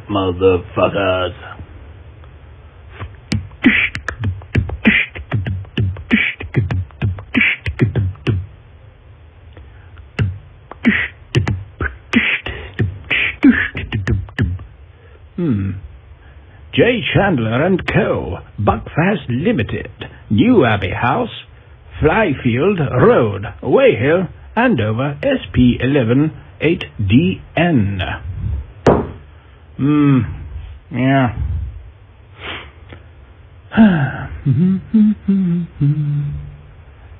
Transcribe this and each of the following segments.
Motherfuckers. J. Chandler and Co. Buckfast Limited, New Abbey House, Flyfield Road, Weyhill, Andover, SP11 8DN. Yeah.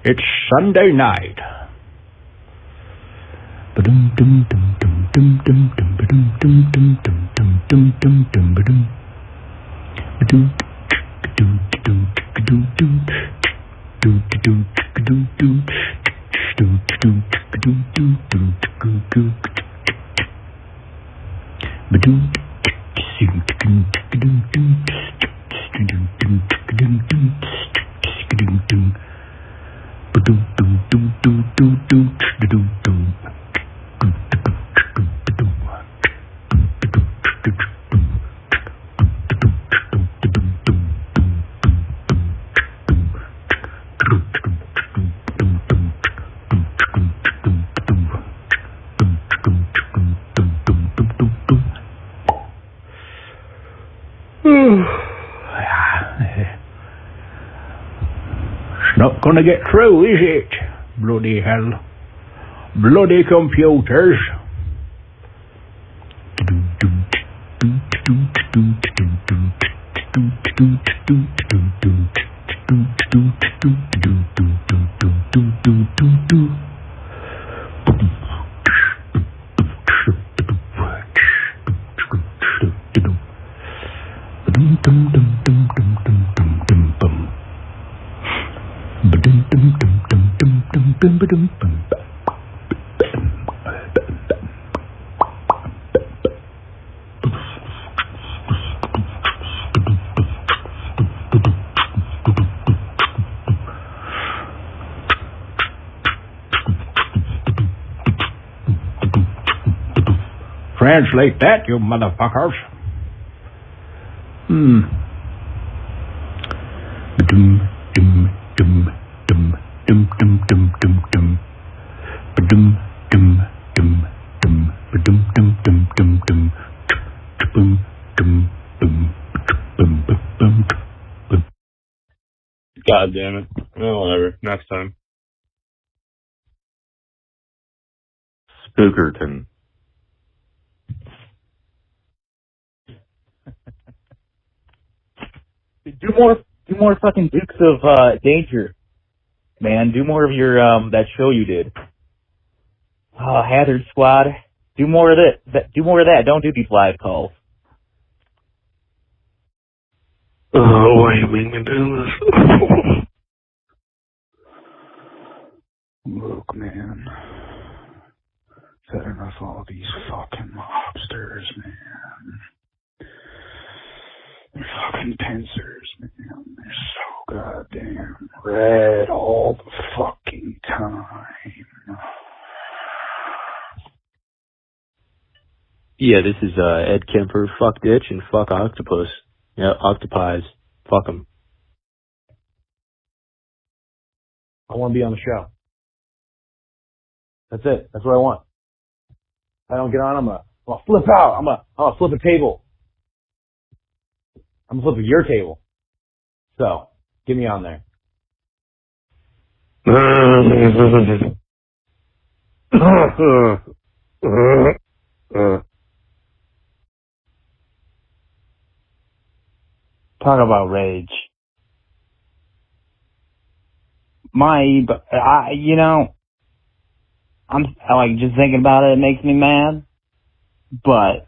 It's Sunday night. It's not gonna get through, is it? Bloody hell. Bloody computers. Translate that, you motherfuckers. God damn it. Well, whatever. Next time. Spookerton. Do more fucking Dukes of Danger, man. Do more of your that show you did. Hazard Squad. Do more of that. Do more of that. Don't do these live calls. Oh, why you make me do this? Look, man. I've had enough of all these fucking mobsters, man. They're fucking pincers, man. They're so goddamn red all the fucking time. Yeah, this is Ed Kemper. Fuck Ditch and fuck Octopus. Yeah, Octopies. Fuck them. I want to be on the show. That's it. That's what I want. If I don't get on, I'm gonna flip out. I'm gonna flip a table. I'm gonna flip your table. So, get me on there. Talk about rage. I'm like just thinking about it makes me mad. But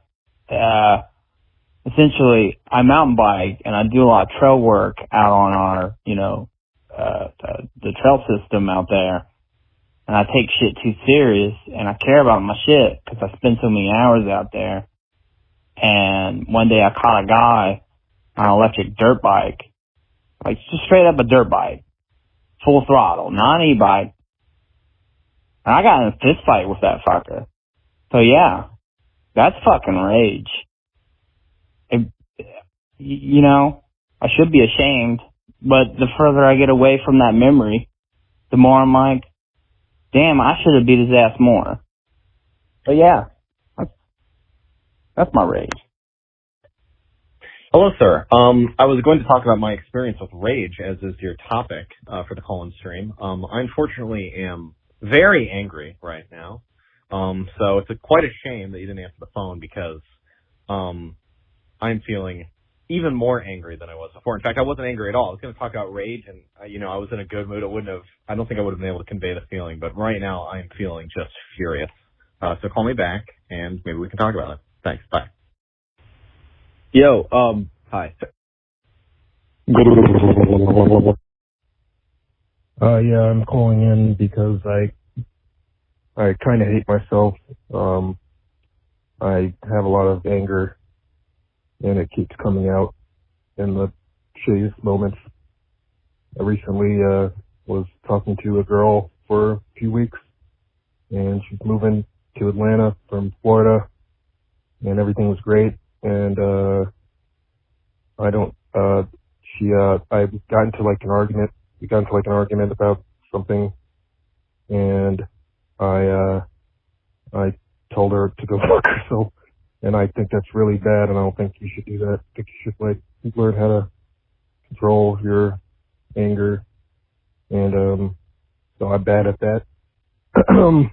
essentially, I mountain bike and I do a lot of trail work out on our, the trail system out there. And I take shit too serious and I care about my shit because I spend so many hours out there. And one day I caught a guy on an electric dirt bike Like, just straight up a dirt bike. Full throttle, not an e-bike. And I got in a fist fight with that fucker. So yeah, that's fucking rage. You know, I should be ashamed, but the further I get away from that memory, the more I'm like, damn, I should have beat his ass more. But yeah, that's my rage. Hello, sir. I was going to talk about my experience with rage, as is your topic for the call-in stream. I unfortunately am very angry right now. So it's quite a shame that you didn't answer the phone, because I'm feeling even more angry than I was before. In fact, I wasn't angry at all. I was going to talk about rage, and I was in a good mood. I don't think I would have been able to convey the feeling, but right now I'm feeling just furious. So call me back, and maybe we can talk about it. Thanks. Bye. Yo, hi. Yeah, I'm calling in because I kind of hate myself. I have a lot of anger, and it keeps coming out in the shittiest moments. I recently was talking to a girl for a few weeks, and she's moving to Atlanta from Florida, and everything was great. And I got into like an argument. We got into like an argument about something, and I told her to go fuck herself. And I think that's really bad, and I don't think you should do that. I think you should like learn how to control your anger. And so I'm bad at that. I'm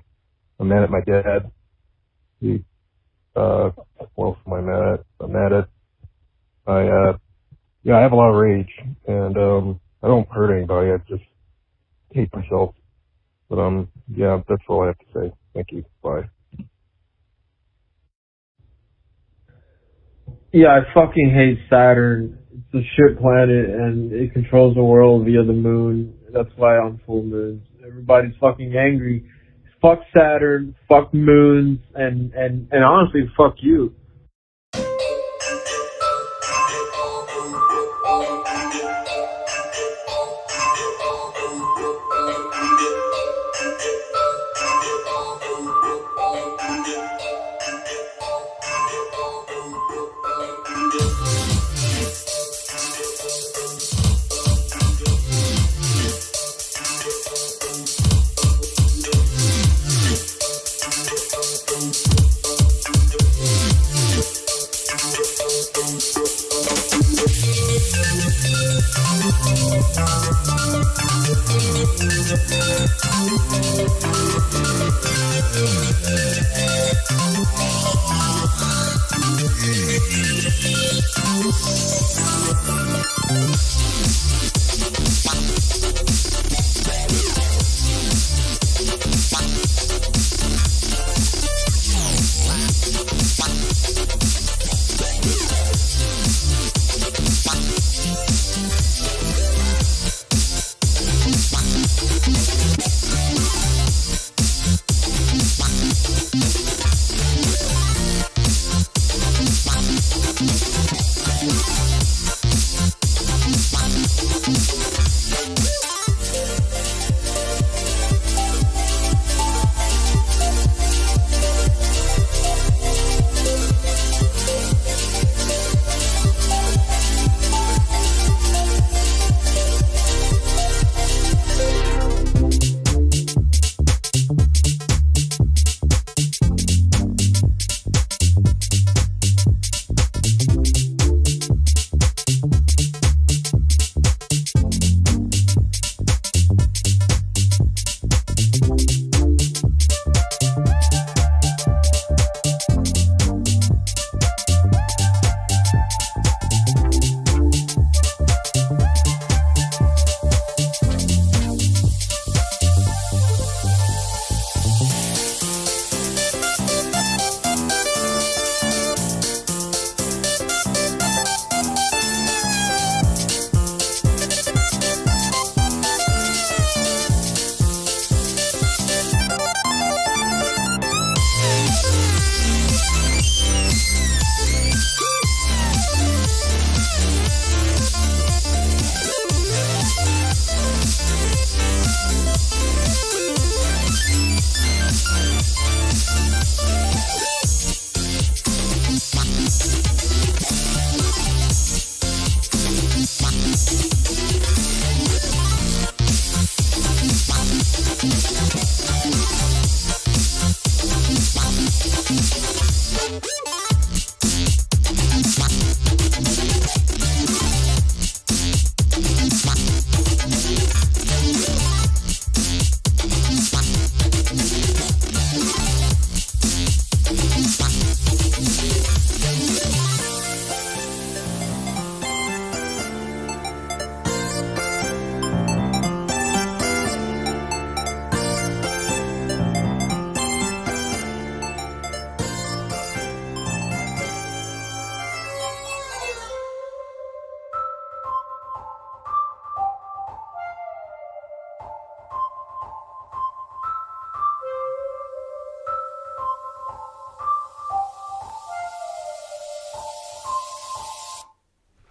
mad at my dad. What else am I mad at? I'm mad at I have a lot of rage, and I don't hurt anybody. I just hate myself. But yeah, that's all I have to say. Thank you. Bye. Yeah, I fucking hate Saturn. It's a shit planet, and it controls the world via the moon. That's why on full moons, everybody's fucking angry. Fuck Saturn, fuck moons, and honestly, fuck you.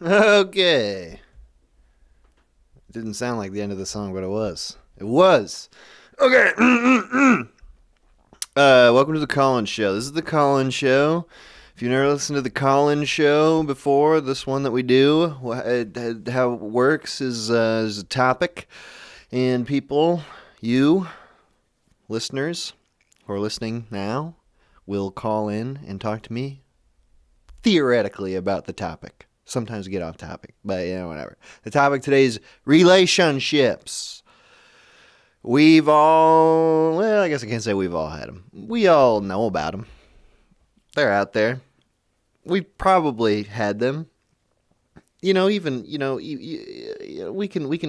Okay. It didn't sound like the end of the song, but it was. It was. Okay. Welcome to the Collins Show. This is the Collins Show. If you've never listened to the Collins Show before, this one that we do, how it works is a topic, and people, you, listeners who are listening now, will call in and talk to me theoretically about the topic. Sometimes we get off topic, but whatever. The topic today is RE-LAY-SHUN-SHIPS. I guess I can't say we've all had them. We all know about them. They're out there. We probably had them. We can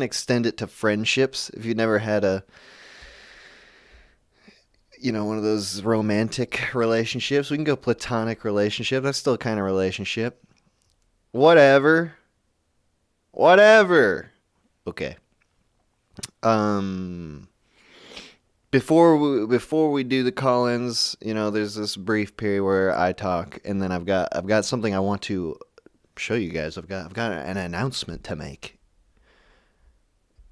extend it to friendships. If you never had one of those romantic relationships, we can go platonic relationship. That's still kind of relationship. Whatever. Okay. Before we do the call-ins, there's this brief period where I talk, and then I've got something I want to show you guys. I've got an announcement to make.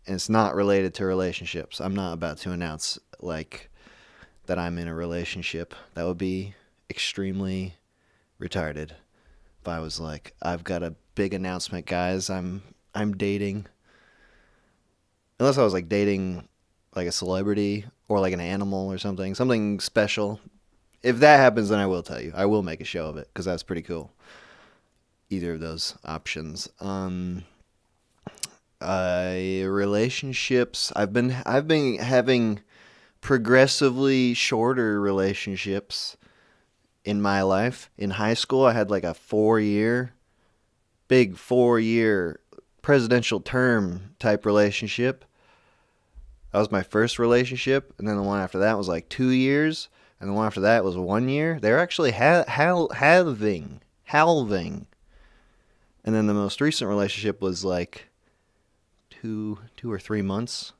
And it's not related to relationships. I'm not about to announce that I'm in a relationship. That would be extremely retarded. If I was like, I've got a big announcement, guys. I'm dating. Unless I was dating like a celebrity or like an animal or something special. If that happens, then I will tell you. I will make a show of it because that's pretty cool. Either of those options. Relationships. I've been having progressively shorter relationships in my life. In high school, I had like a 4-year presidential term type relationship. That was my first relationship, and then the one after that was like 2 years, and the one after that was 1 year. They were actually halving. And then the most recent relationship was like 2 or 3 months.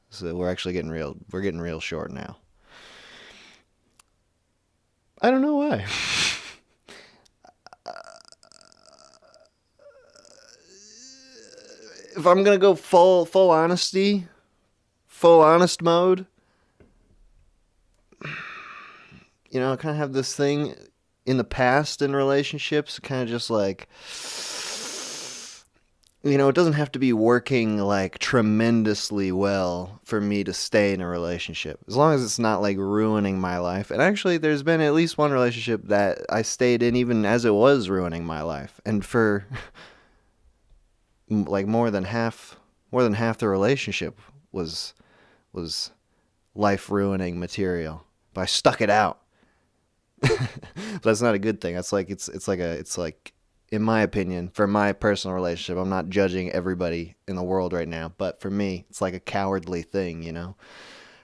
So we're actually getting real short now. I don't know why. If I'm gonna go full honesty, full honest mode, I kind of have this thing in the past in relationships, kind of just it doesn't have to be working tremendously well for me to stay in a relationship. As long as it's not ruining my life. And actually there's been at least one relationship that I stayed in even as it was ruining my life. And for more than half the relationship was life ruining material. But I stuck it out. But that's not a good thing. That's it's like in my opinion, for my personal relationship, I'm not judging everybody in the world right now, but for me, it's like a cowardly thing,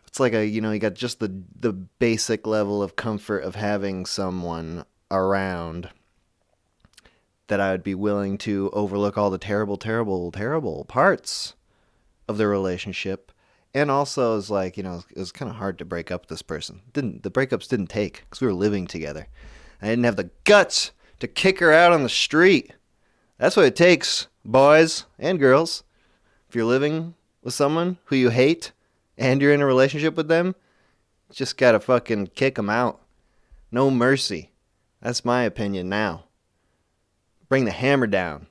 It's like you got just the basic level of comfort of having someone around that I would be willing to overlook all the terrible, terrible, terrible parts of the relationship. And also, it's it was kind of hard to break up with this person. The breakups didn't take because we were living together. I didn't have the guts to kick her out on the street. That's what it takes, boys and girls. If you're living with someone who you hate and you're in a relationship with them, you just gotta fucking kick them out. No mercy. That's my opinion now. Bring the hammer down.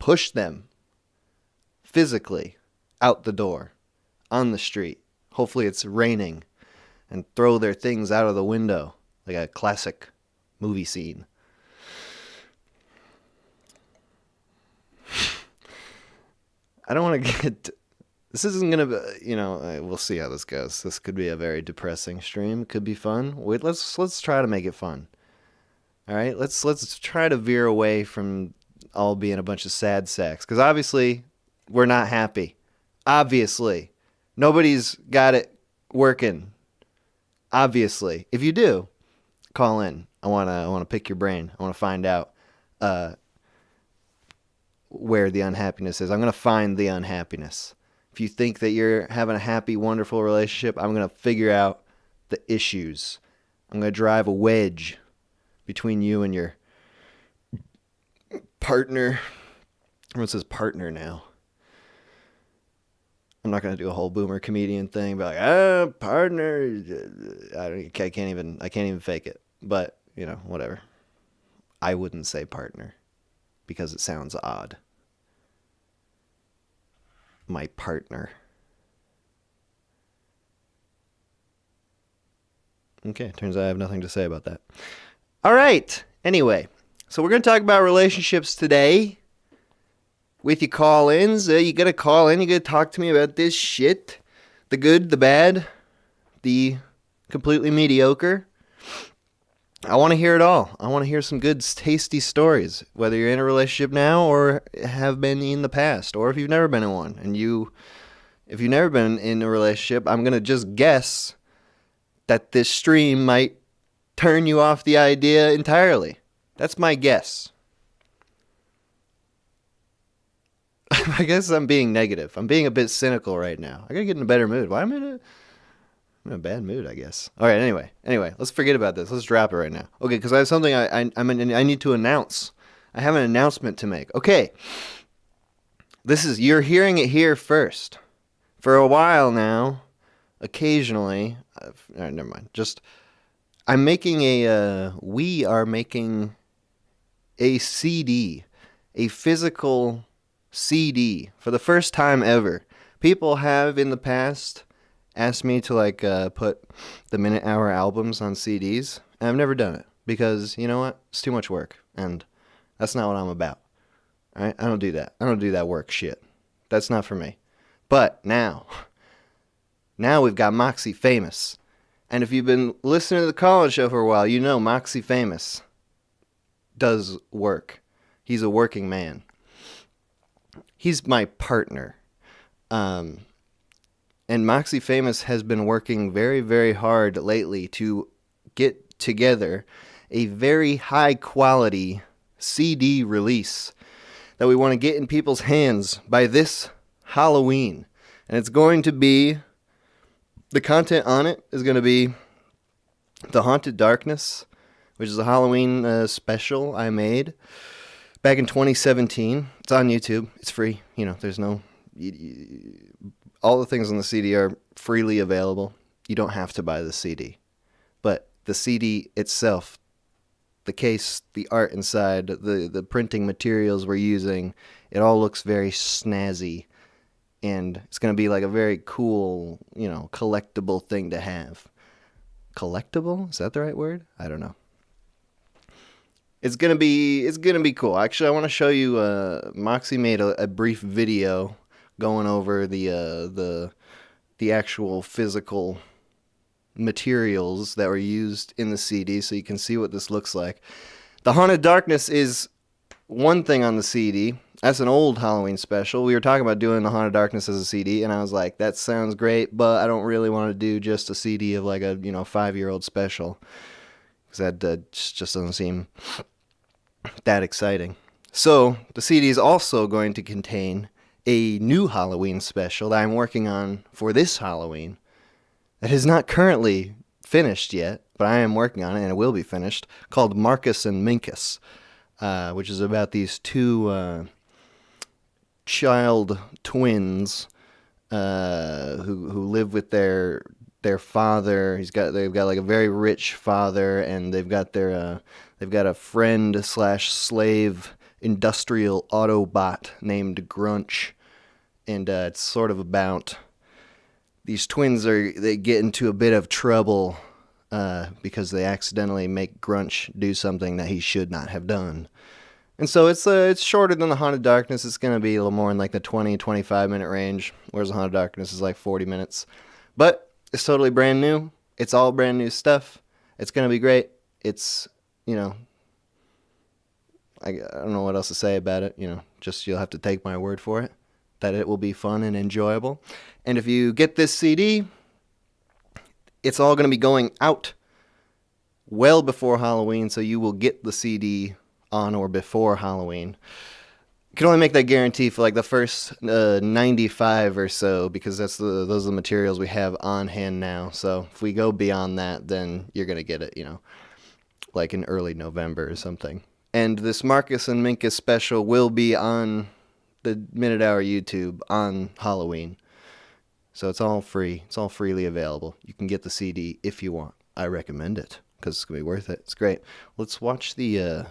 Push them physically out the door, on the street. Hopefully it's raining. And throw their things out of the window like a classic movie scene. I don't want to get... This isn't going to be... we'll see how this goes. This could be a very depressing stream. Could be fun. Wait, let's try to make it fun. All right? Let's try to veer away from all being a bunch of sad sacks. Because obviously, we're not happy. Obviously. Nobody's got it working. Obviously. If you do, call in. I want to pick your brain. I want to find out where the unhappiness is. I'm going to find the unhappiness. If you think that you're having a happy, wonderful relationship, I'm going to figure out the issues. I'm going to drive a wedge between you and your partner. Everyone says partner now. I'm not gonna do a whole boomer comedian thing, but like, partner. I can't even fake it. But you know, whatever. I wouldn't say partner because it sounds odd. My partner. Okay, turns out I have nothing to say about that. All right. Anyway, so we're going to talk about relationships today. With your call-ins, you got to call in. You got to talk to me about this shit. The good, the bad, the completely mediocre. I want to hear it all. I want to hear some good, tasty stories, whether you're in a relationship now or have been in the past, or if you've never been in one. And if you've never been in a relationship, I'm going to just guess that this stream might turn you off the idea entirely. That's my guess. I guess I'm being negative. I'm being a bit cynical right now. I gotta get in a better mood. Why am I I'm in a bad mood, I guess. All right, anyway, let's forget about this. Let's drop it right now. Okay, because I have something I need to announce. I have an announcement to make. Okay, you're hearing it here first. For a while now, occasionally, all right, never mind. We are making a CD, a physical CD, for the first time ever. People have in the past asked me to put the minute-hour albums on CDs, and I've never done it because, you know what, it's too much work, and that's not what I'm about. All right, I don't do that. I don't do that work shit. That's not for me. But now we've got MoxieFamous. And if you've been listening to the call-in show for a while, you know MoxieFamous does work. He's a working man. He's my partner. And MoxieFamous has been working very, very hard lately to get together a very high-quality CD release that we want to get in people's hands by this Halloween. And it's going to be, the content on it is going to be The Haunted Darkness, which is a Halloween special I made back in 2017. It's on YouTube. It's free. You know, there's no... all the things on the CD are freely available. You don't have to buy the CD. But the CD itself, the case, the art inside, the printing materials we're using, it all looks very snazzy. And it's going to be like a very cool, you know, collectible thing to have. Collectible? Is that the right word? I don't know. It's gonna be cool. Actually, I want to show you. Moxie made a brief video going over the actual physical materials that were used in the CD, so you can see what this looks like. The Haunted Darkness is one thing on the CD. That's an old Halloween special. We were talking about doing The Haunted Darkness as a CD, and I was like, that sounds great, but I don't really want to do just a CD of like a 5-year-old special, because that just doesn't seem that exciting. So the CD is also going to contain a new Halloween special that I'm working on for this Halloween that is not currently finished yet, but I am working on it and it will be finished, called Marcus and Minkus, which is about these two child twins who live with their father. They've got like a very rich father, and they've got a friend / slave industrial Autobot named Grunch, and it's sort of about these twins they get into a bit of trouble because they accidentally make Grunch do something that he should not have done. And so it's shorter than The Haunted Darkness. It's going to be a little more in like the 20-25 minute range, whereas The Haunted Darkness is like 40 minutes. But it's totally brand new. It's all brand new stuff. It's going to be great. It's, I don't know what else to say about it. Just you'll have to take my word for it, that it will be fun and enjoyable. And if you get this CD, it's all going to be going out well before Halloween, so you will get the CD on or before Halloween. You can only make that guarantee for like the first 95 or so, because those are the materials we have on hand now. So if we go beyond that, then you're going to get it, like in early November or something. And this Marcus and Minkus special will be on the Minute Hour YouTube on Halloween. So it's all free. It's all freely available. You can get the CD if you want. I recommend it because it's going to be worth it. It's great. Let's watch the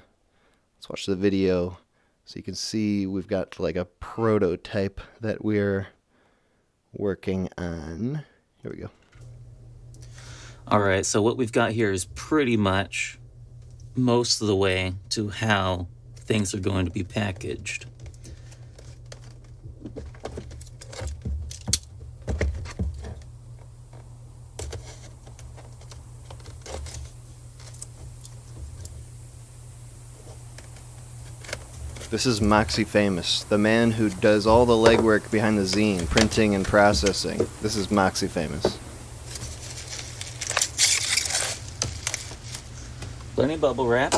video so you can see we've got like a prototype that we're working on. Here we go. All right, so what we've got here is pretty much most of the way to how things are going to be packaged. This is MoxieFamous, the man who does all the legwork behind the zine, printing and processing. This is MoxieFamous. Plenty of bubble wrap.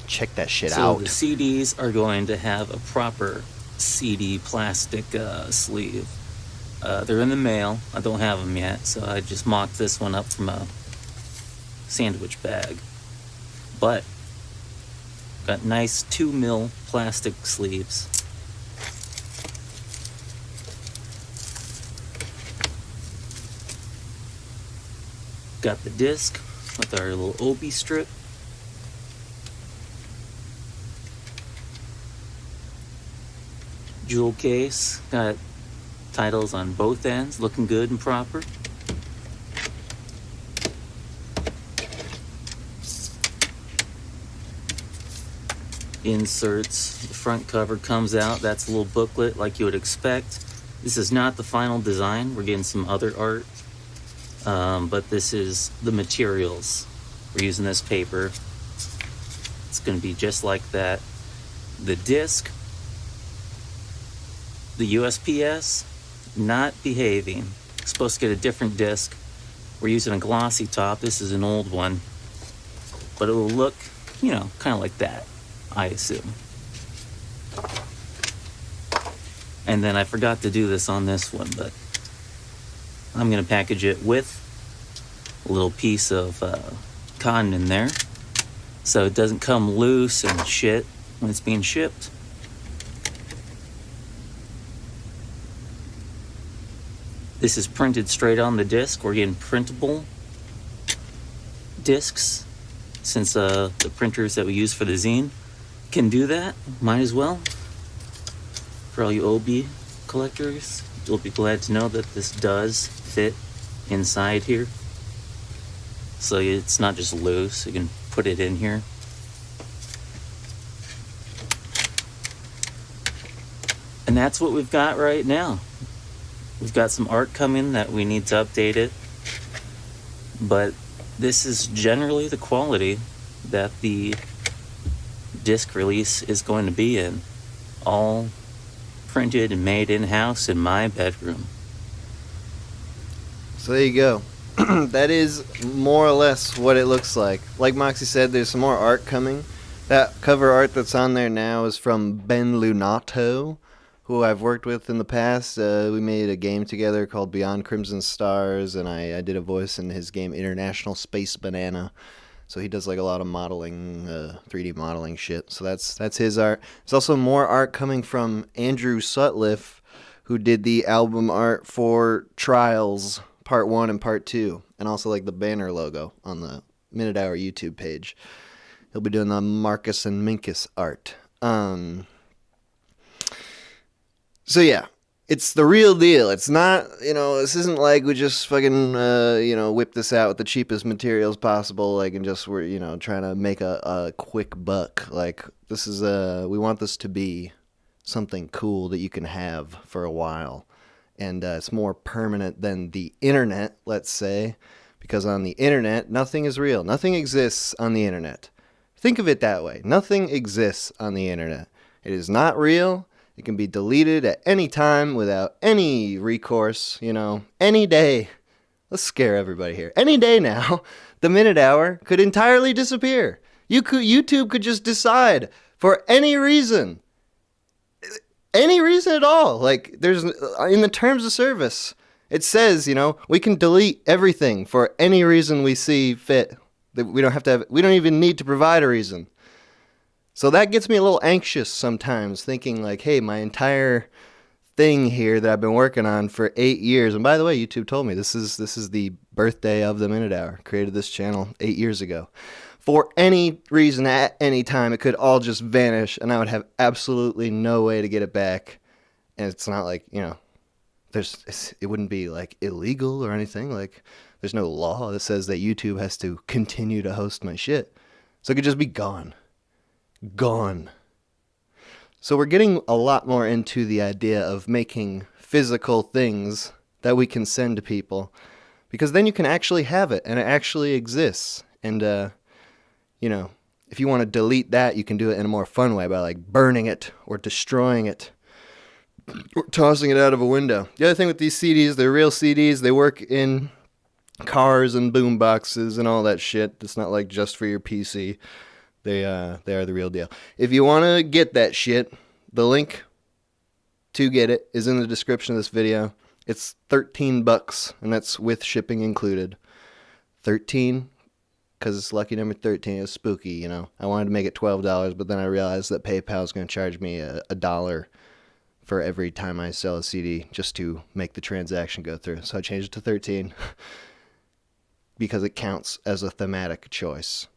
Check that shit So out. the CDs are going to have a proper CD plastic sleeve. They're in the mail. I don't have them yet, so I just mocked this one up from a sandwich bag. But got nice 2 mil plastic sleeves. Got the disc with our little Obi strip. Jewel case, got titles on both ends, looking good and proper. Inserts, the front cover comes out, that's a little booklet like you would expect. This is not the final design, we're getting some other art, but this is the materials. We're using this paper. It's going to be just like that. The disc, the USPS, not behaving. Supposed to get a different disc. We're using a glossy top. This is an old one. But it will look, you know, kind of like that, I assume. And then I forgot to do this on this one, but I'm going to package it with a little piece of cotton in there so it doesn't come loose and shit when it's being shipped. This is printed straight on the disc. We're getting printable discs since the printers that we use for the zine can do that. Might as well. For all you OB collectors, you'll be glad to know that this does fit inside here. So it's not just loose. You can put it in here. And that's what we've got right now. We've got some art coming that we need to update it. But this is generally the quality that the disc release is going to be in. All printed and made in-house in my bedroom. So there you go. That is more or less what it looks like. Like Moxie said, there's some more art coming. That cover art that's on there now is from Ben Lunato, who I've worked with in the past. We made a game together called Beyond Crimson Stars, and I did a voice in his game International Space Banana. So he does like a lot of modeling, 3D modeling shit. So that's his art. There's also more art coming from Andrew Sutliff, who did the album art for Trials Part 1 and Part 2, and also like the banner logo on the Minute Hour YouTube page. He'll be doing the Marcus and Minkus art. So yeah, it's the real deal. It's not, this isn't like we just fucking, whip this out with the cheapest materials possible, like, and just we're, trying to make a quick buck. Like, this is, we want this to be something cool that you can have for a while. And it's more permanent than the internet, let's say, because on the internet, nothing is real. Nothing exists on the internet. Think of it that way. Nothing exists on the internet. It is not real. It can be deleted at any time without any recourse, any day. Let's scare everybody here. Any day now, the Minute Hour could entirely disappear. YouTube could just decide for any reason at all. Like, there's in the terms of service, it says, we can delete everything for any reason we see fit. That we don't even need to provide a reason. So that gets me a little anxious sometimes, thinking like, hey, my entire thing here that I've been working on for 8 years. And by the way, YouTube told me this is the birthday of the Minute Hour. Created this channel 8 years ago. For any reason at any time, it could all just vanish, and I would have absolutely no way to get it back. And it's not like, it wouldn't be like illegal or anything. Like, there's no law that says that YouTube has to continue to host my shit. So it could just be gone. Gone. So we're getting a lot more into the idea of making physical things that we can send to people, because then you can actually have it and it actually exists. And, if you want to delete that, you can do it in a more fun way by like burning it or destroying it or tossing it out of a window. The other thing with these CDs, they're real CDs. They work in cars and boom boxes and all that shit. It's not like just for your PC. They are the real deal. If you want to get that shit, the link to get it is in the description of this video. It's $13, and that's with shipping included. 13, because it's lucky number 13. It's spooky, I wanted to make it $12, but then I realized that PayPal is going to charge me $1 for every time I sell a CD just to make the transaction go through. So I changed it to 13 because it counts as a thematic choice.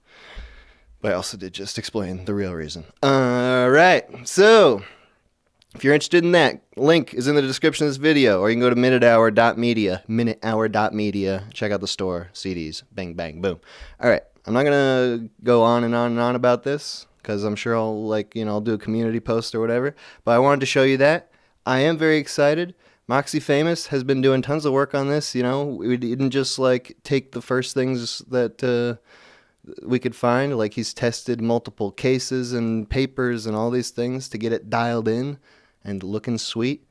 But I also did just explain the real reason. All right. So if you're interested in that, link is in the description of this video, or you can go to minutehour.media, check out the store, CDs, bang, bang, boom. All right. I'm not going to go on and on and on about this, because I'm sure I'll do a community post or whatever. But I wanted to show you that. I am very excited. MoxieFamous has been doing tons of work on this. We didn't just take the first things that we could find. Like, he's tested multiple cases and papers and all these things to get it dialed in and looking sweet.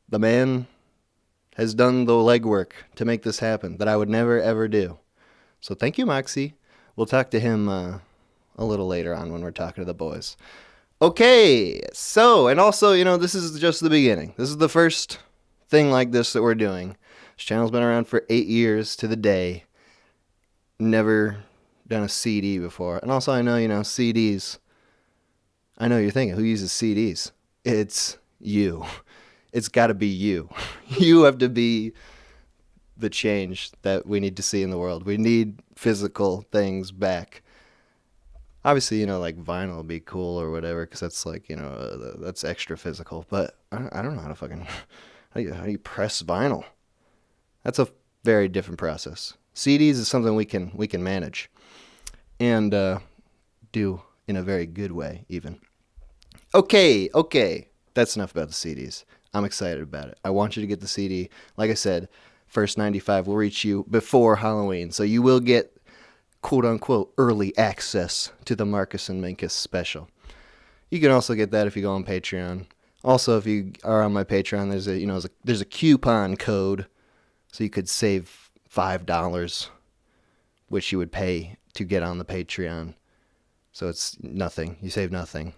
The man has done the legwork to make this happen that I would never ever do. So thank you, Moxie. We'll talk to him a little later on when we're talking to the boys. Okay, so, and also, this is just the beginning. This is the first thing like this that we're doing. This channel's been around for 8 years to the day. Never done a CD before. And also, I know, CDs. I know you're thinking, who uses CDs? It's you. It's got to be you. You have to be the change that we need to see in the world. We need physical things back. Obviously, like vinyl would be cool or whatever, because that's that's extra physical. But I don't know how to fucking, how do you press vinyl? That's a very different process. CDs is something we can manage and do in a very good way, even. Okay, that's enough about the CDs. I'm excited about it. I want you to get the CD. Like I said, first 95 will reach you before Halloween, so you will get quote-unquote early access to the Marcus and Minkus special. You can also get that if you go on Patreon. Also, if you are on my Patreon, there's a coupon code, so you could save $5, which you would pay to get on the Patreon. So it's nothing. You save nothing.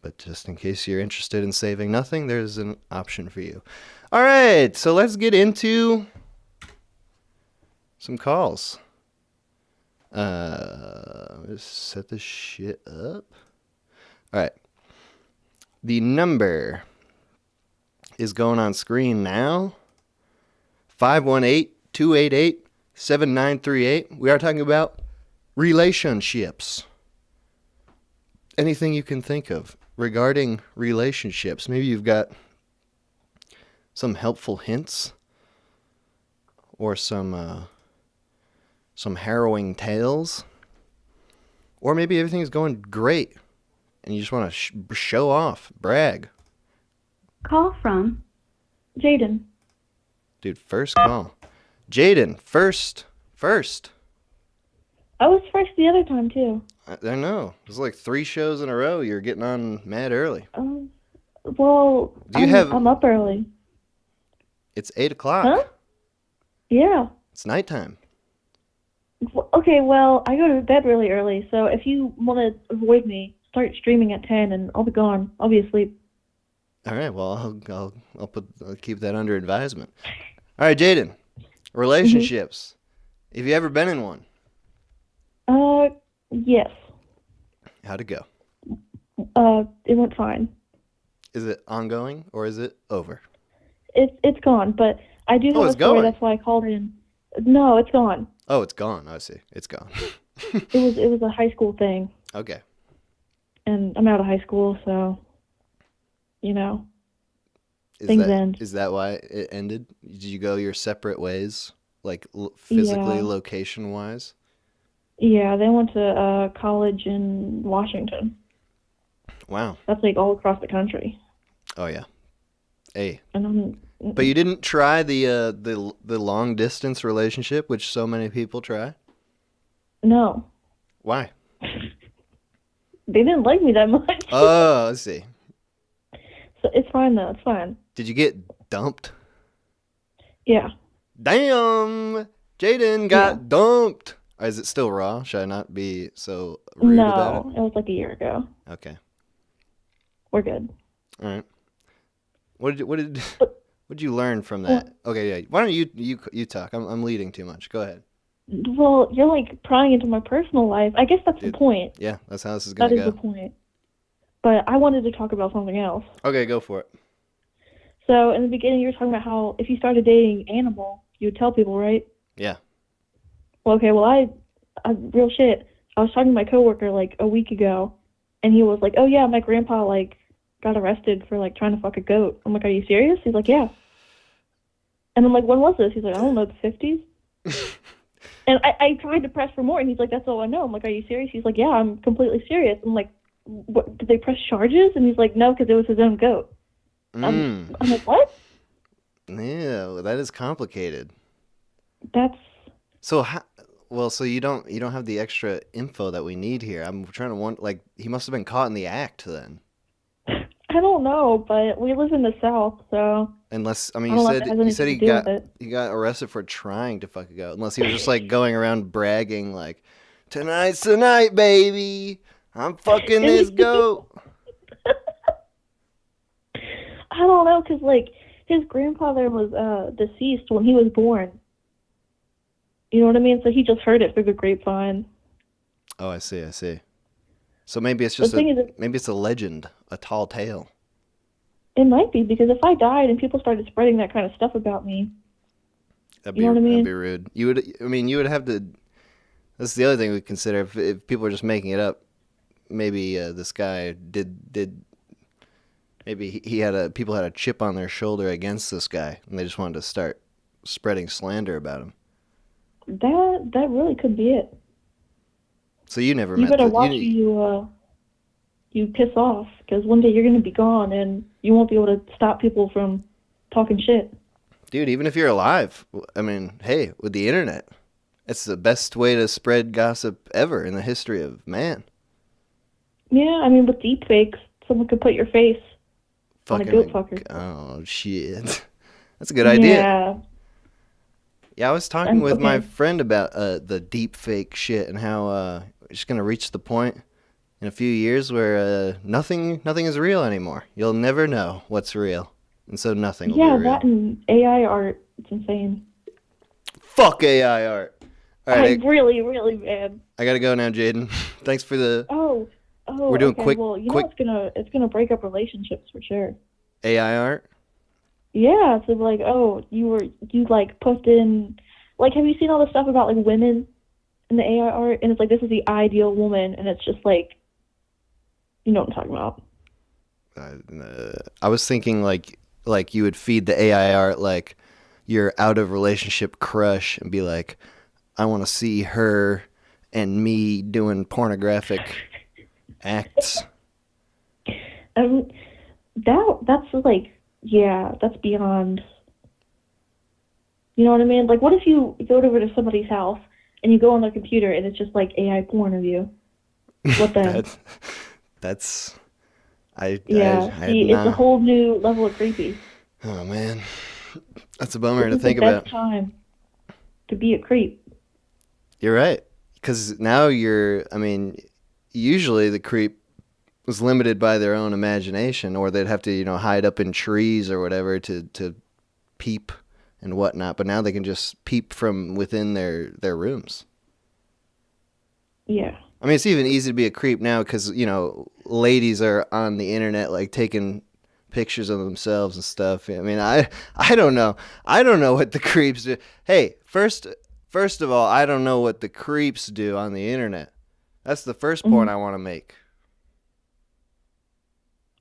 But just in case you're interested in saving nothing, there's an option for you. All right, so let's get into some calls. Let's set this shit up. All right. The number is going on screen now. 518-288-7938. We are talking about relationships. Anything you can think of regarding relationships. Maybe you've got some helpful hints or some harrowing tales, or maybe everything's going great and you just want to show off, brag. Call from Jaden. Dude, first call. Jaden, first. I was first the other time too. I know. There's like 3 shows in a row. You're getting on mad early. Well, I'm up early. It's 8 o'clock. Huh? Yeah. It's nighttime. Okay, well, I go to bed really early, so if you want to avoid me, start streaming at 10 and I'll be gone. I'll be asleep. All right, well, I'll keep that under advisement. All right, Jaden, relationships. Have you ever been in one? Yes. How'd it go? It went fine. Is it ongoing or is it over? It's gone, but I do have a story. Going. That's why I called in. No, it's gone. Oh, it's gone. I see. It's gone. It was a high school thing. Okay. And I'm out of high school, so things end. Is that why it ended? Did you go your separate ways, like physically, location-wise? Yeah, they went to college in Washington. Wow. That's like all across the country. Oh yeah. Hey. And but you didn't try the long distance relationship, which so many people try? No. Why? They didn't like me that much. Oh, I see. So it's fine though. It's fine. Did you get dumped? Yeah. Damn, Jaden got dumped. Or is it still raw? Should I not be so rude about it? No, it was like a year ago. Okay. We're good. All right. What did you learn from that? Okay, yeah. Why don't you talk? I'm leading too much. Go ahead. Well, you're like prying into my personal life. I guess that's the point. Yeah, that's how this is gonna go. That is the point. But I wanted to talk about something else. Okay, go for it. So in the beginning, you were talking about how if you started dating animal, you would tell people, right? Yeah. Well, okay. Well, I real shit. I was talking to my coworker like a week ago, and he was like, "Oh yeah, my grandpa like got arrested for like trying to fuck a goat." I'm like, "Are you serious?" He's like, "Yeah." And I'm like, "When was this?" He's like, "I don't know, the 50s." And I tried to press for more, and he's like, "That's all I know." I'm like, "Are you serious?" He's like, "Yeah, I'm completely serious." I'm like, "What? Did they press charges?" And he's like, "No, because it was his own goat." I'm like, "What?" Yeah, that is complicated. That's so. So you don't have the extra info that we need here. I'm trying to wonder. Like, he must have been caught in the act then. I don't know, but we live in the South, so. Unless, I mean, you said he got arrested for trying to fuck a goat. Unless he was just like going around bragging like, "Tonight's the night, baby. I'm fucking this goat." I don't know, because like his grandfather was deceased when he was born. You know what I mean? So he just heard it through the grapevine. Oh, I see. So maybe it's just maybe it's a legend, a tall tale. It might be, because if I died and people started spreading that kind of stuff about me, you know what I mean? That'd be rude. You would have to. That's the other thing we consider. If people are just making it up, maybe this guy did. Maybe people had a chip on their shoulder against this guy, and they just wanted to start spreading slander about him. That really could be it. So you never met. You better watch you piss off, because one day you're going to be gone and you won't be able to stop people from talking shit. Dude, even if you're alive, I mean, hey, with the internet, it's the best way to spread gossip ever in the history of man. Yeah, I mean, with deepfakes, someone could put your face on a goat fucker. Oh, shit. That's a good idea. Yeah, I was talking with my friend about the deepfake shit and how it's going to reach the point in a few years where nothing is real anymore. You'll never know what's real, and so nothing will be real. Yeah, that and AI art, it's insane. Fuck AI art. All right, I'm really, really mad. I gotta go now, Jaden. Thanks for the. Oh, we're doing quick. Well, you know it's gonna break up relationships for sure. AI art. Yeah, so like, you like put in, like, have you seen all the stuff about like women in the AI art? And it's like, this is the ideal woman, and it's just like, you know what I'm talking about. I was thinking like you would feed the AI art like your out of relationship crush and be like, I want to see her and me doing pornographic acts. That's like, yeah, that's beyond. You know what I mean? Like, what if you go over to somebody's house and you go on their computer and it's just like AI porn of you? What then? It's a whole new level of creepy. Oh man, that's a bummer to think about. This is the best time to be a creep. You're right. Because now usually the creep was limited by their own imagination, or they'd have to, hide up in trees or whatever to peep and whatnot. But now they can just peep from within their rooms. Yeah. I mean, it's even easy to be a creep now because, ladies are on the internet, like, taking pictures of themselves and stuff. I mean, I don't know. I don't know what the creeps do. Hey, first of all, I don't know what the creeps do on the internet. That's the first point I want to make.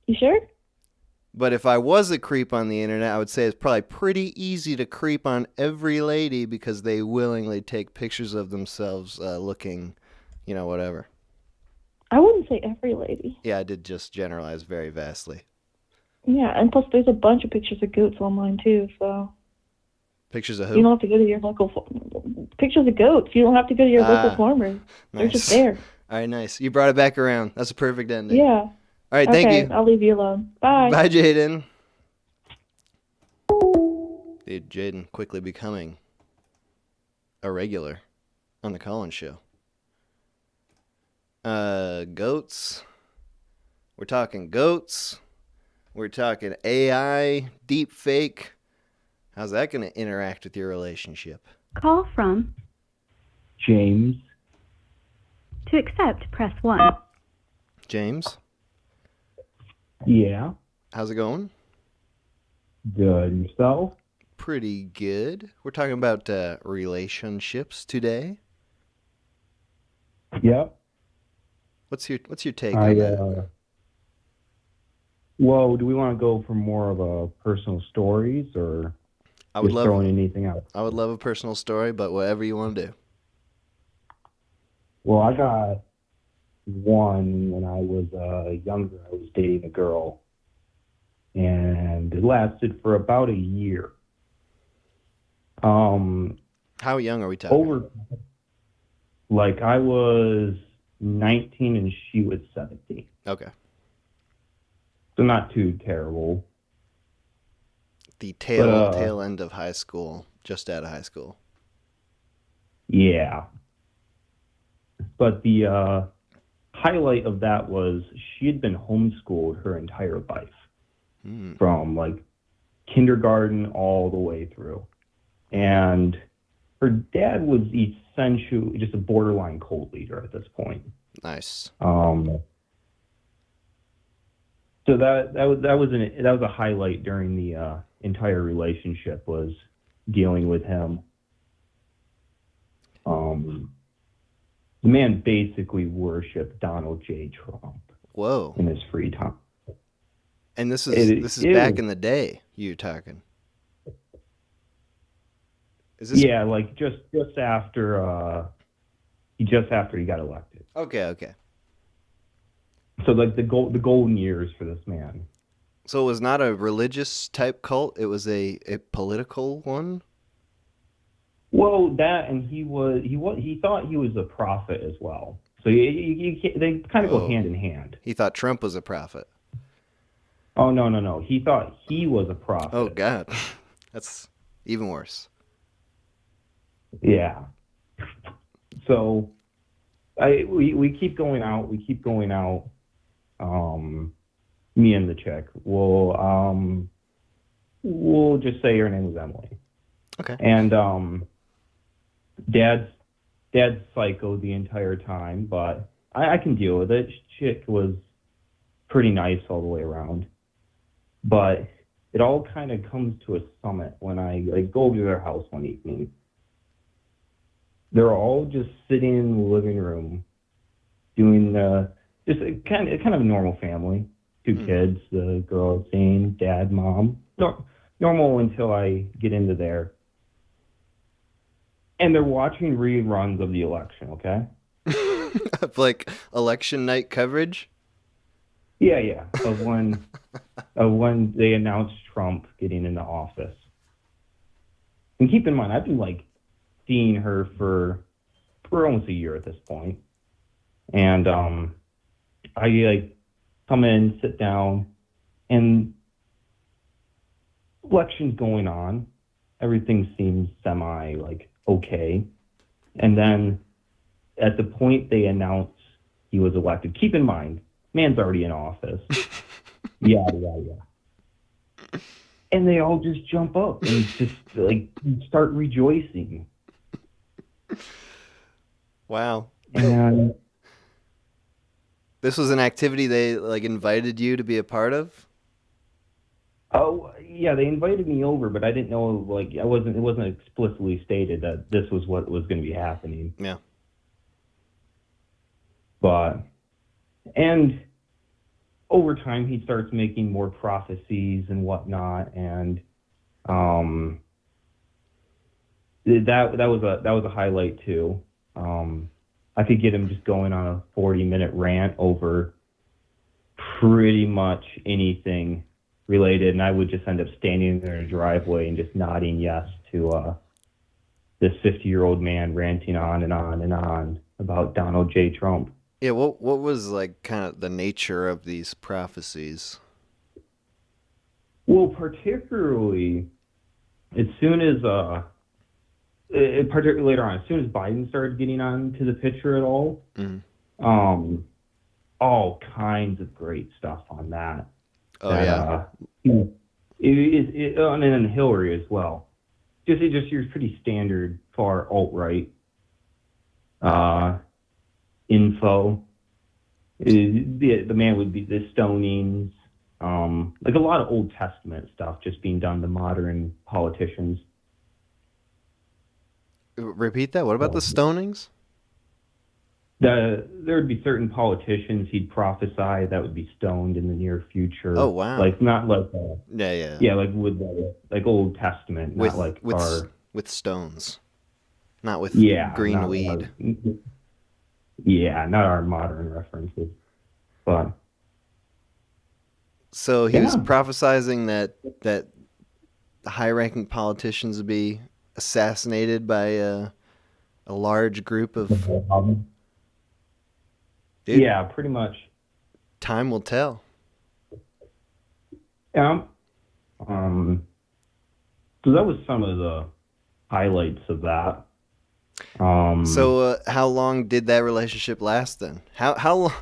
You sure? But if I was a creep on the internet, I would say it's probably pretty easy to creep on every lady because they willingly take pictures of themselves looking, whatever. I wouldn't say every lady. Yeah, I did just generalize very vastly. Yeah, and plus there's a bunch of pictures of goats online too, so. Pictures of who? You don't have to go to your local... Pictures of goats. You don't have to go to your local farmer. Nice. They're just there. All right, nice. You brought it back around. That's a perfect ending. Yeah. All right, thank you. I'll leave you alone. Bye. Bye, Jaden. Dude, Jaden quickly becoming a regular on the Collins Show. Goats. We're talking goats. We're talking AI, deep fake. How's that going to interact with your relationship? Call from James. To accept, press 1. James? Yeah. How's it going? Good. Yourself? Pretty good. We're talking about relationships today. Yep. What's your take on that? Well, do we want to go for more of a personal stories or throwing anything out? I would love a personal story, but whatever you want to do. Well, I got one when I was younger. I was dating a girl, and it lasted for about a year. How young are we talking? I was 19 and she was 17. Okay. So not too terrible. The tail end of high school, just out of high school. Yeah. But the highlight of that was she had been homeschooled her entire life. From kindergarten all the way through. And her dad was essentially just a borderline cult leader at this point. Nice. So that was a highlight during the entire relationship, was dealing with him. The man basically worshipped Donald J. Trump. Whoa. In his free time. And this is back in the day you're talking. Is this? Yeah, just after he got elected. Okay. So the golden years for this man. So it was not a religious type cult; it was a political one. Well, that, and he thought he was a prophet as well. So they kind of go hand in hand. He thought Trump was a prophet. Oh no! He thought he was a prophet. Oh God, that's even worse. Yeah. So we keep going out. Me and the chick. We'll just say her name was Emily. Okay. And dad's psycho the entire time, but I can deal with it. Chick was pretty nice all the way around. But it all kind of comes to a summit when I go over to their house one evening. They're all just sitting in the living room doing just kind of a normal family. 2 kids, the girl saying dad, mom. Normal until I get into there. And they're watching reruns of the election, okay? Like election night coverage? Yeah. Of when they announced Trump getting into office. And keep in mind, I've been seeing her for almost a year at this point. And I come in, sit down, and election's going on. Everything seems semi okay. And then at the point they announced he was elected, keep in mind, man's already in office. Yada, yada, yada. And they all just jump up and just like start rejoicing. Wow. And this was an activity they like invited you to be a part of? Oh, yeah, they invited me over, but I didn't know, like, it wasn't explicitly stated that this was what was going to be happening. Yeah. But, and over time, he starts making more prophecies and whatnot, and that was a highlight too. I could get him just going on a 40-minute rant over pretty much anything related, and I would just end up standing there in a driveway and just nodding yes to this 50-year-old man ranting on and on and on about Donald J. Trump. Yeah, what was like kind of the nature of these prophecies? Well, particularly as soon as particularly later on, as soon as Biden started getting onto the picture at all, all kinds of great stuff on that. Oh, yeah. And then Hillary as well. Just your pretty standard far alt-right info. The man would be the stonings, like a lot of Old Testament stuff just being done to modern politicians. Repeat that? What about the stonings? There would be certain politicians he'd prophesy that would be stoned in the near future. Oh, wow. Like not like yeah, like with like Old Testament, not like with stones, not with green not weed. Not our modern references, but so he was prophesizing that high-ranking politicians would be assassinated by a large group of. Dude, yeah, pretty much. Time will tell. Yeah. So that was some of the highlights of that. So how long did that relationship last then? How long?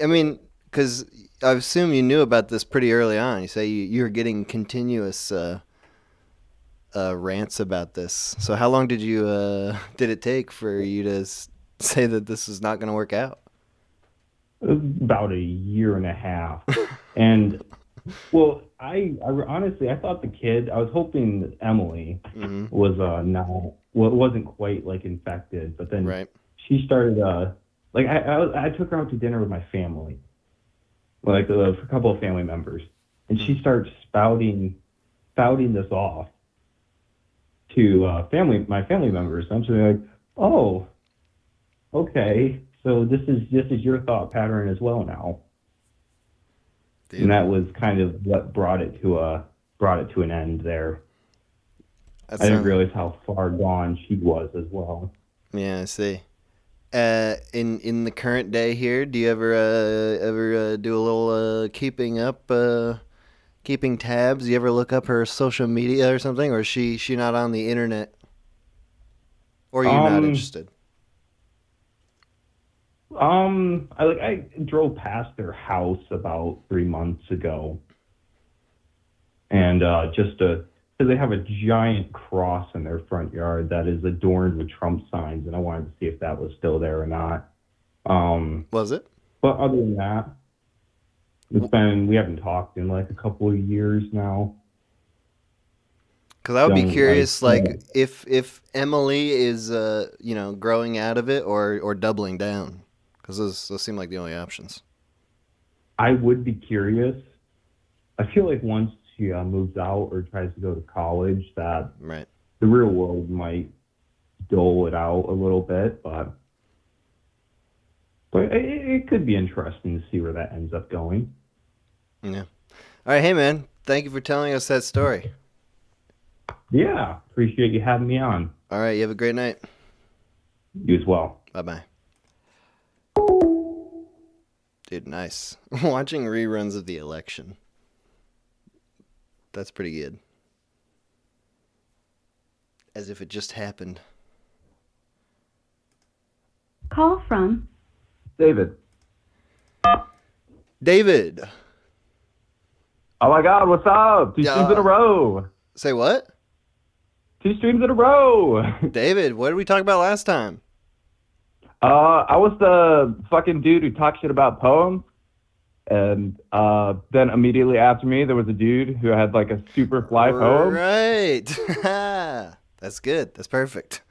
I mean, because I assume you knew about this pretty early on. You say you were getting continuous rants about this. So how long did it take for you to say that this is not going to work out? About a year and a half. And well, I honestly thought the kid, I was hoping Emily was wasn't quite like infected, but then she started like I took her out to dinner with my family, like a couple of family members, and she starts spouting this off to my family members. I'm just like, oh, okay. So this is your thought pattern as well now. Dude. And that was kind of what brought it to an end there. I didn't realize how far gone she was as well. Yeah, I see. In the current day here, do you ever do a little keeping tabs? Do you ever look up her social media or something, or is she not on the internet? Or are you not interested? I drove past their house about 3 months ago, and because they have a giant cross in their front yard that is adorned with Trump signs, and I wanted to see if that was still there or not. Was it? But other than that, we haven't talked in like a couple of years now. Because I would be curious, like if Emily is growing out of it or doubling down. Because those seem like the only options. I would be curious. I feel like once she moves out or tries to go to college, that the real world might dole it out a little bit, but it could be interesting to see where that ends up going. Yeah. All right, hey man, thank you for telling us that story. Yeah, appreciate you having me on. All right, you have a great night. You as well. Bye-bye. Dude, nice. Watching reruns of the election. That's pretty good. As if it just happened. Call from David. David. Oh my God, what's up? Two streams in a row. Say what? 2 streams in a row. David, what did we talk about last time? I was the fucking dude who talked shit about poems. And then immediately after me, there was a dude who had like a super fly poem. Right. That's good. That's perfect.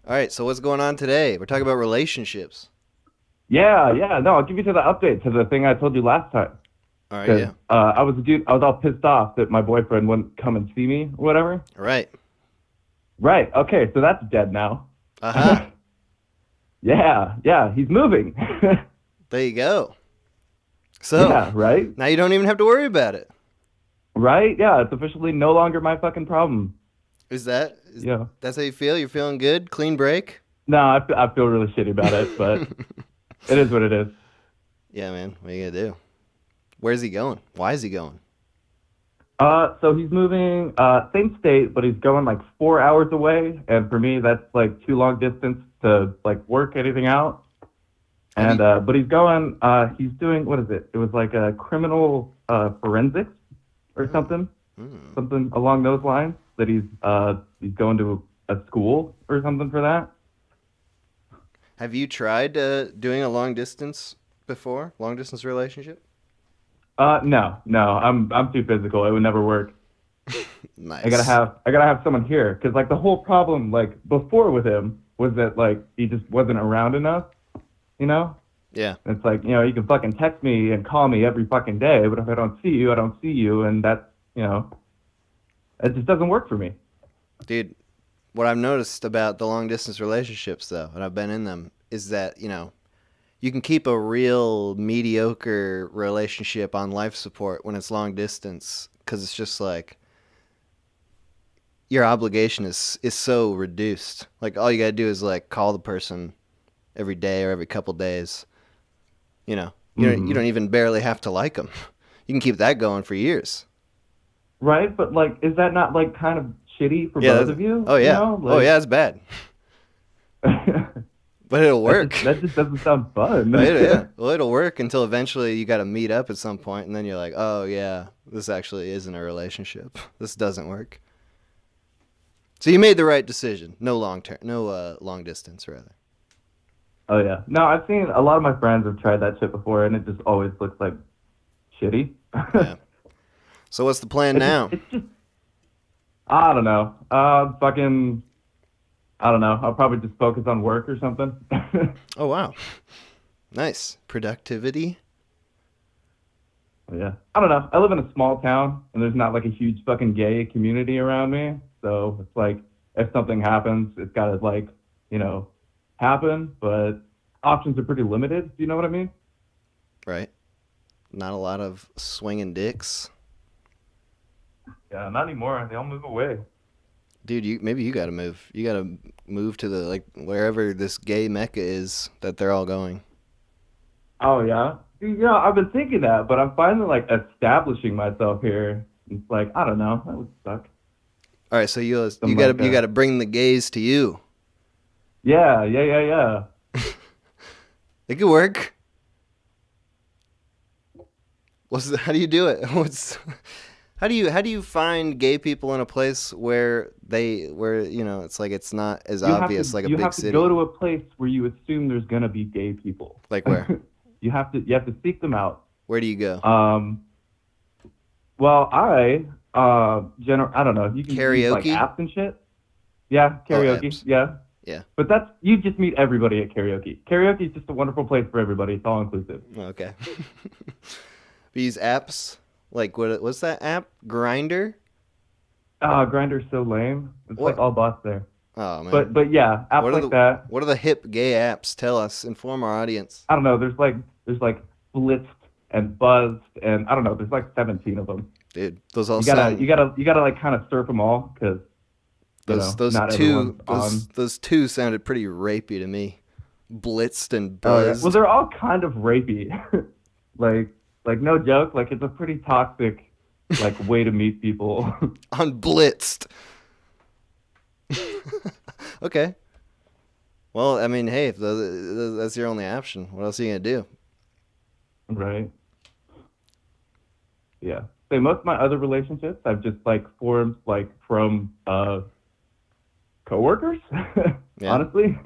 All right, so what's going on today? We're talking about relationships. Yeah. No, I'll give you the update to the thing I told you last time. All right, yeah. I was all pissed off that my boyfriend wouldn't come and see me or whatever. Right. Right. Okay, so that's dead now. Uh-huh. Yeah, he's moving. There you go. So, yeah, right? Now you don't even have to worry about it. Right? Yeah, it's officially no longer my fucking problem. That's how you feel? You're feeling good? Clean break? No, I feel really shitty about it, but it is what it is. Yeah, man. What are you going to do? Where's he going? Why is he going? So he's moving, same state, but he's going like 4 hours away. And for me, that's like too long distance to like work anything out. And, but he's going, he's doing, what is it? It was like a criminal, forensics or something, something along those lines that he's going to a school or something for that. Have you tried doing a long distance before? Long distance relationship? No, I'm too physical. It would never work. Nice. I gotta have someone here, because like the whole problem like before with him was that like he just wasn't around enough, you know? Yeah. And it's like, you know, you can fucking text me and call me every fucking day, but if I don't see you, I don't see you, and that, you know, it just doesn't work for me. Dude, what I've noticed about the long distance relationships though, and I've been in them, is that, you know, you can keep a real mediocre relationship on life support when it's long distance, because it's just like your obligation is so reduced. Like all you gotta do is like call the person every day or every couple days. You know, you don't even barely have to like them. You can keep that going for years. Right, but like, is that not like kind of shitty for both of you? Oh yeah. You know? Like... Oh yeah, it's bad. But it'll work. That just doesn't sound fun. Yeah. Well, it'll work until eventually you got to meet up at some point, and then you're like, oh yeah, this actually isn't a relationship. This doesn't work. So you made the right decision. No long distance, rather. Oh yeah. No, I've seen a lot of my friends have tried that shit before, and it just always looks like shitty. Yeah. So what's the plan now? It's just, I don't know. I don't know. I'll probably just focus on work or something. Oh, wow. Nice. Productivity? Yeah. I don't know. I live in a small town, and there's not like a huge fucking gay community around me. So it's like, if something happens, it's got to like, you know, happen. But options are pretty limited. Do you know what I mean? Right. Not a lot of swinging dicks. Yeah, not anymore. They all move away. Dude, maybe you gotta move. You gotta move to the like wherever this gay mecca is that they're all going. Oh yeah, yeah. I've been thinking that, but I'm finally like establishing myself here. It's like, I don't know, that would suck. All right, so you gotta bring the gays to you. Yeah. It could work. How do you do it? How do you find gay people in a place where you know it's like it's not as obvious like a big city? You have to go to a place where you assume there's gonna be gay people. Like where? you have to seek them out. Where do you go? Well, I don't know. You can karaoke, use, like apps and shit. Yeah, karaoke. Yeah. But you just meet everybody at karaoke. Karaoke is just a wonderful place for everybody. It's all inclusive. Okay. These apps. Like, what's that app? Grindr? Grindr's so lame. It's like all bots there. Oh, man. But yeah, apps that. What are the hip gay apps? Tell us. Inform our audience. I don't know. There's like Blitzed and Buzzed and I don't know. There's like 17 of them. Dude, those all you gotta like kind of surf them all because those two sounded pretty rapey to me. Blitzed and Buzzed. Oh, yeah. Well, they're all kind of rapey. Like no joke, like it's a pretty toxic like way to meet people. On Blitzed. Okay. Well, I mean, hey, if that's your only option, what else are you gonna do? Right. Yeah. So most of my other relationships I've just like formed like from coworkers. Yeah. Honestly.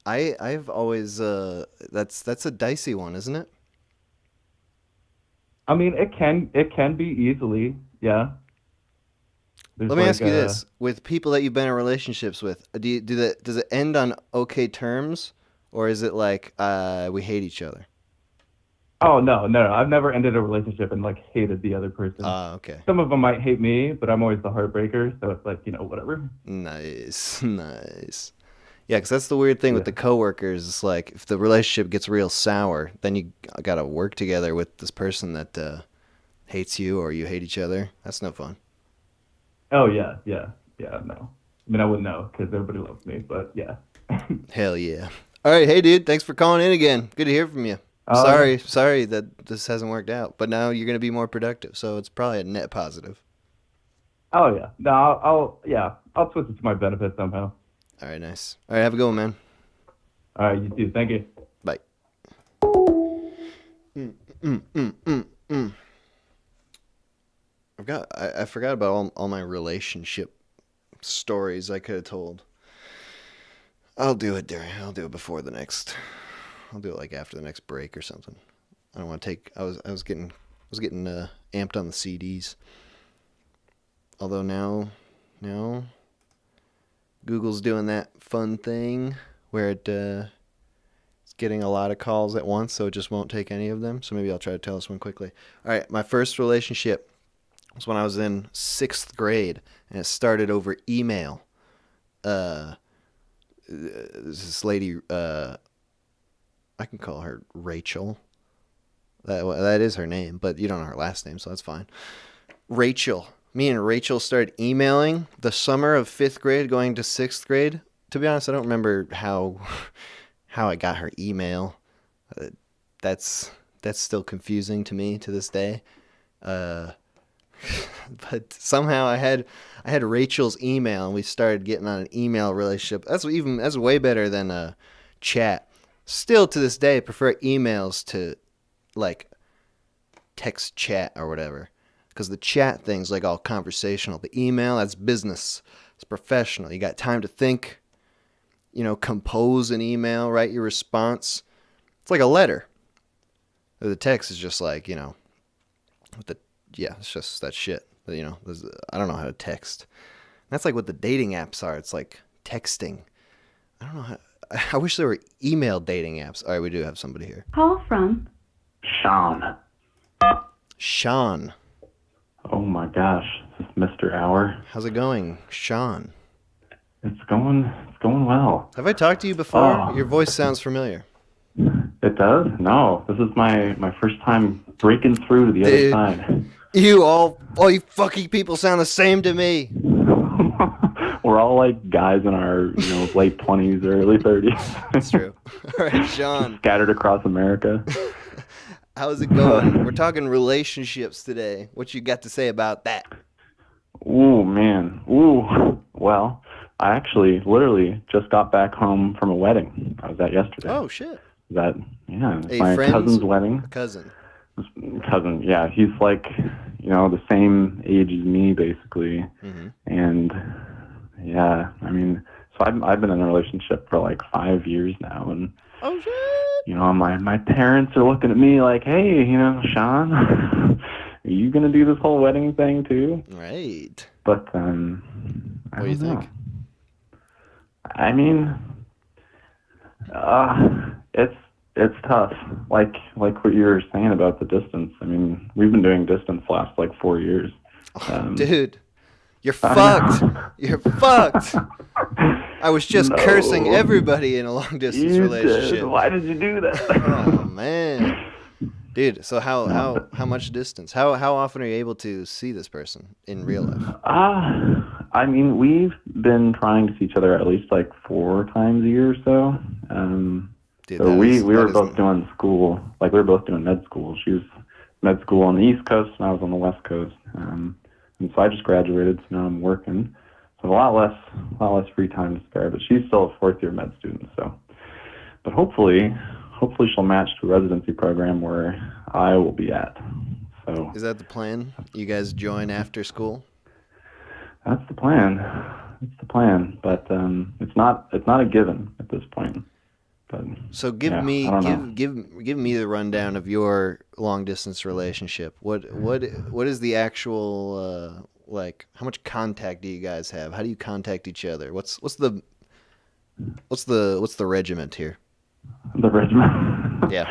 I've always that's a dicey one, isn't it? I mean, it can be easily, yeah. There's Let me like, ask you this: with people that you've been in relationships with, does it end on okay terms, or is it like we hate each other? Oh no, I've never ended a relationship and like hated the other person. Okay. Some of them might hate me, but I'm always the heartbreaker, so it's like, you know, whatever. Nice. Yeah, because that's the weird thing with the coworkers. It's like if the relationship gets real sour, then you got to work together with this person that hates you or you hate each other. That's no fun. Oh yeah, no. I mean, I wouldn't know because everybody loves me, but yeah. Hell yeah. All right, hey dude, thanks for calling in again. Good to hear from you. Sorry that this hasn't worked out, but now you're gonna be more productive, so it's probably a net positive. Oh yeah, no, I'll twist it to my benefit somehow. All right, nice. All right, have a good one, man. All right, you too. Thank you. Bye. I forgot about all my relationship stories I could have told. I'll do it before the next. I'll do it like after the next break or something. I don't want to take. I was getting amped on the CDs. Although now Google's doing that fun thing where it's getting a lot of calls at once, so it just won't take any of them. So maybe I'll try to tell this one quickly. All right, my first relationship was when I was in 6th grade, and it started over email. This lady, I can call her Rachel. That is her name, but you don't know her last name, so that's fine. Rachel. Me and Rachel started emailing the summer of 5th grade going to 6th grade. To be honest, I don't remember how I got her email. That's still confusing to me to this day. But somehow I had Rachel's email and we started getting on an email relationship. That's way better than a chat. Still to this day, I prefer emails to like text chat or whatever. Because the chat thing's like all conversational. The email, that's business. It's professional. You got time to think, compose an email, write your response. It's like a letter. The text is just like, it's just that shit. I don't know how to text. That's like what the dating apps are. It's like texting. I don't know I wish there were email dating apps. All right, we do have somebody here. Call from Sean. Sean. Oh my gosh, this is Mr. Hour. How's it going, Sean? It's going well. Have I talked to you before? Your voice sounds familiar. It does? No, this is my first time breaking through to the other side. All you fucking people sound the same to me. We're all like guys in our late 20s or early 30s. That's true. All right, Sean. Scattered across America. How's it going? We're talking relationships today. What you got to say about that? Ooh, man. Ooh. Well, I actually literally just got back home from a wedding. I was at yesterday. Oh, shit. It was my cousin's wedding. Cousin, yeah. He's like, the same age as me, basically. Mm-hmm. And, yeah, I mean, so I've been in a relationship for like 5 years now, and oh shit! My parents are looking at me like, hey, Sean, are you gonna do this whole wedding thing too? Right. But what do you think? I mean, it's tough. Like what you were saying about the distance. I mean, we've been doing distance the last like 4 years. Dude, you're fucked. You're fucked. I was just cursing everybody in a long distance relationship. Did. Why did you do that? Oh man, dude. So how much distance? How often are you able to see this person in real life? I mean, we've been trying to see each other at least like 4 times a year or so. Dude, so we were both doing school. Like we were both doing med school. She was med school on the East Coast, and I was on the West Coast. And so I just graduated. So now I'm working. So So a lot less free time to spare. But she's still a fourth year med student, so. But hopefully she'll match to a residency program where I will be at. So. Is that the plan? You guys join after school? That's the plan. But it's not a given at this point. But so give me the rundown of your long distance relationship. What is the actual like? How much contact do you guys have? How do you contact each other? What's the regiment here? The regiment. Yeah.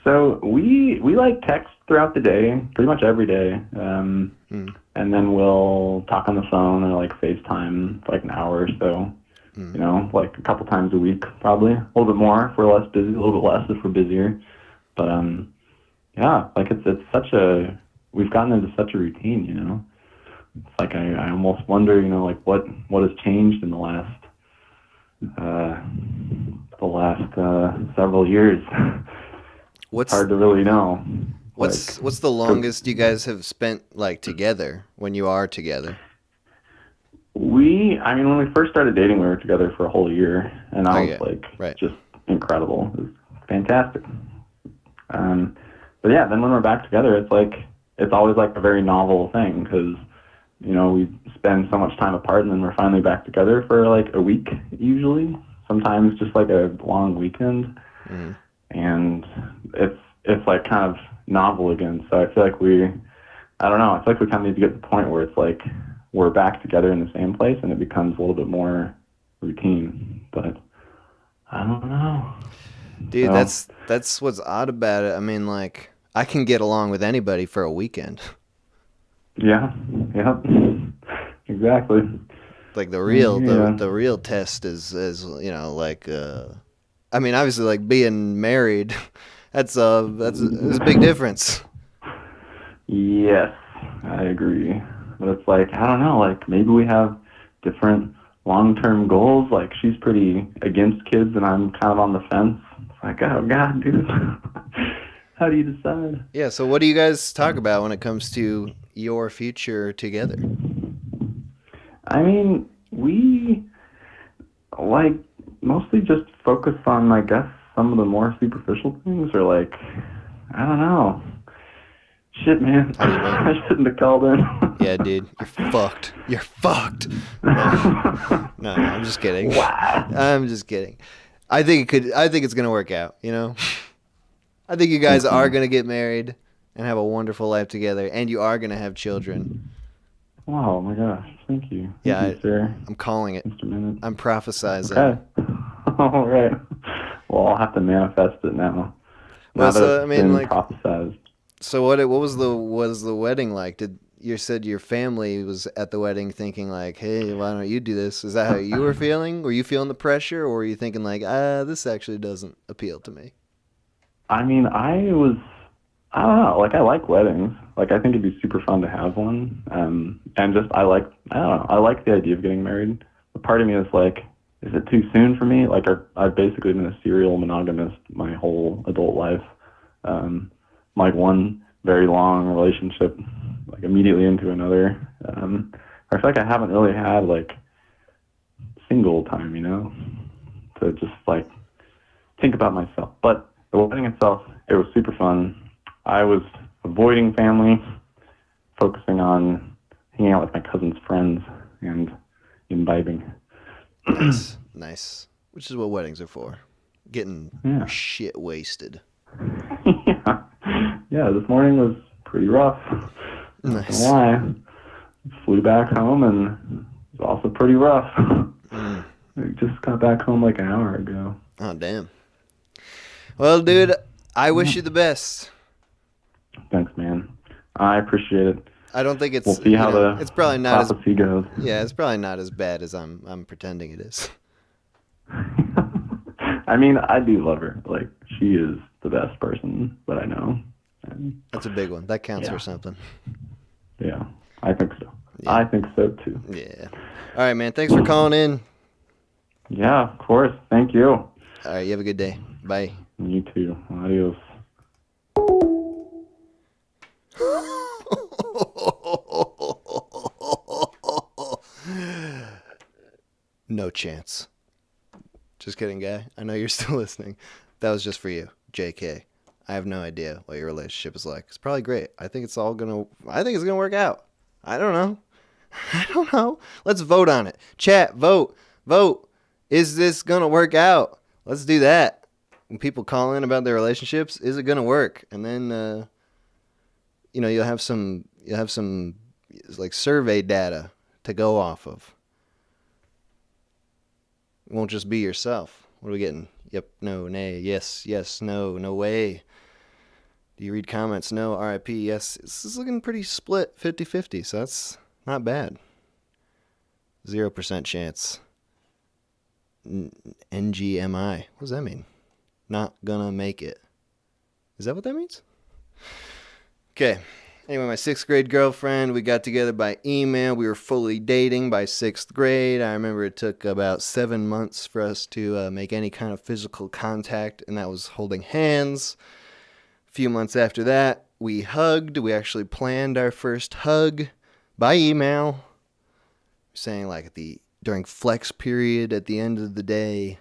So we like text throughout the day, pretty much every day, and then we'll talk on the phone or like FaceTime for like an hour or so. You know, like a couple times a week, probably a little bit more if we're less busy, a little bit less if we're busier. But yeah, like it's such a we've gotten into such a routine. You know, it's like I almost wonder, you know, like what has changed in the last several years. It's hard to really know. What's the longest you guys have spent like together when you are together? When we first started dating, we were together for a whole year, and I was just incredible. It was fantastic. But yeah, then when we're back together, it's always like a very novel thing because, you know, we spend so much time apart, and then we're finally back together for like a week usually. Sometimes just like a long weekend, and it's like kind of novel again. So I feel like I don't know. I feel like we kind of need to get to the point where it's like we're back together in the same place, and it becomes a little bit more routine. But I don't know. Dude, that's what's odd about it. I mean, like, I can get along with anybody for a weekend. Yeah. Exactly. Like the real test is you know, like I mean, obviously, like being married, that's a big difference. Yes, I agree. But it's like, I don't know, like maybe we have different long-term goals. Like she's pretty against kids and I'm kind of on the fence. It's like, oh God, dude. How do you decide? Yeah, so what do you guys talk about when it comes to your future together? I mean, we like mostly just focus on, I guess, some of the more superficial things, or like, I don't know. Shit, man. I shouldn't have called in. Yeah, dude. You're fucked. You're fucked. No, I'm just kidding. Wow. I'm just kidding. I think it's going to work out, you know? I think you guys are going to get married and have a wonderful life together, and you are going to have children. Wow, oh my gosh. Thank you. Yeah, Thank you, sir. I'm calling it. Mr. Minute. I'm prophesizing. Okay. All right. Well, I'll have to manifest it now. Well, so, I mean, like, prophesized. So what was the wedding like? You said your family was at the wedding thinking like, hey, why don't you do this? Is that how you were feeling? Were you feeling the pressure, or were you thinking like, this actually doesn't appeal to me? I mean, I don't know, like I like weddings. Like I think it'd be super fun to have one. And just I like the idea of getting married. But part of me is like, is it too soon for me? Like I've basically been a serial monogamist my whole adult life. Like one very long relationship, like immediately into another. I feel like I haven't really had like single time, you know, to just like think about myself. But the wedding itself, it was super fun. I was avoiding family, focusing on hanging out with my cousin's friends and imbibing. Nice. Which is what weddings are for. Getting shit wasted. Yeah, this morning was pretty rough. Nice. Not gonna lie. Flew back home and it was also pretty rough. I just got back home like an hour ago. Oh, damn. Well, dude, I wish you the best. Thanks, man. I appreciate it. I don't think it's. We'll see how it's probably not prophecy goes. Yeah, it's probably not as bad as I'm pretending it is. I mean, I do love her. Like, she is the best person that I know. And that's a big one. That counts for something. Yeah, I think so. Yeah. I think so too. Yeah. All right, man. Thanks for calling in. Yeah, of course. Thank you. All right, you have a good day. Bye. You too. Adios. no chance. Just kidding, guy. I know you're still listening. That was just for you, JK. I have no idea what your relationship is like. It's probably great. I think it's gonna work out. I don't know. I don't know. Let's vote on it. Chat, vote. Is this gonna work out? Let's do that. When people call in about their relationships, is it gonna work? And then, you'll have some like survey data to go off of. It won't just be yourself. What are we getting? Yep, no, nay, yes, no, no way. Do you read comments? No, RIP, yes. This is looking pretty split, 50-50, so that's not bad. 0% chance. NGMI. What does that mean? Not gonna make it. Is that what that means? Okay. Anyway, my 6th grade girlfriend, we got together by email. We were fully dating by 6th grade. I remember it took about 7 months for us to make any kind of physical contact, and that was holding hands. A few months after that, we hugged. We actually planned our first hug by email, saying like during flex period at the end of the day,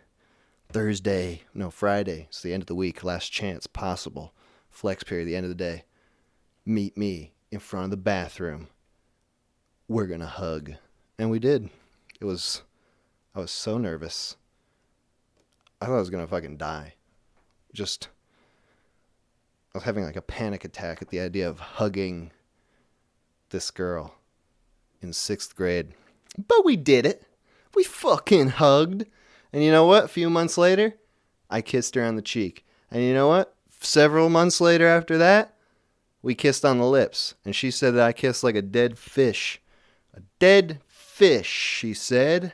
Friday, it's the end of the week, last chance possible, flex period, the end of the day. Meet me in front of the bathroom. We're gonna hug. And we did. I was so nervous. I thought I was gonna fucking die. I was having like a panic attack at the idea of hugging this girl in 6th grade. But we did it. We fucking hugged. And you know what? A few months later, I kissed her on the cheek. And you know what? Several months later after that, we kissed on the lips, and she said that I kissed like a dead fish. A dead fish, she said.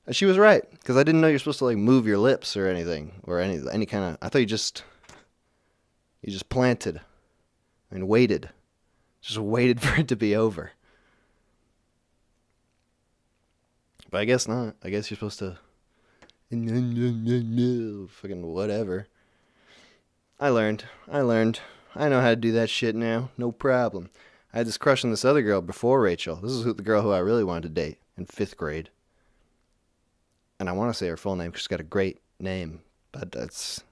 And she was right, because I didn't know you're supposed to like move your lips or anything, or any kind of. I thought you just planted and waited, just waited for it to be over. But I guess not. I guess you're supposed to. Fucking whatever. I learned. I know how to do that shit now. No problem. I had this crush on this other girl before Rachel. This is the girl who I really wanted to date in 5th grade. And I want to say her full name because she's got a great name. But it's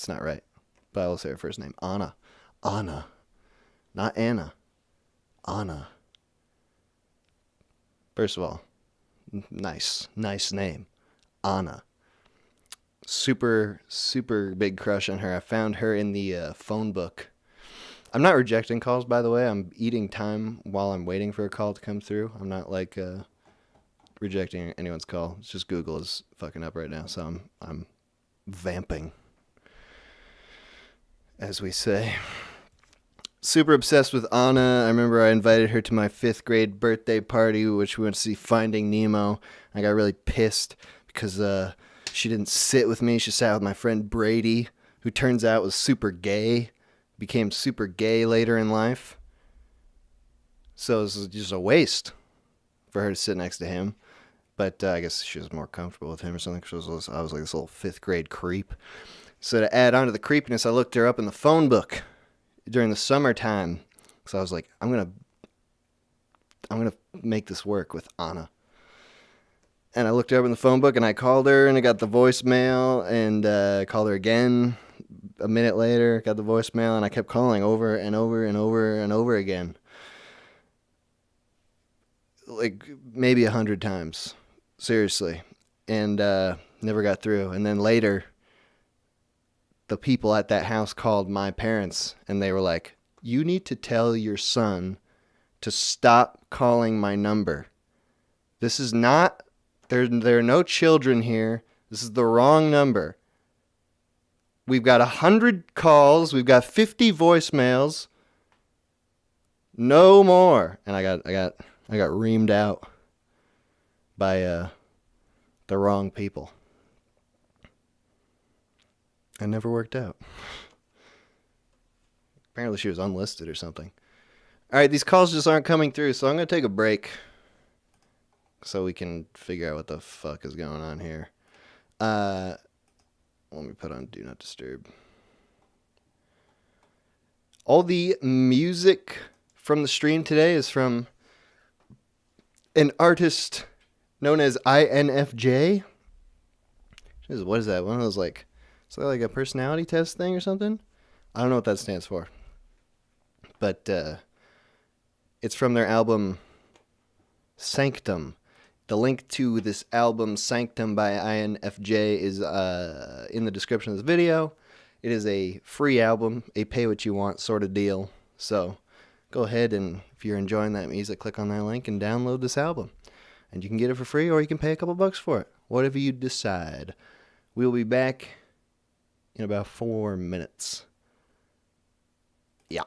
not right. But I will say her first name. Anna. Anna. Not Anna. Anna. First of all, nice name. Anna. Super big crush on her. I found her in the phone book. I'm not rejecting calls, by the way. I'm eating time while I'm waiting for a call to come through. I'm not like rejecting anyone's call. It's just Google is fucking up right now, so I'm vamping, as we say. Super obsessed with Anna. I remember I invited her to my 5th grade birthday party, which we went to see Finding Nemo. I got really pissed because she didn't sit with me. She sat with my friend Brady, who turns out was super gay. Became super gay later in life. So it was just a waste for her to sit next to him. But I guess she was more comfortable with him or something. Because I was like this little 5th grade creep. So to add on to the creepiness, I looked her up in the phone book during the summertime. So I was like, I'm gonna make this work with Anna. And I looked her up in the phone book, and I called her, and I got the voicemail, and I called her again a minute later, got the voicemail, and I kept calling over and over and over and over again. Like, maybe 100 times. Seriously. And never got through. And then later, the people at that house called my parents, and they were like, you need to tell your son to stop calling my number. This is not... There are no children here. This is the wrong number. We've got 100 calls. We've got 50 voicemails. No more. And I got reamed out by the wrong people. It never worked out. Apparently she was unlisted or something. All right, these calls just aren't coming through, so I'm going to take a break so we can figure out what the fuck is going on here. Let me put on Do Not Disturb. All the music from the stream today is from an artist known as INFJ. Jeez, what is that? One of those like, is that like a personality test thing or something? I don't know what that stands for. But it's from their album Sanctum. The link to this album Sanctum by INFJ is in the description of this video. It is a free album, a pay what you want sort of deal. So go ahead and if you're enjoying that music, click on that link and download this album. And you can get it for free or you can pay a couple bucks for it. Whatever you decide. We'll be back in about 4 minutes. Yeah.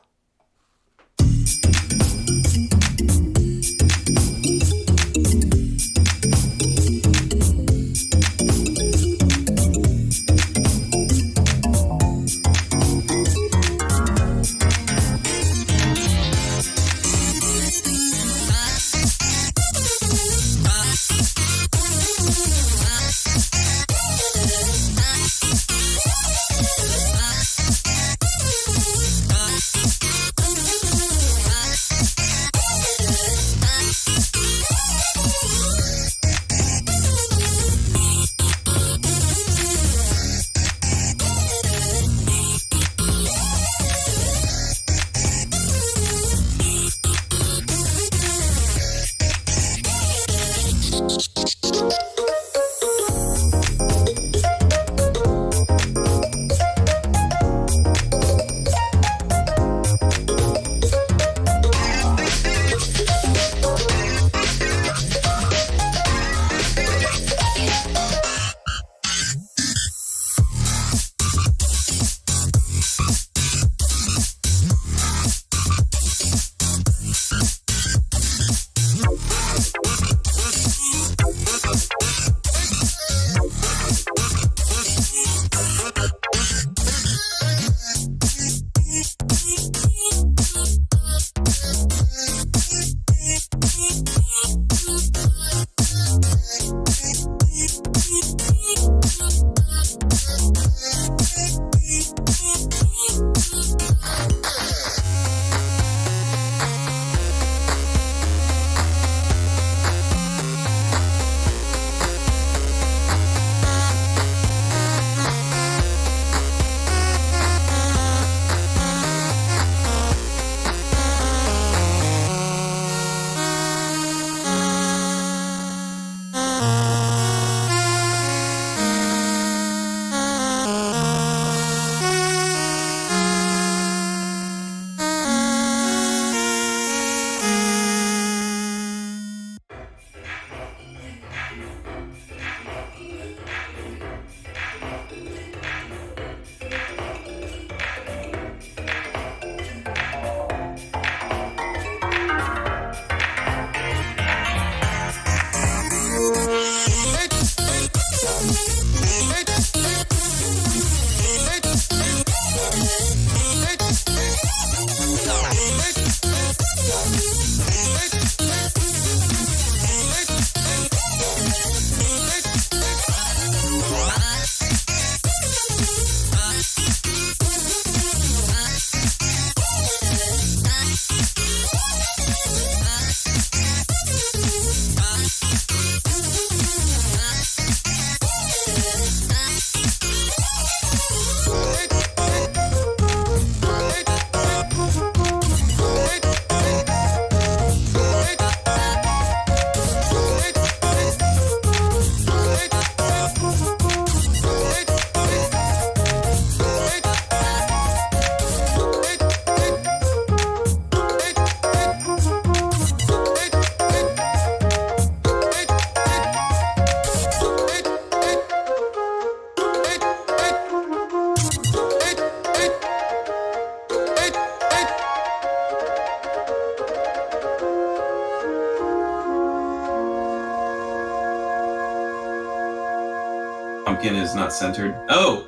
Pumpkin is not centered. Oh!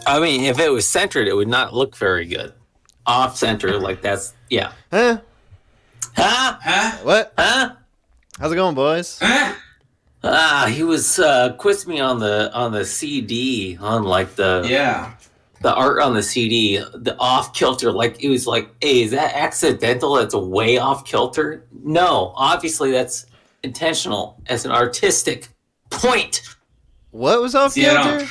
I mean, if it was centered, it would not look very good. Off center, like that's, yeah. Huh? Huh? Huh? What? Huh? How's it going, boys? Huh? He was quizzed me on the CD, on like the art on the CD, the off kilter. Like it was like, hey, is that accidental? That's way off kilter. No, obviously that's intentional as an artistic point. What was off kilter?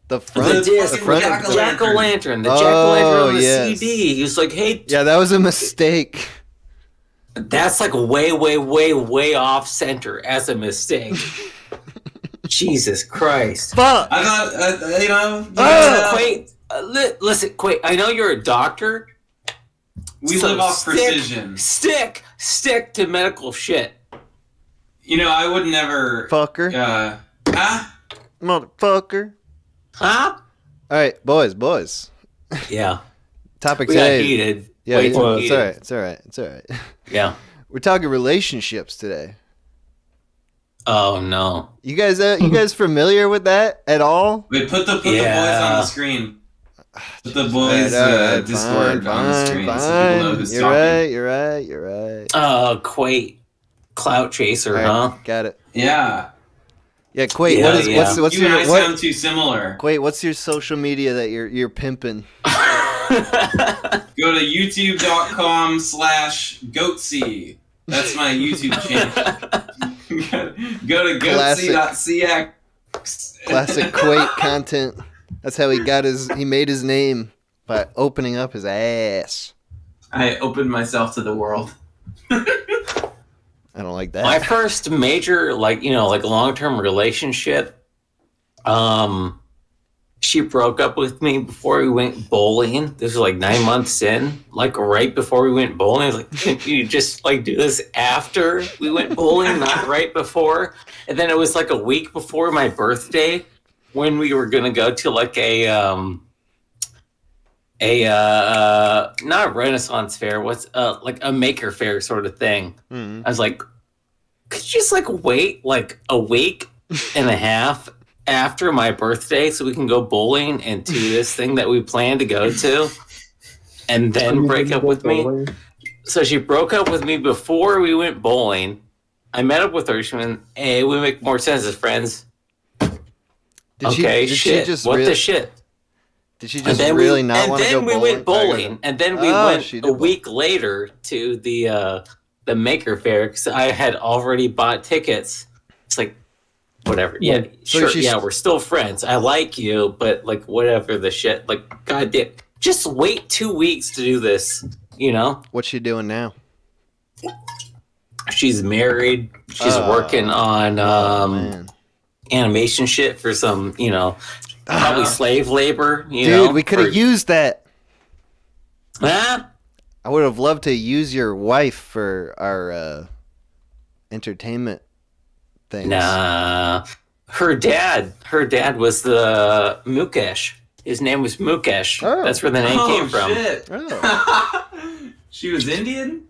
The front, the front jack-o'-lantern. The jack-o'-lantern on the CD. He was like, hey. Yeah, that was a mistake. That's like way off center as a mistake. Jesus Christ. Fuck. I thought, Quait, listen, Quait, I know you're a doctor. We live off precision. Stick to medical shit. You know, I would never... Fucker. Huh? Motherfucker. Huh? All right, boys. Yeah. Topic we today. Got heated. Yeah, it's all right. It's all right. Yeah. We're talking relationships today. Oh no. You guys familiar with that at all? Wait, put the boys on the screen. Put the boys Discord on the screen so people know who's talking. You're right. Quait. Clout chaser, huh? Got it. Yeah. Yeah, Quait, what's you your... and I sound too similar. Quait, what's your social media that you're pimping? Go to youtube.com/goatsy. That's my YouTube channel. Go to goatsy.cx. Classic Quait content. That's how he made his name, by opening up his ass. I opened myself to the world. I don't like that. My first major, long-term relationship, she broke up with me before we went bowling. This was like 9 months in, like right before we went bowling. I was like, can you just like do this after we went bowling, not right before? And then it was like a week before my birthday when we were gonna go to like not a Renaissance fair, like a maker fair sort of thing. Mm-hmm. I was like, could you just like wait like a week and a half after my birthday so we can go bowling and do this thing that we plan to go to and then break up with me? So she broke up with me before we went bowling. I met up with her. She went, hey, we make more sense as friends. What the shit? Did she just really not want to go bowling? And then we went bowling, and then we went a week later to the Maker Faire because I had already bought tickets. It's like, whatever. Yeah, so sure. Yeah, we're still friends. I like you, but like, whatever the shit. Like, goddamn, just wait 2 weeks to do this. You know? What's she doing now? She's married. She's working on animation shit for some, probably slave labor. Dude, we could have used that. Huh? I would have loved to use your wife for our entertainment things. Nah. Her dad was the Mukesh. His name was Mukesh. Oh. That's where the name came from. Shit. Oh. She was Indian?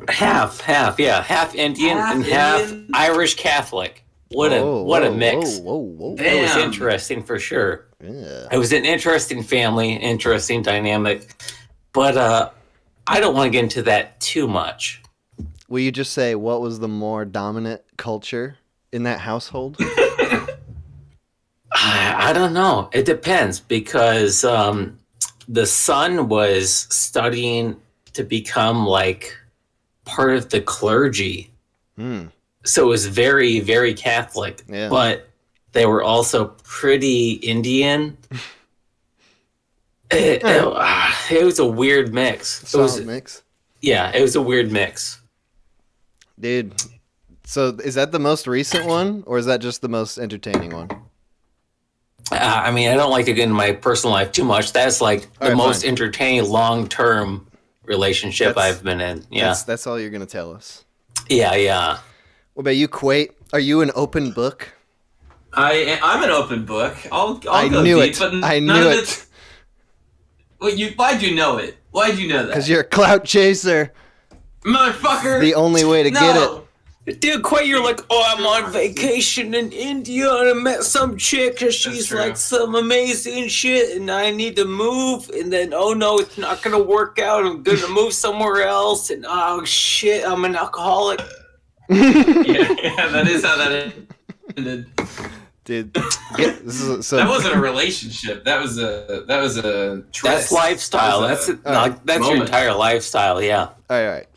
Half Indian and half Irish Catholic. What a mix. Whoa. It was interesting for sure. Yeah. It was an interesting family, interesting dynamic. But I don't want to get into that too much. Will you just say what was the more dominant culture in that household? I don't know. It depends because the son was studying to become like part of the clergy. So it was very, very Catholic, but they were also pretty Indian. It was a weird mix. Solid mix. Yeah, it was a weird mix. Dude, so is that the most recent one, or is that just the most entertaining one? I mean, I don't like to get into my personal life too much. That's like the most entertaining long-term relationship I've been in. Yeah, that's all you're gonna tell us. Yeah. What about you, Quait? Are you an open book? I'm an open book. I'll go knew deep, it. But I knew it. Well, why'd you know it? Why'd you know that? Because you're a clout chaser. Motherfucker. The only way to get it. Dude, Quay, you're like, I'm on vacation in India and I met some chick and she's like some amazing shit and I need to move and then, oh no, it's not going to work out. I'm going to move somewhere else and oh shit, I'm an alcoholic. yeah, that is how that ended. Dude, that wasn't a relationship. That was a tryst. That's lifestyle. That's your entire lifestyle. Yeah. All right.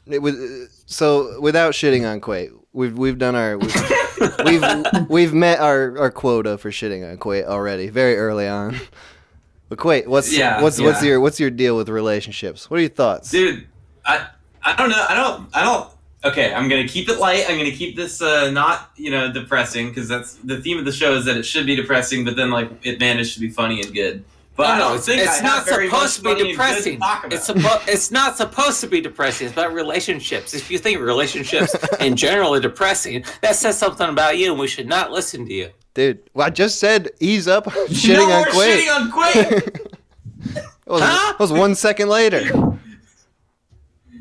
So without shitting on Quay, we've done our we've met our quota for shitting on Quate already very early on. But Quate, what's your deal with relationships? What are your thoughts, dude? I don't know. I don't. Okay, I'm gonna keep it light. I'm gonna keep this not depressing, because that's the theme of the show, is that it should be depressing, but then like it managed to be funny and good. But I don't think it's not supposed to be depressing. It's not supposed to be depressing. It's about relationships. If you think relationships in general are depressing, that says something about you, and we should not listen to you. Dude, well, I just said ease up shitting on Quate. Shitting on Quate. That was 1 second later.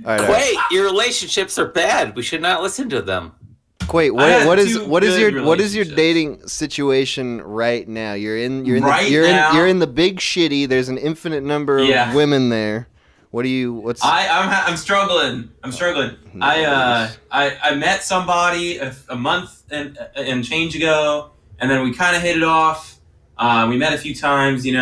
All right, your relationships are bad. We should not listen to them. Quate, what is your dating situation right now? You're in the big shitty. There's an infinite number of women there. I'm struggling. I met somebody a month and change ago, and then we kind of hit it off. We met a few times, it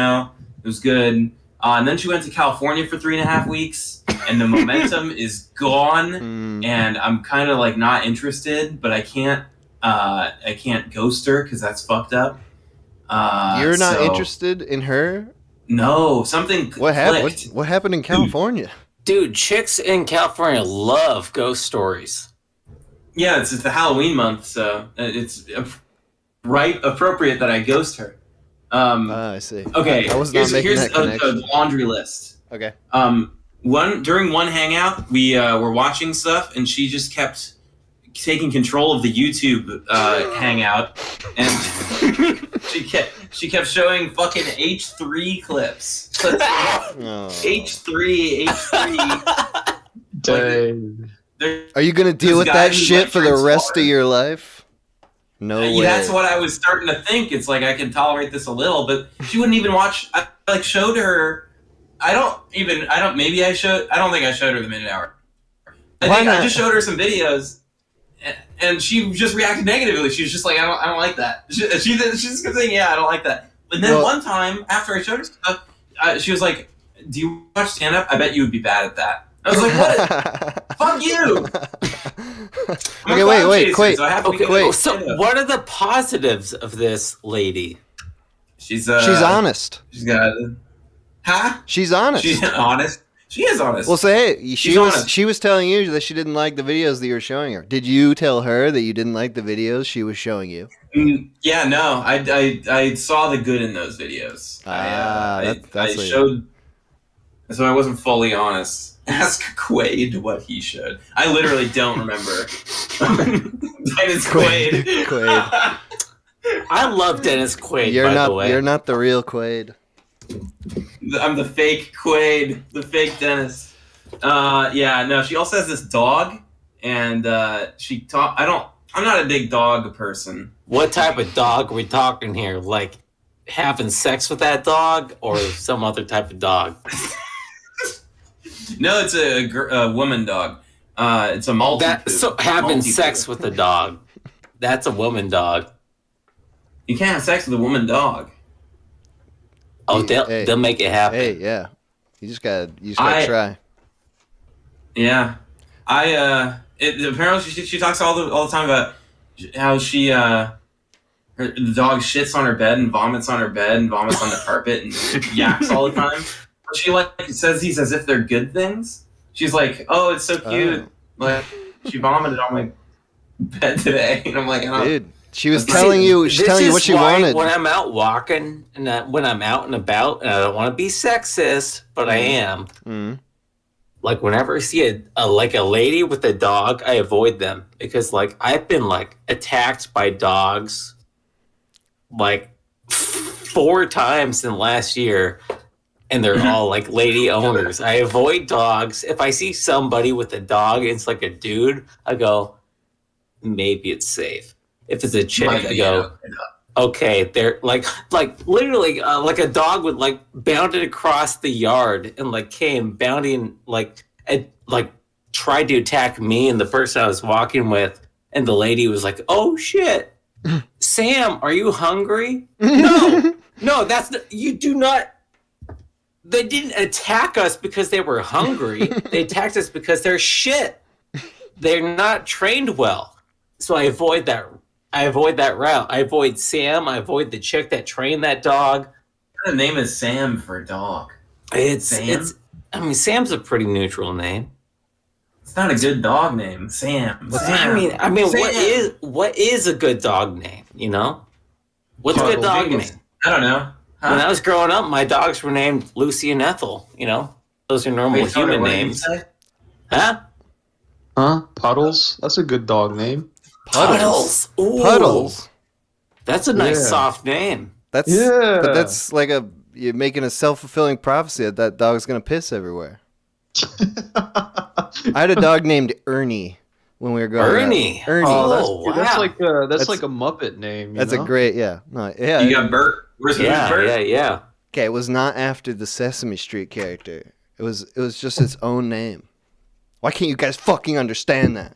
was good. And then she went to California for 3.5 weeks, and the momentum is gone, and I'm kind of like not interested, but I can't ghost her because that's fucked up. You're not interested in her? No, something. What happened? What happened in California? Dude, chicks in California love ghost stories. Yeah, it's the Halloween month, so it's appropriate that I ghost her. I see. Okay, here's a laundry list. Okay. During one hangout, we were watching stuff, and she just kept taking control of the YouTube hangout, and she kept showing fucking H3 clips. H3. Dang. Are you gonna deal with that shit for the rest of your life? No way. That's what I was starting to think. It's like I can tolerate this a little, but she wouldn't even watch. I showed her. I don't think I showed her the minute hour. I just showed her some videos, and she just reacted negatively. She was just like, I don't like that. She's just saying, yeah, I don't like that. And then one time after I showed her stuff, she was like, do you watch stand up? I bet you would be bad at that. I was like, what? Fuck you. Okay, wait, Quate. So what are the positives of this lady? She's honest. She's got She's honest. She's honest. She is honest. Well, say, hey, she was telling you that she didn't like the videos that you were showing her. Did you tell her that you didn't like the videos she was showing you? Yeah, no. I saw the good in those videos. So I wasn't fully honest. Ask Quaid what he showed. I literally don't remember. Dennis Quaid. I love Dennis Quaid, by the way. You're not the real Quaid. I'm the fake Quaid. The fake Dennis. Yeah, no, she also has this dog, and I'm not a big dog person. What type of dog are we talking here? Like having sex with that dog, or some other type of dog? No, it's a woman dog. It's a multi-poop. So having sex with a dog, that's a woman dog. You can't have sex with a woman dog. Oh, they'll make it happen. Hey, yeah. You just gotta try. Yeah. Apparently she talks all the time about how the dog shits on her bed and vomits on her bed and vomits on the carpet and yaks all the time. She says these as if they're good things. She's like, "Oh, it's so cute." Like she vomited on my bed today, and I'm like, "Dude, she was telling you what she wanted." When I'm out walking and when I'm out and about, and I don't want to be sexist, but I am. Mm-hmm. Like whenever I see a lady with a dog, I avoid them because I've been attacked by dogs 4 times in the last year. And they're all lady owners. I avoid dogs. If I see somebody with a dog and it's like a dude, I go, maybe it's safe. If it's a chick, I go, okay. They're literally a dog would bounded across the yard and came bounding tried to attack me and the person I was walking with, and the lady was like, "Oh shit, Sam, are you hungry?" No, that's you do not. They didn't attack us because they were hungry. They attacked us because they're shit. They're not trained well. So I avoid that. I avoid that route. I avoid Sam. I avoid the chick that trained that dog. What kind of name is Sam for a dog? Sam? I mean, Sam's a pretty neutral name. It's not a good dog name, Sam. I mean, Sam. what is a good dog name? You know, what's a good dog name? I don't know. Huh? When I was growing up, my dogs were named Lucy and Ethel. You know, those are normal human names. Huh? Huh? Puddles? That's a good dog name. Puddles. Ooh. Puddles. That's a nice, Yeah. soft name. But that's like you're making a self-fulfilling prophecy that dog's gonna piss everywhere. I had a dog named Ernie when we were growing Ernie. up. Ernie. Oh, wow. that's like a Muppet name. That's a great, yeah. No, yeah. You got Bert. Where's Bert? Yeah. Okay, it was not after the Sesame Street character. It was just its own name. Why can't you guys fucking understand that?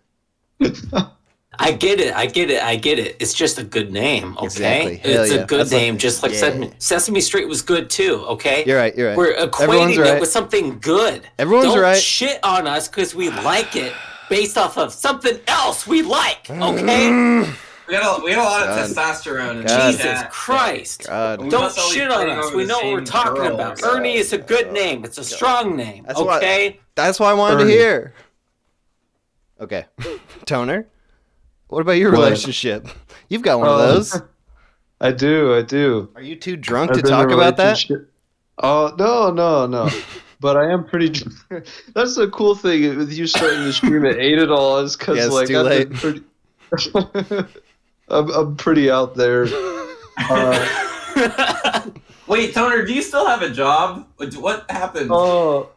I get it. It's just a good name, okay? Exactly. Hell It's yeah. a good That's name, like- just like yeah. Sesame Street was good too, okay? You're right. We're Everyone's equating right. it with something good. Everyone's Don't right. shit on us because we like it based off of something else we like, okay? We got a lot of God. testosterone. In God. Jesus Christ. God. We Don't must all be shit on fighting us. over We the know what we're same talking girl. about. Ernie is a good name. It's a strong name, That's why- okay? That's why I wanted Ernie. to hear. Okay. Toner, what about your What? relationship? You've got one of those. I do. Are you too drunk I've to been in talk a about that? relationship- Oh, no. But I am pretty drunk. That's the cool thing with you starting the stream at 8 at all is because Yeah, it's like too I've late. been pretty. I'm pretty out there. Wait, Toner, do you still have a job? What happened? Oh,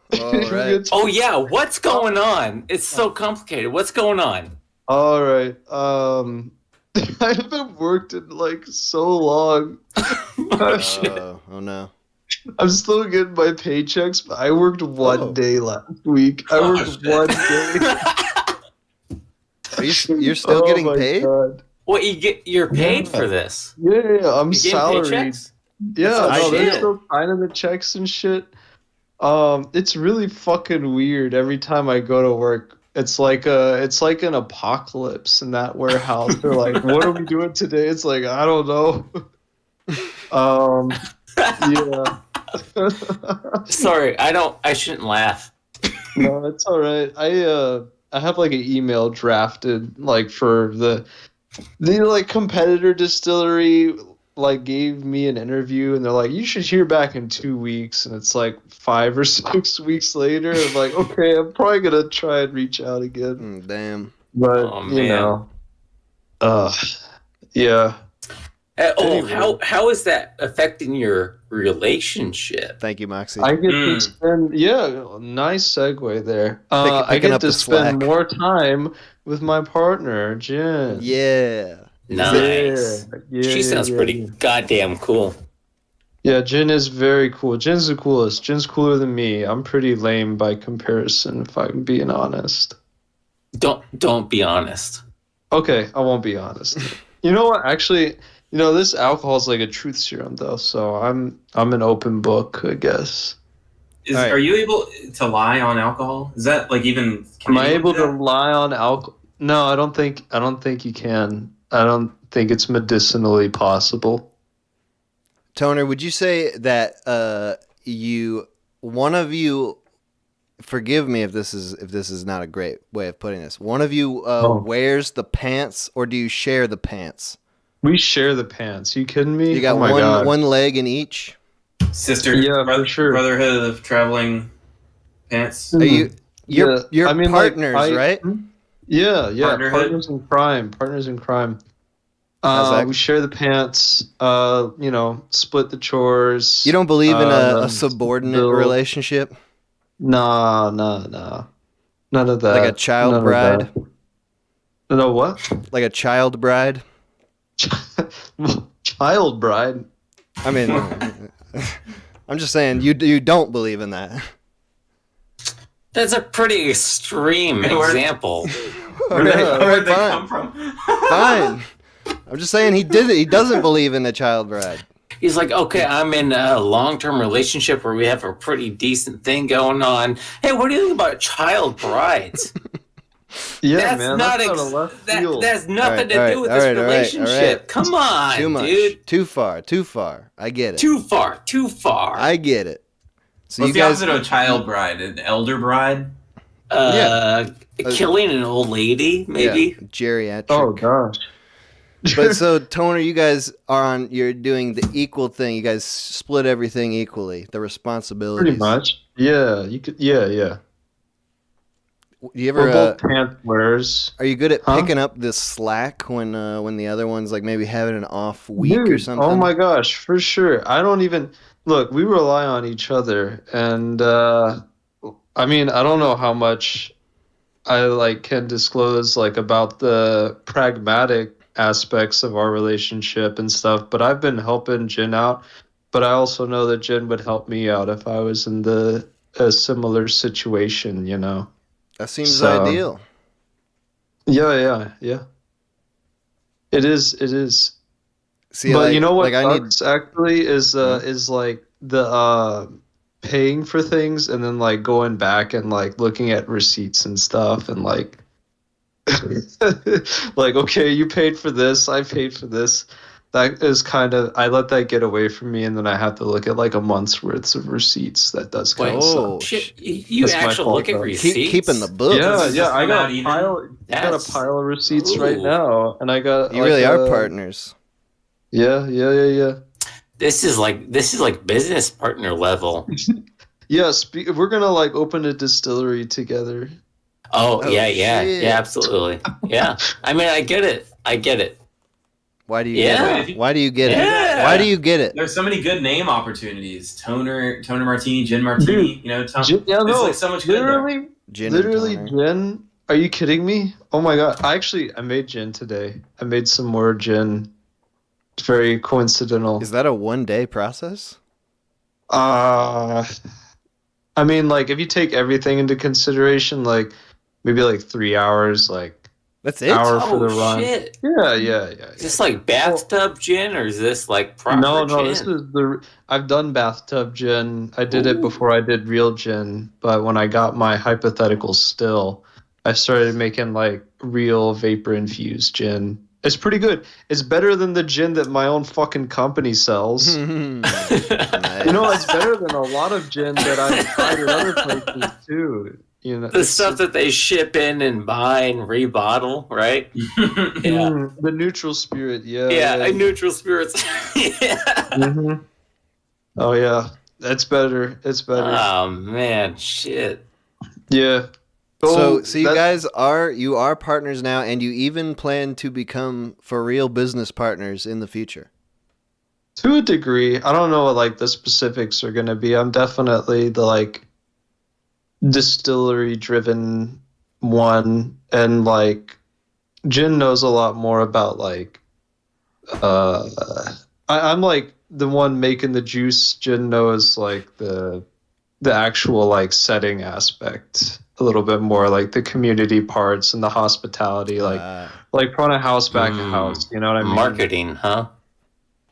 right. Oh, yeah. What's going on? It's so complicated. What's going on? all right. I haven't worked in like so long. Oh no. I'm still getting my paychecks, but I worked one day last week. I worked one day. You're still getting my paid? God. What you're paid for this? Yeah, I'm You getting salaried. paychecks? Yeah, That's no, they're shit. still signing the checks and shit. It's really fucking weird. Every time I go to work, it's like an apocalypse in that warehouse. They're like, "What are we doing today?" It's like, I don't know. Yeah. Sorry, I shouldn't laugh. No, it's all right. I have like an email drafted like for the like competitor distillery like gave me an interview and they're like, you should hear back in 2 weeks, and it's like 5 or 6 weeks later. I'm like, okay, I'm probably gonna try and reach out again. Damn. But Oh, you man. know, yeah. Oh, how is that affecting your relationship? Thank you, Moxie. I get to spend nice segue there. I picking get up to the spend slack. more time with my partner, Jen. Yeah. Nice. Yeah, She sounds pretty goddamn cool. Yeah, Jen is very cool. Jen's the coolest. Jen's cooler than me. I'm pretty lame by comparison, if I'm being honest. Don't be honest. Okay, I won't be honest. You know what? Actually, this alcohol is like a truth serum, though. So I'm an open book, I guess. Are you able to lie on alcohol? Is that like even? Am I able to lie on alcohol? No, I don't think you can. I don't think it's medicinally possible. Toner, would you say that one of you, forgive me if this is not a great way of putting this, one of you wears the pants, or do you share the pants? We share the pants. You kidding me? You got Oh my God. one leg in each? Sister, for sure. Brotherhood of Traveling Pants. Are you? You're like, partners, right? Yeah. Partnerhood? Partners in crime. Partners in crime. How's that? We share the pants. Split the chores. You don't believe in a subordinate relationship? Nah. None of that. Like a child bride? No, what? Like a child bride? Child bride? I mean, I'm just saying, you don't believe in that. That's a pretty extreme example. Where'd they come from? Fine. I'm just saying he doesn't believe in a child bride. He's like, okay, I'm in a long-term relationship where we have a pretty decent thing going on. Hey, what do you think about child brides? Yeah, That's man, not that's out of left that field. has nothing to do with this relationship. Come on, Too much. dude. Too far. I get it. Too far. I get it. So What's you the guys, opposite of a child bride? An elder bride? Killing an old lady, maybe. Yeah, geriatric. Oh gosh. But so Toner, you guys you're doing the equal thing. You guys split everything equally, the responsibilities. Pretty much. Yeah, you could. Yeah. Do you ever? We're both pants wearers. Are you good at picking up the slack when the other one's like maybe having an off week or something? Oh my gosh, for sure. I don't even look. We rely on each other, and I mean, I don't know how much I can disclose about the pragmatic aspects of our relationship and stuff, but I've been helping Jin out. But I also know that Jin would help me out if I was in a similar situation, That seems ideal. Yeah. It is. See, but you know what sucks actually is the paying for things and then going back and looking at receipts and stuff and okay, you paid for this, I paid for this. That is kind of, I let that get away from me, and then I have to look at a month's worth of receipts. That does kind of suck. Shit, you actually look at receipts? Keeping the books. Yeah, I got a pile of receipts right now, and I got. You really are partners. Yeah. This is like business partner level. Yeah, we're gonna open a distillery together. Oh yeah, absolutely. Yeah, I mean, I get it. Why do you get it? Why do you get it? Why do you get it? There's so many good name opportunities. Toner Martini, Gin Martini. Dude, there's so much good there. Gin. Are you kidding me? Oh my god! I made gin today. I made some more gin. It's very coincidental. Is that a one-day process? I mean, if you take everything into consideration, maybe 3 hours, that's it. Hour for the run. Shit. Yeah. Is this bathtub gin, or is this proper No, gin? this is I've done bathtub gin. I did it before I did real gin, but when I got my hypothetical still, I started making real vapor infused gin. It's pretty good. It's better than the gin that my own fucking company sells. Nice. It's better than a lot of gin that I've tried at other places too. The stuff that they ship in and buy and rebottle, right? Yeah. The neutral spirit, Yeah, neutral spirits. Yeah. Mm-hmm. Oh yeah, it's better. Oh man, shit. Yeah. So you guys are partners now, and you even plan to become for real business partners in the future. To a degree, I don't know what the specifics are going to be. I'm definitely the distillery driven one, and Jin knows a lot more about I'm the one making the juice. Jin knows the actual setting aspect a little bit more, the community parts and the hospitality, front of house, back of house, you know what I mean? Marketing, huh?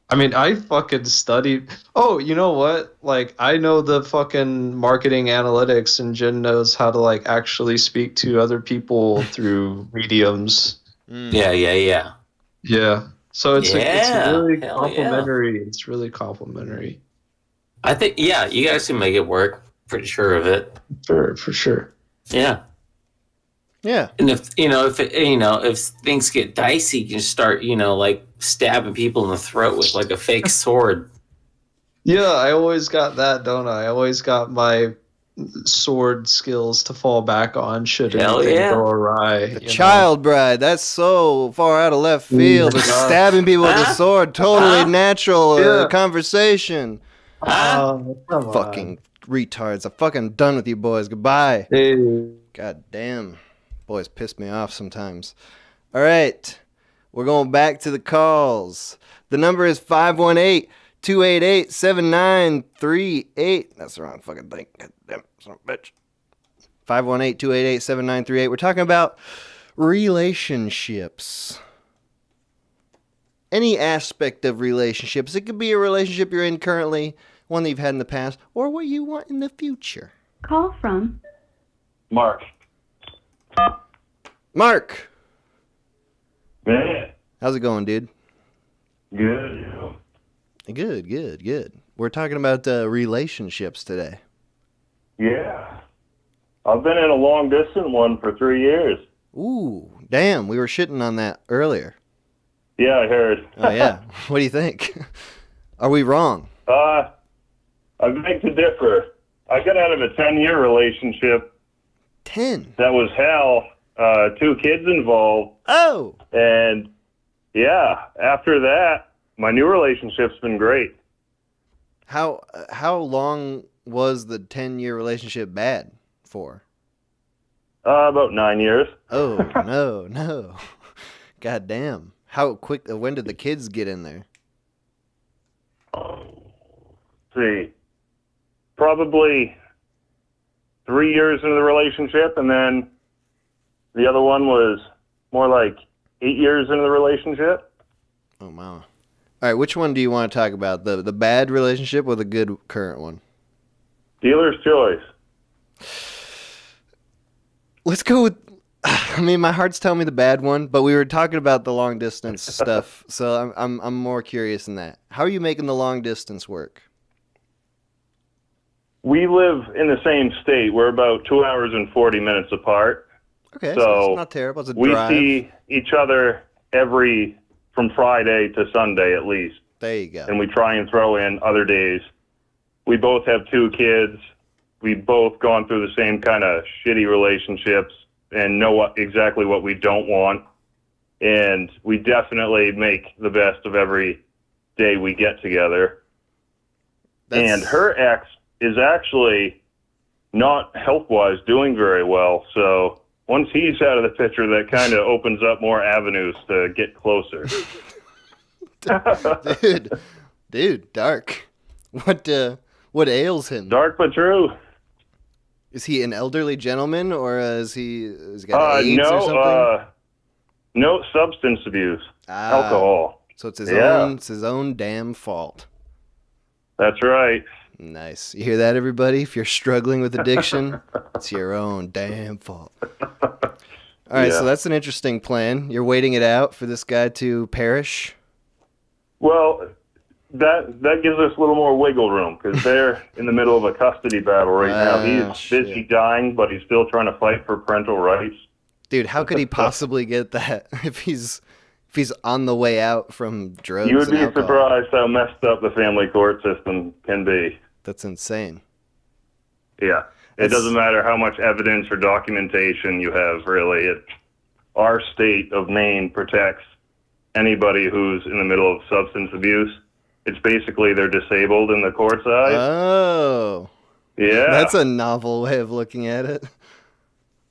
I mean, I fucking studied. Oh, you know what? I know the fucking marketing analytics, and Jen knows how to actually speak to other people through mediums. Yeah. Yeah. So it's really hell complimentary. Yeah. It's really complimentary. I think you guys can make it work. Pretty sure of it. For sure. Yeah. Yeah. And if things get dicey, you can start stabbing people in the throat with a fake sword. Yeah, I always got that, don't I? I always got my sword skills to fall back on should anything go awry. The child bride, that's so far out of left field. But stabbing people with a sword, totally natural conversation. Fucking retards. I'm fucking done with you boys. Goodbye. Hey. God damn. Boys piss me off sometimes. All right. We're going back to the calls. The number is 518-288-7938. That's the wrong fucking thing. God damn it, son of a bitch. 518-288-7938. We're talking about relationships. Any aspect of relationships. It could be a relationship you're in currently, one that you've had in the past, or what you want in the future. Call from Mark. Mark. Man. How's it going, dude? Good. Good. We're talking about relationships today. Yeah. I've been in a long distance one for 3 years. Ooh, damn. We were shitting on that earlier. Yeah, I heard. Oh, yeah. What do you think? Are we wrong? I beg to differ. I got out of a 10-year relationship. 10? That was hell. 2 kids involved. Oh! And, yeah, after that, my new relationship's been great. How long was the 10-year relationship bad for? About 9 years. Oh, no. God damn. How quick, when did the kids get in there? Let's see. Probably 3 years into the relationship, and then the other one was more like 8 years into the relationship. Oh, wow. All right, which one do you want to talk about? The bad relationship or the good current one? Dealer's choice. Let's go with... I mean, my heart's telling me the bad one, but we were talking about the long distance stuff, so I'm more curious in that. How are you making the long distance work? We live in the same state. We're about 2 hours and 40 minutes apart. Okay, so it's not terrible. It's a drive. We see each other from Friday to Sunday at least. There you go. And we try and throw in other days. We both have 2 kids. We've both gone through the same kind of shitty relationships and know exactly what we don't want. And we definitely make the best of every day we get together. And her ex is actually not health-wise doing very well. So once he's out of the picture, that kind of opens up more avenues to get closer. Dude, dark. What ails him? Dark but true. Is he an elderly gentleman, or has he got AIDS or something? No substance abuse. Alcohol. So it's his own damn fault. That's right. Nice. You hear that, everybody? If you're struggling with addiction, it's your own damn fault. All right, so that's an interesting plan. You're waiting it out for this guy to perish? Well, that gives us a little more wiggle room because they're in the middle of a custody battle right now. He's busy dying, but he's still trying to fight for parental rights. Dude, how could he possibly get that if he's on the way out from drugs? You would be alcohol? surprised how messed up the family court system can be. That's insane. Yeah. It doesn't matter how much evidence or documentation you have, really. Our state of Maine protects anybody who's in the middle of substance abuse. It's basically they're disabled in the court's eyes. Oh. Yeah. That's a novel way of looking at it.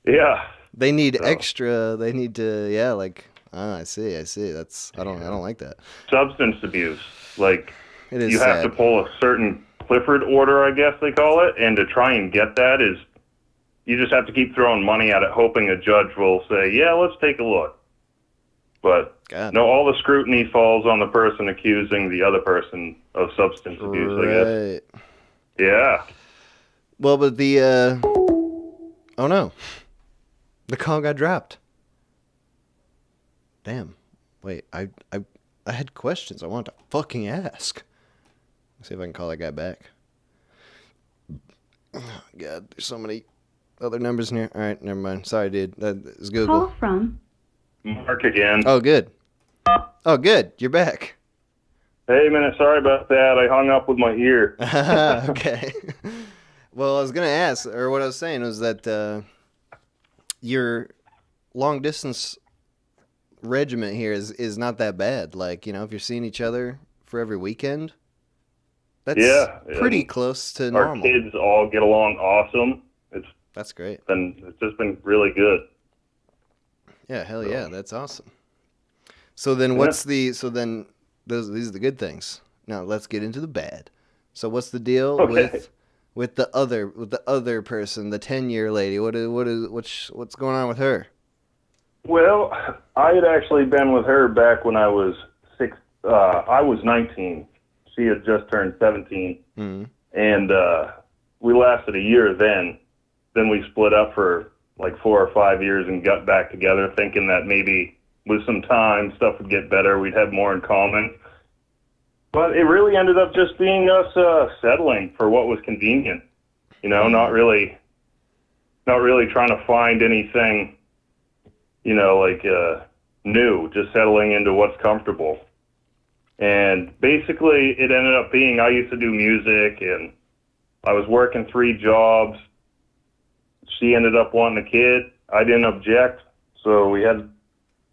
Yeah. They need extra, they need to, I see. I don't like that. Substance abuse. Like, it is you have to pull a certain Clifford order, I guess they call it, and to try and get that is, you just have to keep throwing money at it, hoping a judge will say, yeah, let's take a look. But no, all the scrutiny falls on the person accusing the other person of substance abuse, I guess. Yeah. Well, but oh no. The call got dropped. Damn. Wait, I had questions I wanted to fucking ask. Let's see if I can call that guy back. Oh, God, there's so many other numbers in here. All right, never mind. Sorry, dude. That is Google. Call from Mark again. Oh, good. Oh, good. You're back. Hey, man, sorry about that. I hung up with my ear. Okay. Well, I was going to ask, or what I was saying was that your long-distance regiment here is not that bad. Like, if you're seeing each other for every weekend, that's pretty close to normal. Our kids all get along awesome. That's great. It's just been really good. Yeah, hell yeah, that's awesome. So then these are the good things. Now let's get into the bad. So what's the deal with the other person, the 10-year lady? What's going on with her? Well, I had actually been with her back when I was I was 19. She had just turned 17. Mm-hmm. And we lasted a year then. Then we split up for like 4 or 5 years and got back together, thinking that maybe with some time stuff would get better, we'd have more in common. But it really ended up just being us settling for what was convenient. You know, not really trying to find anything, you know, like new, just settling into what's comfortable. And basically it ended up being, I used to do music and I was working 3 jobs. She ended up wanting a kid. I didn't object. So we had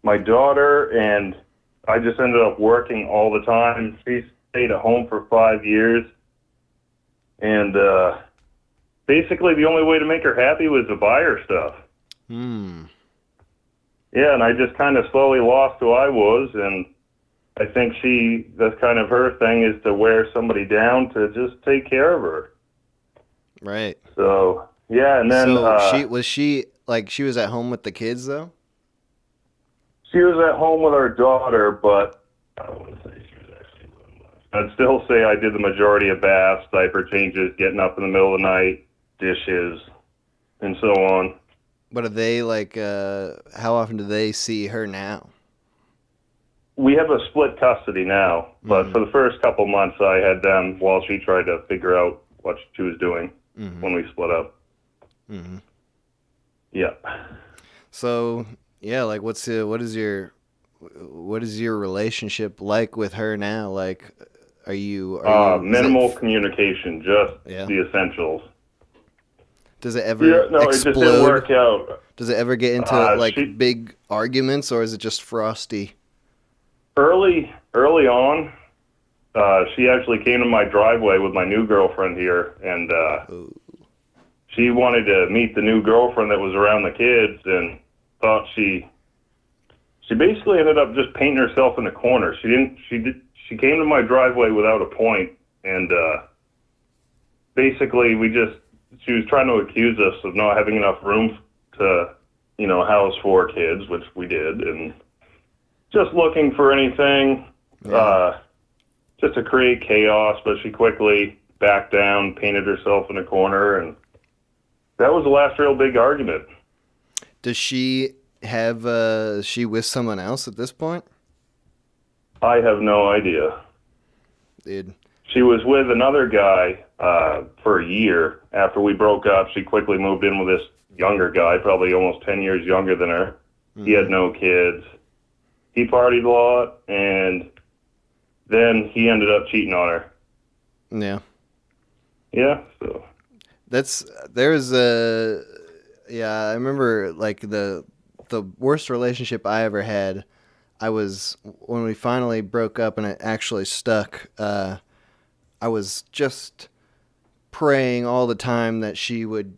my daughter, and I just ended up working all the time. She stayed at home for 5 years. And basically the only way to make her happy was to buy her stuff. Yeah, and I just kind of slowly lost who I was, and I think that's kind of her thing, is to wear somebody down to just take care of her. Right. So, yeah, and then... So she was at home with the kids, though? She was at home with our daughter, but I wouldn't say she was actually doing much. I'd still say I did the majority of baths, diaper changes, getting up in the middle of the night, dishes, and so on. But are they, like, how often do they see her now? We have a split custody now, but for the first couple months I had them while she tried to figure out what she was doing when we split up. Yeah. So, yeah, like, what is your relationship like with her now? Like, are you minimal communication, just the essentials. Does it ever explode? It just didn't work out. Does it ever get into big arguments, or is it just frosty? Early on, she actually came to my driveway with my new girlfriend here, and she wanted to meet the new girlfriend that was around the kids, and thought she basically ended up just painting herself in the corner. She came to my driveway without a point, and basically she was trying to accuse us of not having enough room to, you know, house 4 kids, which we did, and just looking for anything, just to create chaos, but she quickly backed down, painted herself in a corner, and that was the last real big argument. Does she have, is she with someone else at this point? I have no idea. Dude. She was with another guy for a year. After we broke up, she quickly moved in with this younger guy, probably almost 10 years younger than her. He had no kids. He partied a lot, and then he ended up cheating on her. Yeah. Yeah, so. I remember, like, the worst relationship I ever had, when we finally broke up and it actually stuck, I was just praying all the time that she would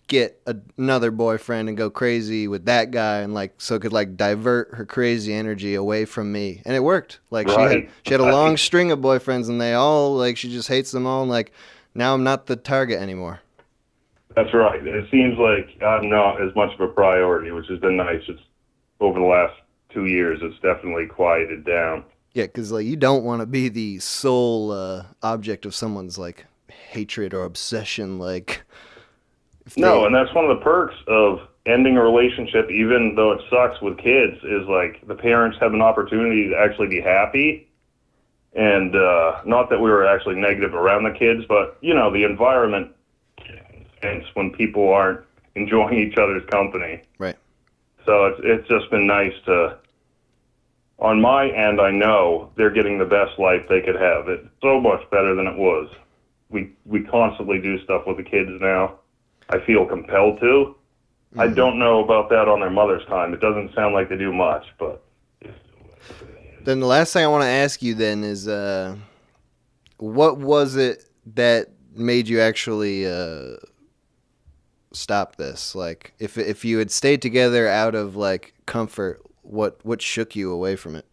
get another boyfriend and go crazy with that guy, and so it could divert her crazy energy away from me. And it worked. She had a long string of boyfriends, and they all, she just hates them all, and now I'm not the target anymore. That's right. It seems like I'm not as much of a priority, which has been nice. It's over the last 2 years, it's definitely quieted down. Yeah, because you don't want to be the sole object of someone's hatred or obsession. No, and that's one of the perks of ending a relationship, even though it sucks with kids, is the parents have an opportunity to actually be happy. And not that we were actually negative around the kids, but the environment ends when people aren't enjoying each other's company. Right. So it's just been nice to. On my end, I know they're getting the best life they could have. It's so much better than it was. We constantly do stuff with the kids now. I feel compelled to. I don't know about that on their mother's time. It doesn't sound like they do much, but. Then the last thing I want to ask you then is, what was it that made you actually stop this? If you had stayed together out of comfort, what shook you away from it?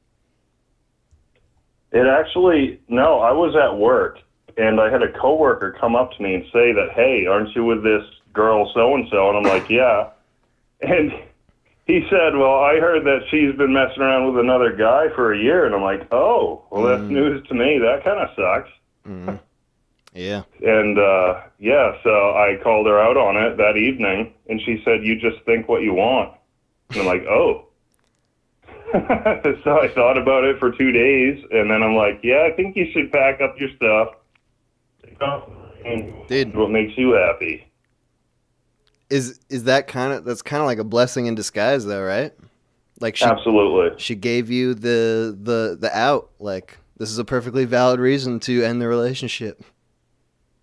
It actually, no, I was at work, and I had a coworker come up to me and say that, hey, aren't you with this girl so-and-so? And I'm like, yeah. And he said, well, I heard that she's been messing around with another guy for a year. And I'm like, oh, well, that's news to me. That kind of sucks. Yeah. And so I called her out on it that evening, and she said, "You just think what you want." And I'm like, "Oh." So I thought about it for 2 days, and then I'm like, "Yeah, I think you should pack up your stuff. Dude, what makes you happy?" Is that's kind of like a blessing in disguise, though, right? Like Absolutely. She gave you the out. Like, this is a perfectly valid reason to end the relationship.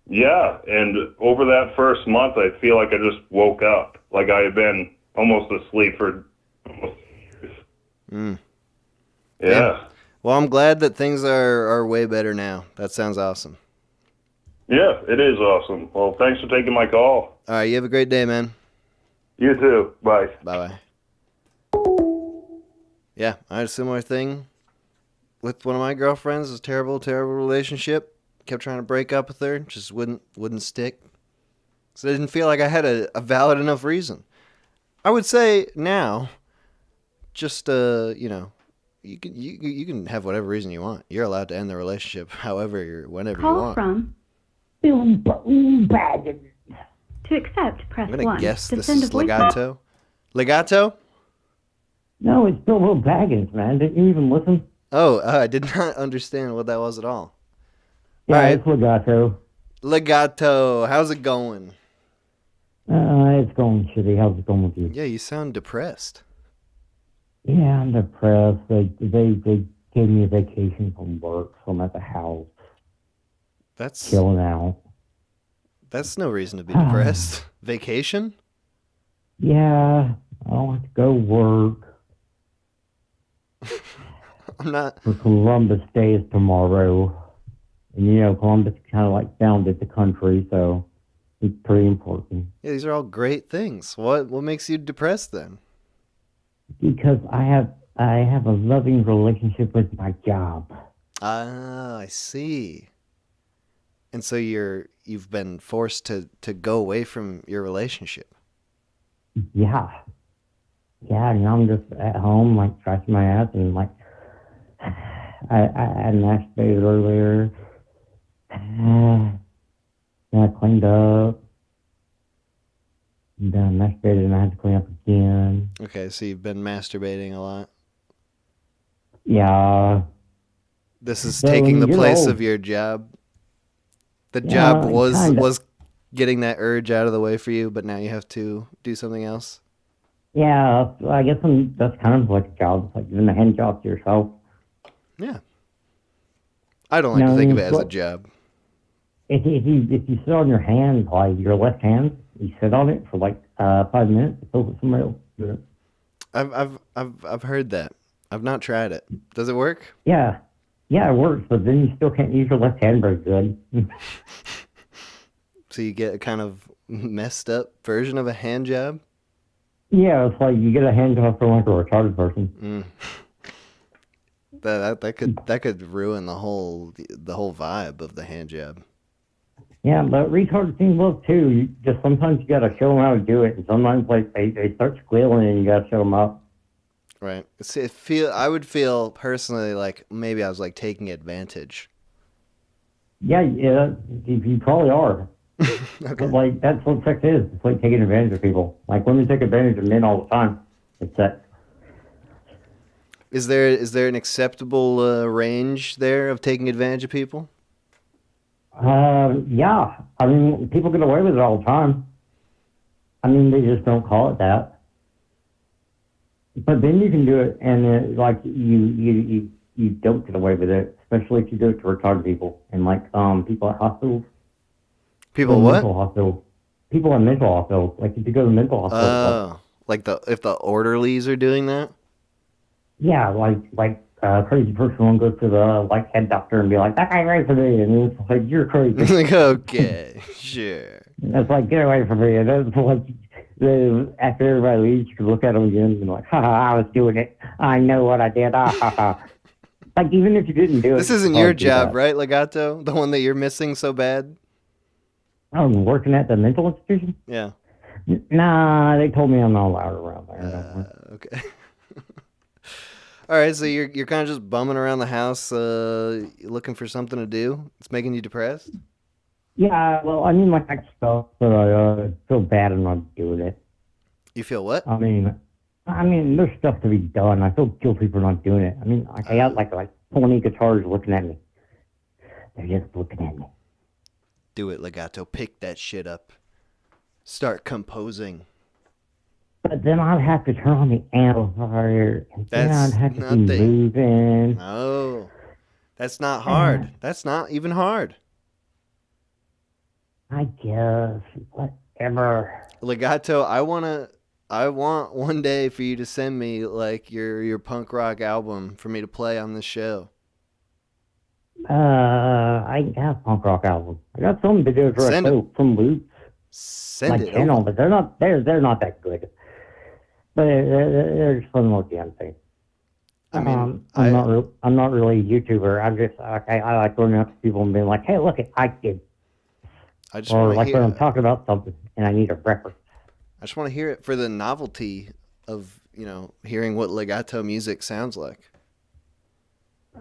Yeah, and over that first month, I feel like I just woke up. Like I had been almost asleep for almost years. Yeah. Well, I'm glad that things are way better now. That sounds awesome. Yeah, it is awesome. Well, thanks for taking my call. All right, you have a great day, man. You too. Bye. Bye-bye. Yeah, I had a similar thing with one of my girlfriends. It was a terrible, terrible relationship. Kept trying to break up with her. Just wouldn't stick. So I didn't feel like I had a valid enough reason. I would say now, just, you can have whatever reason you want. You're allowed to end the relationship whenever you want. Call from Billy Baggins. To accept, press I'm going 1. to guess To this send a is voice Legato. Legato? No, it's Bilbo Baggins, man. Didn't you even listen? Oh, I did not understand what that was at all. Yeah, All right. it's Legato. Legato, how's it going? It's going shitty. How's it going with you? Yeah, you sound depressed. Yeah, I'm depressed. They gave me a vacation from work, so I'm at the house. That's chilling out. That's no reason to be depressed. Vacation? Yeah, I don't have to go work. I'm not. For Columbus Day is tomorrow. And you know, Columbus kind of like founded the country, so it's pretty important. Yeah, these are all great things. What makes you depressed then? Because I have a loving relationship with my job. Ah, I see. And so you've been forced to go away from your relationship. Yeah. Yeah, and I'm just at home, like, scratching my ass, and, like, I masturbated earlier. And I cleaned up. And then I masturbated, and I had to clean up again. Okay, so you've been masturbating a lot. Yeah. This is So taking the when you get place old- of your job. The Yeah, job kinda. was getting that urge out of the way for you, but now you have to do something else. Yeah, I guess that's kind of like a job. It's like giving a hand job to yourself. Yeah. I don't like No, to think of it as a what- job. If you sit on your hand, like your left hand, you sit on it for like 5 minutes, it's over somebody else. Do it. I've heard that. I've not tried it. Does it work? Yeah, it works, but then you still can't use your left hand very good. So you get a kind of messed up version of a hand job? Yeah, it's like you get a hand job from like a retarded person. That could ruin the whole vibe of the hand job. Yeah, but retarded things work too. You just sometimes you gotta show them how to do it, and sometimes like they start squealing and you gotta show them up. Right. See, I would feel personally like maybe I was like taking advantage. Yeah, you probably are. But like that's what sex is. It's like taking advantage of people. Like women take advantage of men all the time. It's sex. Is there an acceptable range there of taking advantage of people? Yeah. I mean, people get away with it all the time. I mean, they just don't call it that. But then you can do it, and like you don't get away with it, especially if you do it to retarded people and like people at hospitals. People what? Mental hospitals. People in mental hospitals. Like if you go to mental hospitals. Oh, like if the orderlies are doing that? Yeah, like a crazy person will go to the like head doctor and be like, "That guy raped me," and it's like, "You're crazy." It's like, okay, sure. That's like, "Get away from me." And that's like, after everybody leaves, you can look at them again and be like, "Ha ha, I was doing it. I know what I did. Ah ha ha." Like even if you didn't do it. This isn't you your probably do job, that. right, Legato? The one that you're missing so bad? Working at the mental institution? Yeah. Nah, they told me I'm not allowed around there. Okay. All right, so you're kind of just bumming around the house, looking for something to do. It's making you depressed. Yeah, well, I mean, like, I stuff, but I feel bad I'm not doing it. You feel what? I mean, there's stuff to be done. I feel guilty for not doing it. I mean, like, I got like 20 guitars looking at me. They're just looking at me. Do it, Legato. Pick that shit up. Start composing. But then I'd have to turn on the amplifier, and then I'd have to be moving. No. That's not hard. That's not even hard. I guess. Whatever. Legato, I want one day for you to send me like your punk rock album for me to play on this show. I have a punk rock album. I got some videos from Loops. Send it channel, over. but they're not that good. But they're just fun little jam things. I mean, I'm not really a YouTuber. I'm just I like going up to people and being like, hey, look, I did. I just or want to like hear when I'm it. talking about something and I need a reference. I just want to hear it for the novelty of, hearing what Legato music sounds like.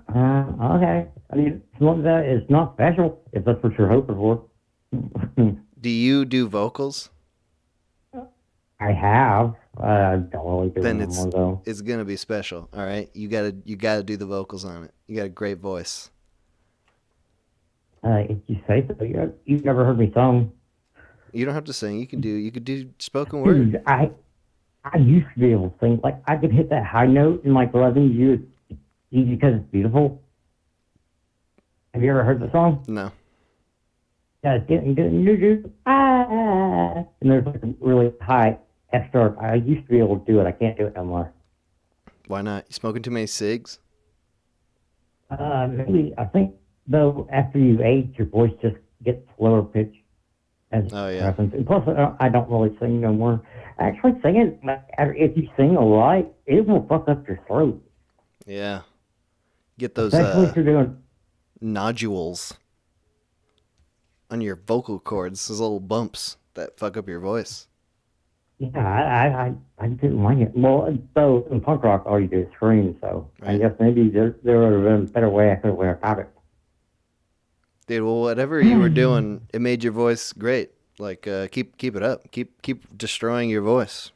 Okay. I mean, some of that is not special, if that's what you're hoping for. Do you do vocals? I have. Don't really do Then it anymore, though. it's gonna be special. All right, you gotta do the vocals on it. You got a great voice. If you say so, you've never heard me sing. You don't have to sing. You could do spoken word. Dude, I used to be able to sing. Like, I could hit that high note in like 11 years. Easy because it's beautiful. Have you ever heard the song? No. Yeah, and there's like a really high F sharp. I used to be able to do it. I can't do it no more. Why not? You smoking too many cigs? Maybe, I think, though, after you age, your voice just gets lower pitch. Oh, yeah. Happens. And plus, I don't really sing no more. Actually, singing, if you sing a lot, it will fuck up your throat. Yeah. Get those Especially if you're doing nodules on your vocal cords, those little bumps that fuck up your voice. Yeah, I didn't like it. Well, so in punk rock, all you do is scream, so I guess maybe there would have been a better way I could have went about it. Dude, well, whatever you were doing, it made your voice great. Like, keep it up. Keep destroying your voice.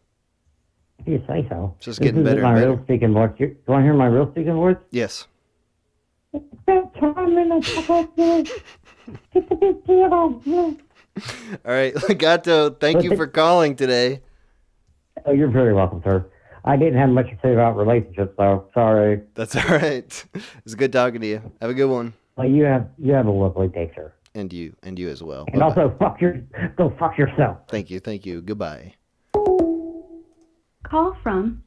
If you say so. It's just getting better my and better. real speaking voice. Do you want to hear my real speaking voice? Yes. All right, Legato, thank you for calling today. Oh, you're very welcome, sir. I didn't have much to say about relationships, though. Sorry. That's all right. It's good talking to you. Have a good one. Well, you have a lovely day, sir. And you as well. And Bye-bye. also, go fuck yourself. Thank you. Goodbye. Call from.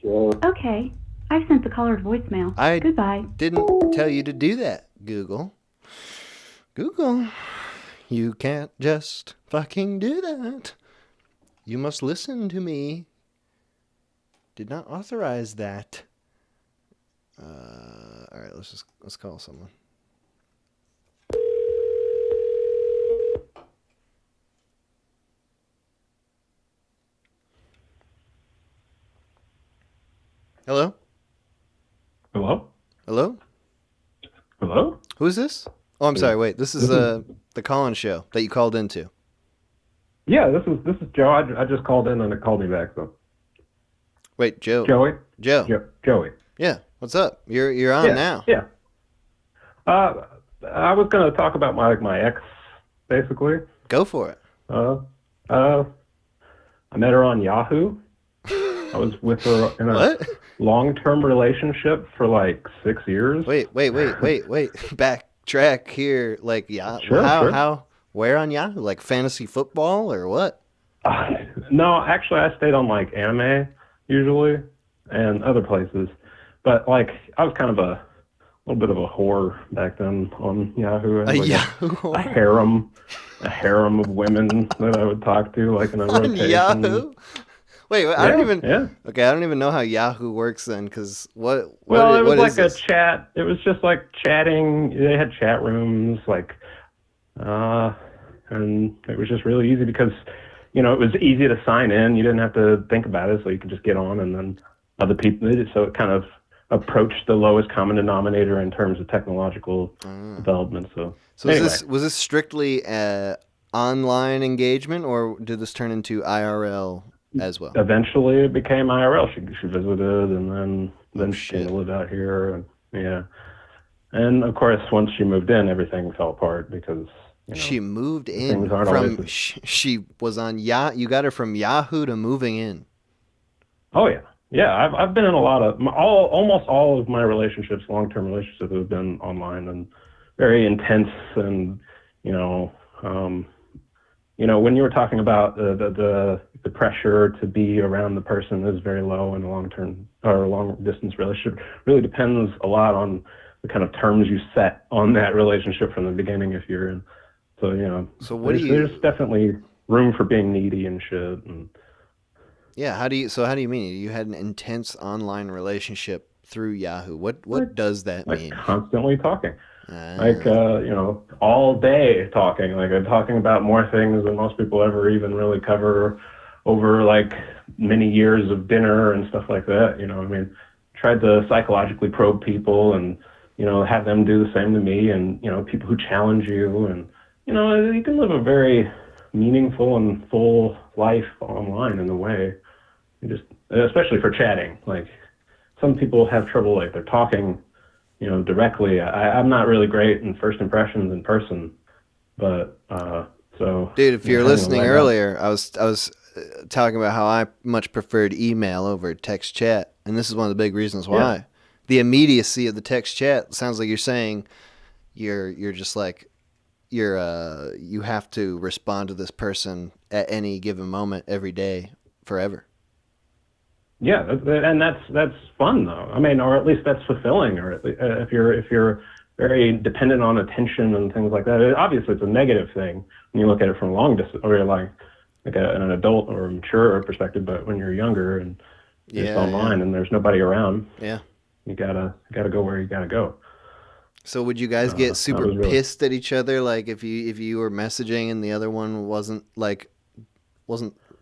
Okay. I sent the caller's voicemail. Goodbye. Didn't tell you to do that, Google. You can't just fucking do that. You must listen to me. Did not authorize that. All right, let's call someone. Hello? Hello? Hello? Hello? Who's this? Oh, I'm sorry. Wait, this is the call-in show that you called into. Yeah, this is Joe. I just called in and it called me back. So. Wait, Joe. Joey. Joe. Joey. Yeah. What's up? You're on now. Yeah. I was gonna talk about my ex, basically. Go for it. I met her on Yahoo. I was with her in a long-term relationship for like 6 years. Wait. Backtrack here. Like, Sure. How? Where on Yahoo? Like fantasy football or what? No, actually, I stayed on like anime usually and other places. But like, I was kind of a little bit of a whore back then on Yahoo. I had, like, a harem of women that I would talk to, like in a On rotation. Yahoo? Wait, I don't even. Yeah. Okay, I don't even know how Yahoo works then, because what? Well, it was what like is this? a chat. It was just like chatting. They had chat rooms, like, and it was just really easy because, it was easy to sign in. You didn't have to think about it, so you could just get on, and then other people did it. So it kind of approach the lowest common denominator in terms of technological development. So anyway. was this strictly online engagement, or did this turn into IRL as well? Eventually, it became IRL. She visited, and then she came to live out here, and yeah. And of course, once she moved in, everything fell apart because she moved in from. She was on Yahoo. You got her from Yahoo to moving in. Oh yeah, yeah. I've been in a lot of almost all of my relationships, long-term relationships, have been online and very intense. And when you were talking about the pressure to be around the person is very low in a long-term or long-distance relationship. Really depends a lot on the kind of terms you set on that relationship from the beginning if you're in. So there's definitely room for being needy and shit. And yeah, how do you mean? You had an intense online relationship through Yahoo. What does that mean? Constantly talking. All day talking. Talking about more things than most people ever even really cover over many years of dinner and stuff like that. Tried to psychologically probe people and have them do the same to me, and people who challenge you, and you can live a very meaningful and full life online in a way. Especially for chatting. Some people have trouble they're talking directly. I'm not really great in first impressions in person, but so. Dude, if you're listening earlier, I was talking about how I much preferred email over text chat, and this is one of the big reasons why. Yeah. The immediacy of the text chat sounds like you're saying you're just you have to respond to this person at any given moment, every day, forever. Yeah, and that's fun though. Or at least that's fulfilling. Or if you're very dependent on attention and things like that, obviously it's a negative thing when you look at it from a long distance, or an adult or a mature perspective. But when you're younger and just online and there's nobody around, you gotta go where you gotta go. So would you guys get super pissed at each other, if you were messaging and the other one wasn't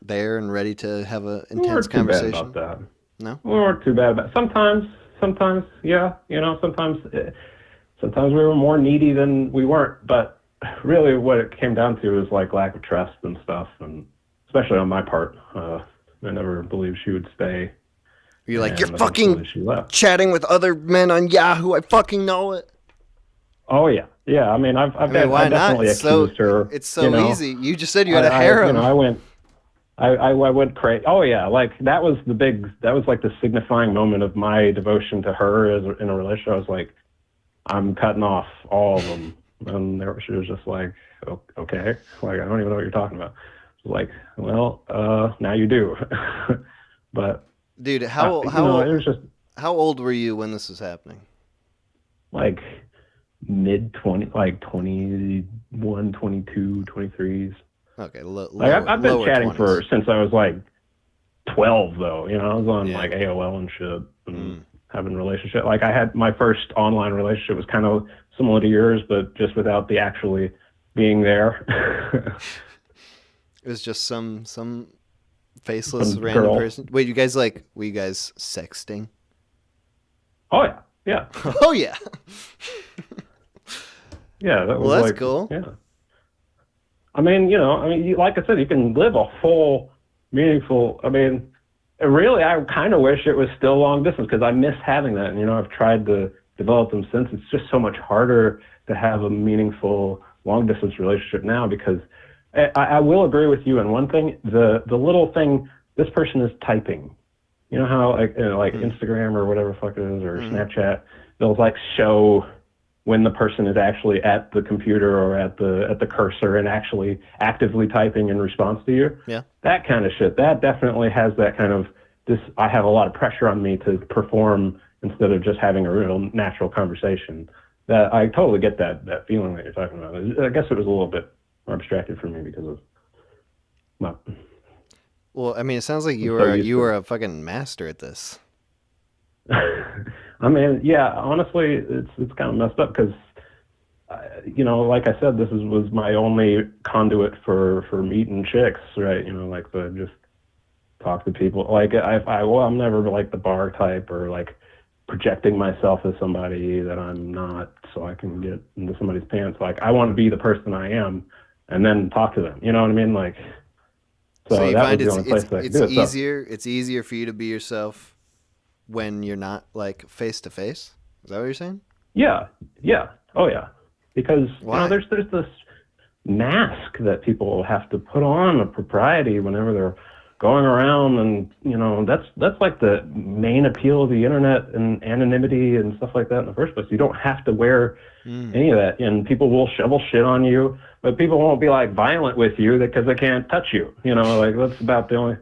there and ready to have an intense conversation? Bad about that. No? We weren't too bad about it. Sometimes, yeah. Sometimes we were more needy than we weren't. But really what it came down to is lack of trust and stuff, and especially on my part. I never believed she would stay. You're you're fucking chatting with other men on Yahoo. I fucking know it. Oh, yeah. Yeah, I've definitely accused her. It's so easy. You just said you had a harem. I went crazy. Oh yeah, that was the signifying moment of my devotion to her as in a relationship. I was I'm cutting off all of them, and she was just okay, I don't even know what you're talking about. I was well, now you do. But dude, how old were you when this was happening? Mid 20, 21, 22, 23s. Okay, I've been chatting 20s. since I was 12 though. I was on AOL and shit and having a relationship. I had my first online relationship was kind of similar to yours, but just without the actually being there. It was just some faceless random person. Wait, you guys were you guys sexting? Oh yeah. Oh yeah. Yeah, that was that's cool. Yeah. Like I said, you can live a full, meaningful. Really, I kind of wish it was still long distance because I miss having that. And I've tried to develop them since. It's just so much harder to have a meaningful long distance relationship now because I will agree with you on one thing. The little thing, this person is typing. You know how Instagram or whatever the fuck it is, or Snapchat, they'll show when the person is actually at the computer or at the cursor and actually actively typing in response to you. Yeah. That kind of shit. That definitely has that kind of I have a lot of pressure on me to perform instead of just having a real natural conversation. That I totally get that feeling that you're talking about. I guess it was a little bit more abstracted for me because of Well, it sounds like you were a fucking master at this. Yeah, honestly, it's kind of messed up because, like I said, this was my only conduit for meeting chicks, right? To just talk to people. I'm never the bar type or projecting myself as somebody that I'm not, so I can get into somebody's pants. Like, I want to be the person I am, and then talk to them. You know what I mean? Like, so you that find was the only place that I could do it. It's easier for you to be yourself when you're not like face to face. Is that what you're saying? Yeah. Oh yeah. Because there's this mask that people have to put on a propriety whenever they're going around, and that's like the main appeal of the internet and anonymity and stuff like that in the first place. You don't have to wear any of that, and people will shovel shit on you, but people won't be like violent with you because they can't touch you. Like that's about the only.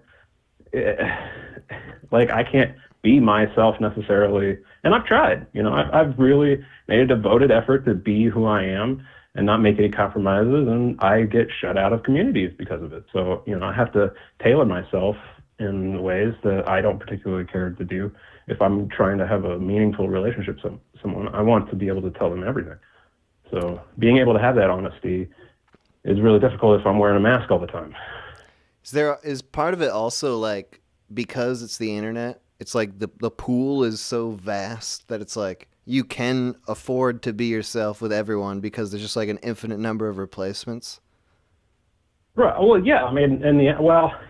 Like I can't be myself necessarily, and I've tried. I've really made a devoted effort to be who I am and not make any compromises, and I get shut out of communities because of it. So, I have to tailor myself in ways that I don't particularly care to do. If I'm trying to have a meaningful relationship with someone, I want to be able to tell them everything. So being able to have that honesty is really difficult if I'm wearing a mask all the time. Is part of it also like, because it's the internet, it's like the pool is so vast that it's like, you can afford to be yourself with everyone because there's just like an infinite number of replacements. Right. Well, yeah. I mean,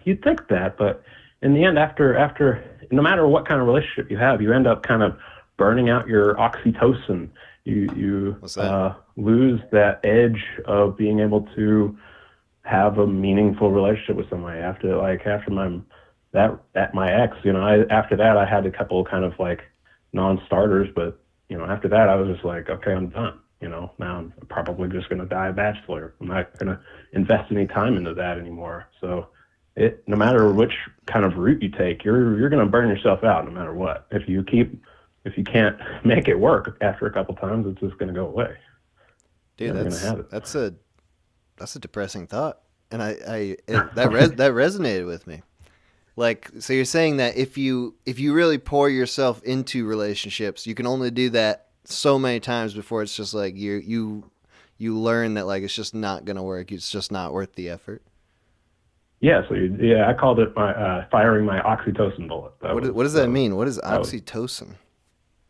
you'd think that, but in the end, after no matter what kind of relationship you have, you end up kind of burning out your oxytocin. You lose that edge of being able to have a meaningful relationship with somebody. After my ex, after that, I had a couple kind of like non-starters, but after that, I was just like, okay, I'm done. Now I'm probably just going to die a bachelor. I'm not going to invest any time into that anymore. So no matter which kind of route you take, you're going to burn yourself out no matter what. If you can't make it work after a couple times, it's just going to go away. Dude, that's a depressing thought. And that resonated with me. Like, so you're saying that if you really pour yourself into relationships, you can only do that so many times before it's just like you learn that like it's just not gonna work. It's just not worth the effort. Yeah. So I called it my firing my oxytocin bullet. What does that mean? What is oxytocin?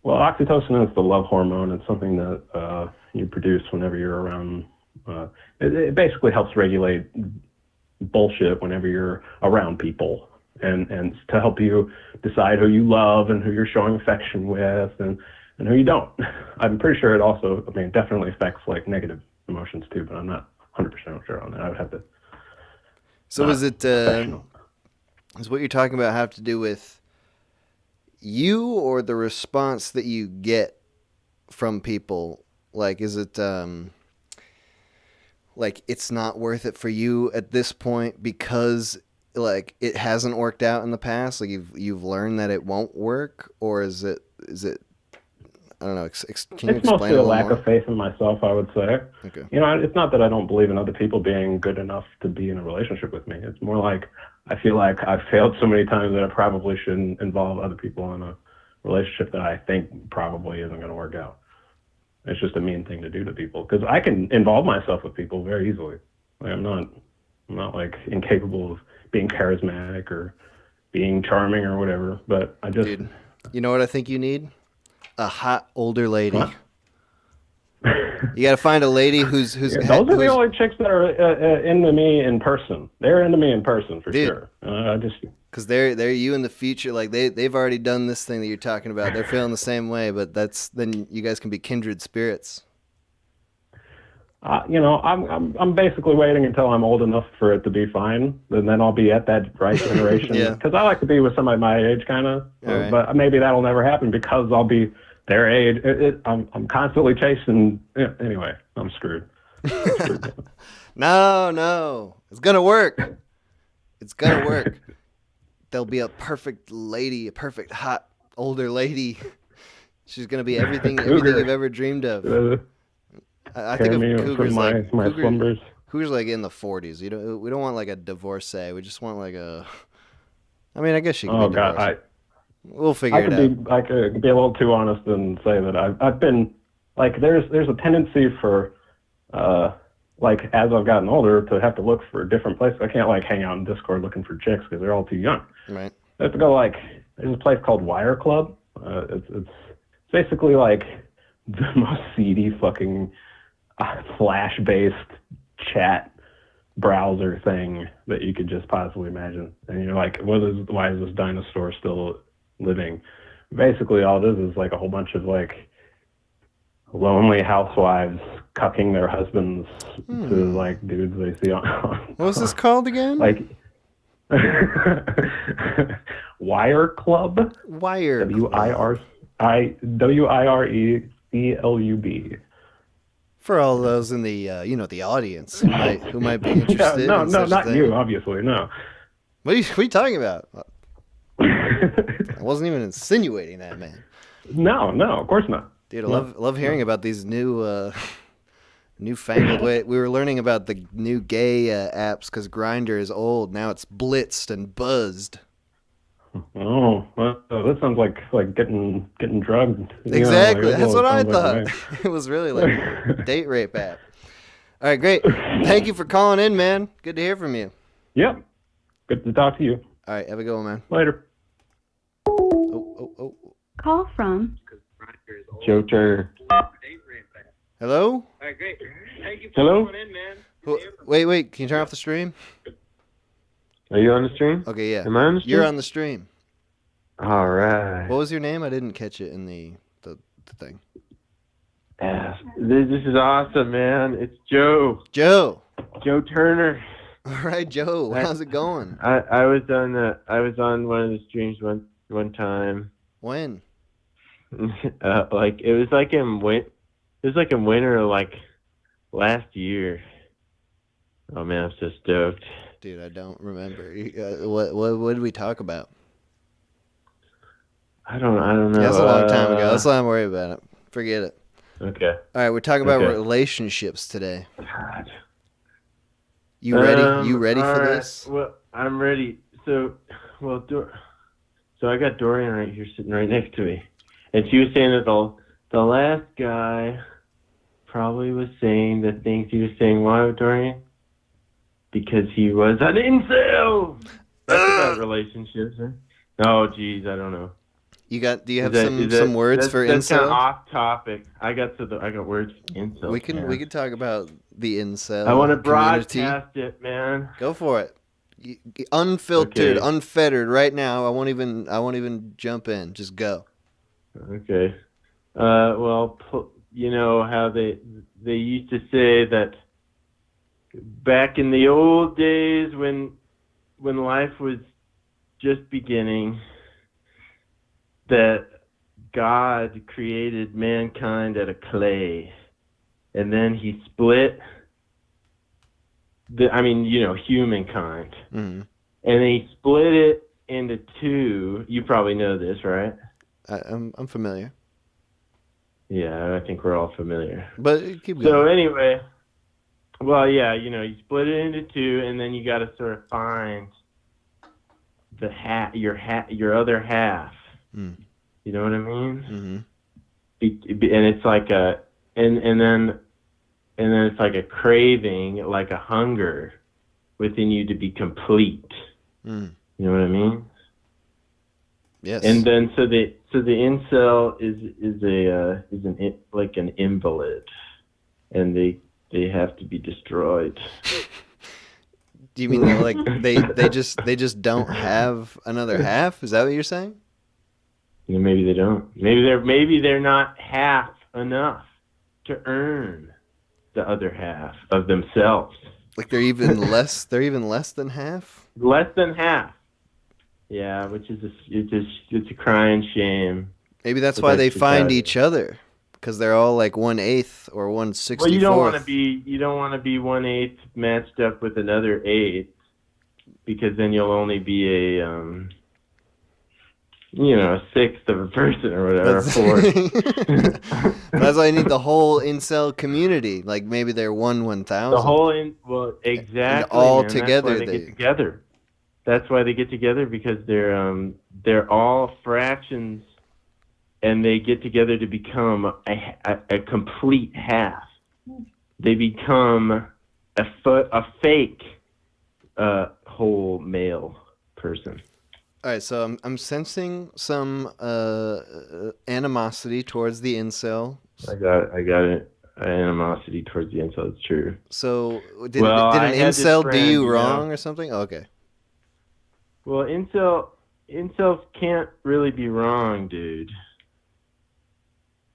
Well, oxytocin is the love hormone. It's something that you produce whenever you're around. It basically helps regulate bullshit whenever you're around people. And to help you decide who you love and who you're showing affection with and who you don't. I'm pretty sure it also, definitely affects like negative emotions too, but I'm not 100% sure on that. I would have to. So is what you're talking about have to do with you or the response that you get from people? Like, is it like it's not worth it for you at this point because like it hasn't worked out in the past, like you've learned that it won't work, or is it I don't know, can you explain it's mostly a lack more? of faith in myself, I would say. Okay. It's not that I don't believe in other people being good enough to be in a relationship with me. It's more like I feel like I've failed so many times that I probably shouldn't involve other people in a relationship that I think probably isn't going to work out. It's just a mean thing to do to people because I can involve myself with people very easily. Like, I'm not like incapable of being charismatic or being charming or whatever, but I just... Dude, you know what I think you need? A hot older lady. What? You got to find a lady who's those are the only chicks that are into me in person. They're into me in person for sure. Because they're you in the future. Like they've already done this thing that you're talking about. They're feeling the same way, but then you guys can be kindred spirits. I'm basically waiting until I'm old enough for it to be fine, and then I'll be at that right generation. Yeah. Because I like to be with somebody my age, kind of. Right. But maybe that'll never happen because I'll be their age. I'm constantly chasing. Anyway, I'm screwed. No, it's gonna work. It's gonna work. There'll be a perfect lady, a perfect hot older lady. She's gonna be everything you've ever dreamed of. I think of cougars like cougars like in the 40s. We don't want like a divorcee. We just want like a. I mean, I guess she can be divorced. We'll figure it out. I could be a little too honest and say that I've been like there's a tendency for like as I've gotten older to have to look for different places. I can't like hang out in Discord looking for chicks because they're all too young. Right. I have to go like there's a place called Wire Club. It's basically like the most seedy fucking Flash-based chat browser thing that you could just possibly imagine. And you're like, why is this dinosaur still living? Basically, all it is like a whole bunch of like lonely housewives cucking their husbands to like dudes they see on. What was this called again? Like Wire Club. Wire. WIRECLUB. For all those in the the audience who might be interested. No, in such not thing. you, obviously, no. What are you talking about? I wasn't even insinuating that, man. No, of course not. Dude, I love hearing about these newfangled way. We were learning about the new gay apps because Grindr is old. Now it's blitzed and buzzed. Oh, well, that sounds like getting drugged. Exactly, Like, that's what I thought. Like It was really like a date rape app. All right, great. Thank you for calling in, man. Good to hear from you. Yep. Good to talk to you. All right, have a good one, man. Later. Oh. Call from Joe Turner. Hello? All right, great. Thank you for calling in, man. Wait. Can you turn off the stream? Are you on the stream? Okay, yeah. Am I on the stream? You're on the stream. All right. What was your name? I didn't catch it in the thing. Yeah, this is awesome, man. It's Joe. Joe Turner. All right, Joe. How's it going? I was on one of the streams one time. When? Like it was like in winter like last year. Oh man, I'm so stoked. Dude, I don't remember. What did we talk about? I don't know. That's a long time ago. That's why I'm worried about it. Forget it. Okay. All right, we're talking about relationships today. God. You ready? You ready for this? Well, I'm ready. So I got Dorian right here sitting right next to me, and she was saying that the last guy probably was saying the things he was saying. Why, Dorian? Because he was an incel. That's about relationships, huh? Oh, geez, I don't know. Do you have some words for that's incel? Kind of off topic. I got words for incel. We can talk about the incel. I want to community. broadcast it, man. Go for it. Unfiltered, unfettered. Right now, I won't even jump in. Just go. Okay. Well, you know how they used to say that back in the old days when life was just beginning, that God created mankind out of clay, and then he split humankind, and he split it into two. You probably know this, right? I'm familiar. Yeah, I think we're all familiar. But keep going. So anyway, well, yeah, you split it into two, and then you got to sort of find your other half. You know what I mean? And it's like and then it's like a craving, like a hunger within you to be complete. You know what I mean? Yes. And then so the incel is like an invalid, and they have to be destroyed. Do you mean that, like they just don't have another half? Is that what you're saying? You know, maybe they don't. Maybe they're not half enough to earn the other half of themselves. Like they're even less. They're even less than half. Less than half. Yeah, which is it's a crying shame. Maybe that's why they find each other, because they're all like 1/8 or 1/64. Well, you don't want to be 1/8 matched up with another 8, because then you'll only be a sixth of a person or whatever, a fourth. That's why I need the whole incel community. Like maybe they're 1/1000. The whole exactly. And all man. together, That's why they get together. That's why they get together, because they're all fractions, and they get together to become a complete half. They become a fake whole male person. All right, so I'm sensing some animosity towards the incel. I got it. Animosity towards the incel. It's true. So did Well, an I had this incel do friend, you you wrong know. or something? Okay. Well, incels can't really be wrong, dude.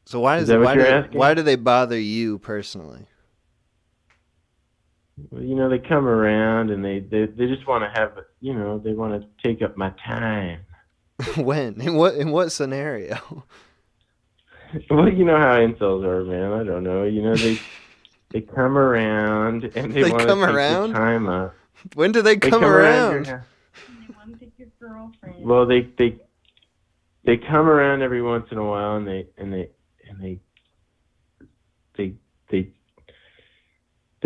So why Is that what you're asking? why do they bother you personally? Well, you know, they come around and they just want to have, you know, they want to take up my time. When? In what scenario? Well, you know how incels are, man. I don't know. You know, they come around and they want to come take around? your time up. When do they come around? Well, they come around every once in a while, and they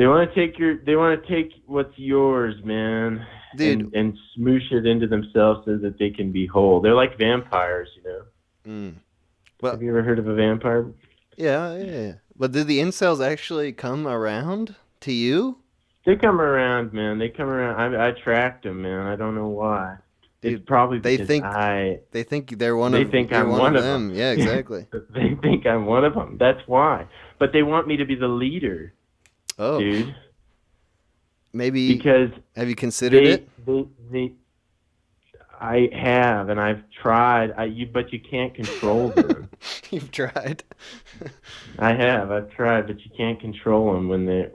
want to take what's yours, man, dude, and smoosh it into themselves so that they can be whole. They're like vampires, you know. Well, have you ever heard of a vampire? Yeah. But did the incels actually come around to you? They come around, man. They come around. I attract them, man. I don't know why. Dude, it's probably because they think they're one they of think you're I'm one of them. them. Yeah, exactly. They think I'm one of them. That's why. But they want me to be the leader. Oh, dude. Maybe because have you considered it? I have, and I've tried. But you can't control them. You've tried. I have. I've tried, but you can't control them when they're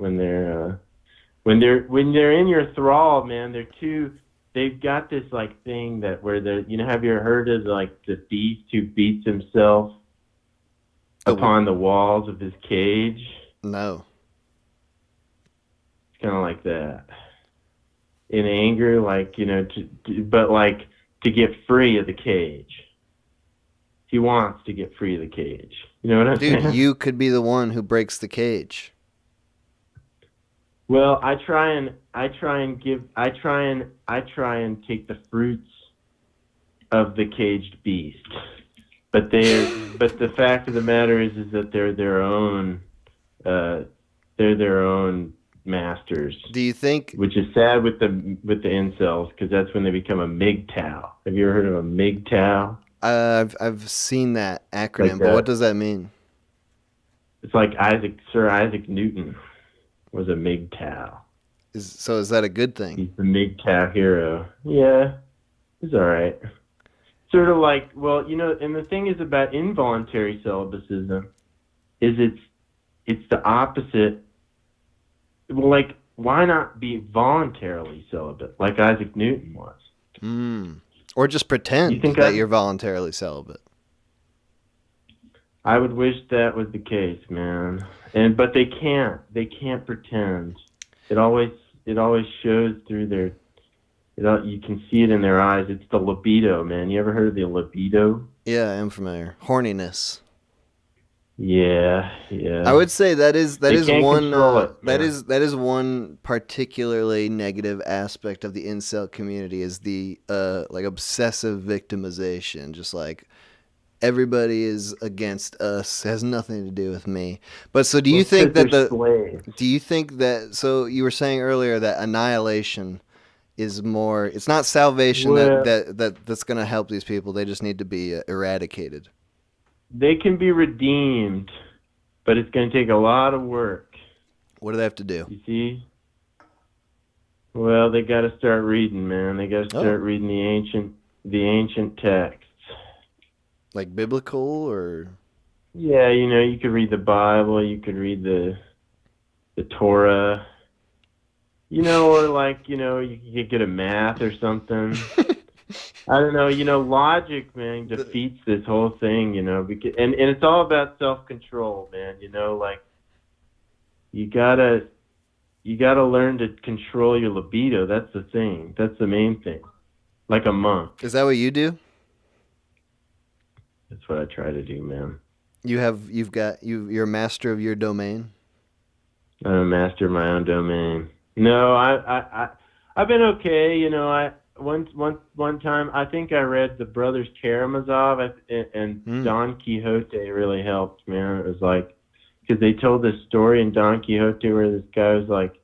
in your thrall, man. They've got this like thing that where they're, you know, have you heard of like the beast who beats himself upon the walls of his cage? No. It's kind of like that. In anger, like, you know, but like to get free of the cage. He wants to get free of the cage. You know what I'm saying? Dude, you could be the one who breaks the cage. Well, I try and take the fruits of the caged beast, but the fact of the matter is that they're their own masters. Do you think? Which is sad with the incels, because that's when they become a MGTOW. Have you ever heard of a MGTOW? I've seen that acronym, Like but what does that mean? It's like Sir Isaac Newton was a MGTOW. Is that a good thing? He's the MGTOW hero. Yeah, he's all right. Sort of like, well, you know, and the thing is about involuntary celibacism is it's the opposite. Well, like, why not be voluntarily celibate like Isaac Newton was? Or just pretend that you're voluntarily celibate. I would wish that was the case, man. But they can't. They can't pretend. It always shows through their. You can see it in their eyes. It's the libido, man. You ever heard of the libido? Yeah, I'm familiar. Horniness. Yeah. I would say that is one that is one particularly negative aspect of the incel community is the like obsessive victimization. Just like everybody is against us, has nothing to do with me. But so do you think that so you were saying earlier that annihilation is more, it's not salvation that's going to help these people. They just need to be eradicated. They can be redeemed, but it's going to take a lot of work. What do they have to do? You see? Well, they got to start reading, man. They got to start reading the ancient texts. Like biblical or? Yeah, you know, you could read the Bible, you could read the Torah, you know, or like, you know, you could get a math or something. I don't know, you know, logic, man, defeats this whole thing, you know, because, and it's all about self-control, man, you know, like, you gotta learn to control your libido. That's the thing. That's the main thing. Like a monk. Is that what you do? That's what I try to do, man. You're a master of your domain? I'm a master of my own domain. No, I've been okay, you know, one time I think I read the Brothers Karamazov and Don Quixote really helped, man. It was like, because they told this story in Don Quixote where this guy was like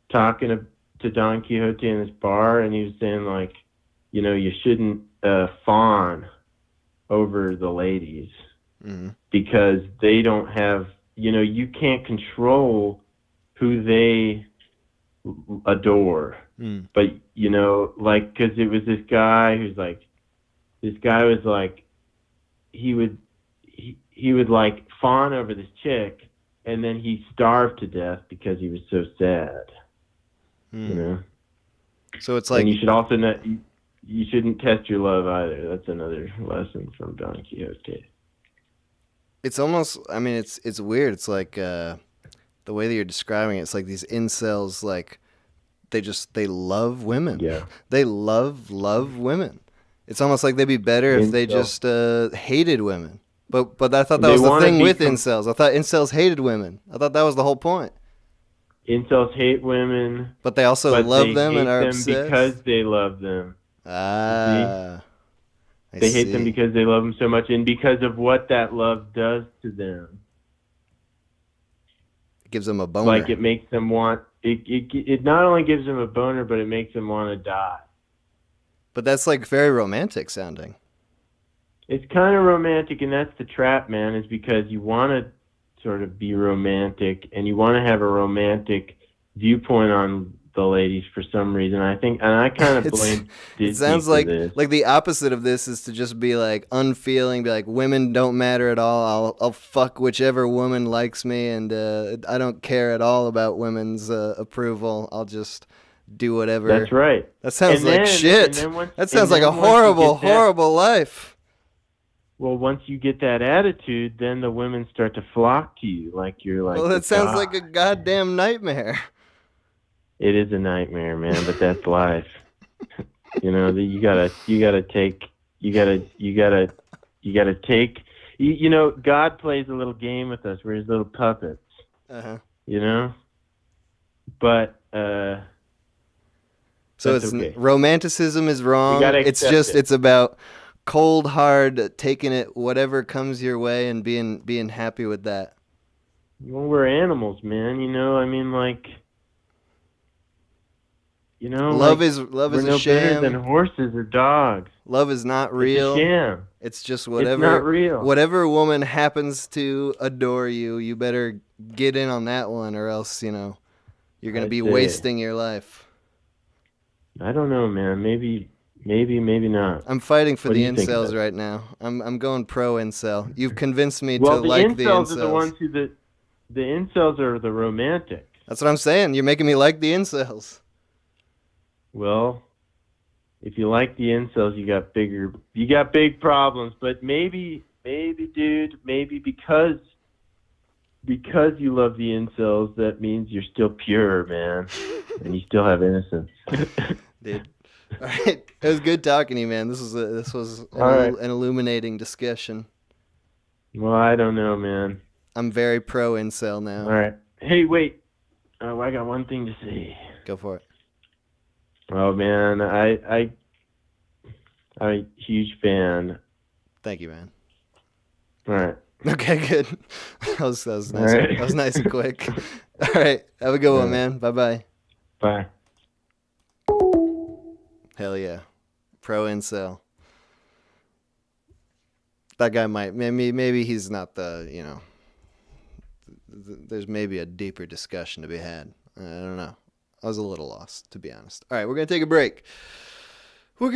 talking to Don Quixote in this bar, and he was saying like, you shouldn't fawn over the ladies because they don't have, you can't control who they adore. But, like, because it was this guy who's like, he would like fawn over this chick, and then he starved to death because he was so sad. So it's like, and you should also not, you shouldn't test your love either. That's another lesson from Don Quixote. It's almost, I mean, it's weird. It's like the way that you're describing it, it's like these incels, like they love women. Yeah. They love women. It's almost like they'd be better if they just hated women. But I thought that was the thing with incels. I thought incels hated women. I thought that was the whole point. Incels hate women, but they also love them and are obsessed because they love them. They hate them because they love them so much, and because of what that love does to them. It gives them a boner. Like it makes them want. It not only gives them a boner, but it makes them want to die. But that's like very romantic sounding. It's kind of romantic, and that's the trap, man. Is because you want to sort of be romantic, and you want to have a romantic viewpoint on the ladies for some reason. I think, and I kind of blame Disney. It sounds like the opposite of this is to just be like unfeeling, be like, women don't matter at all. I'll fuck whichever woman likes me, and I don't care at all about women's approval. I'll just do whatever. That's right. That sounds like shit. That sounds like a horrible life. Well, once you get that attitude, then the women start to flock to you, like you're like. Well, that sounds like a goddamn nightmare. It is a nightmare, man, but that's life. You gotta take. God plays a little game with us. We're his little puppets. But so it's okay. Romanticism is wrong. It's about cold hard taking it whatever comes your way and being happy with that. Well, we're animals, man. I mean, like. Love is a no sham. better than horses or dogs. Love is not real. It's a sham. It's just whatever. It's not real. Whatever woman happens to adore you, you better get in on that one, or else you're gonna be wasting your life. I don't know, man. Maybe not. I'm fighting for the incels right now. I'm going pro incel. You've convinced me to like the incels. Well, the incels are the ones who the incels are the romantic. That's what I'm saying. You're making me like the incels. Well, if you like the incels, you got big problems. But maybe, dude, because you love the incels, that means you're still pure, man, and you still have innocence. Dude, all right, it was good talking to you, man. This was an illuminating discussion. Well, I don't know, man. I'm very pro incel now. All right. Hey, wait. Oh, I got one thing to say. Go for it. Oh man, I'm a huge fan. Thank you, man. All right. Okay, good. That was nice. Right. That was nice and quick. All right, have a good one, man. Bye. Bye. Hell yeah, pro incel. That guy might maybe he's not the There's maybe a deeper discussion to be had. I don't know. I was a little lost, to be honest. All right, we're going to take a break. We've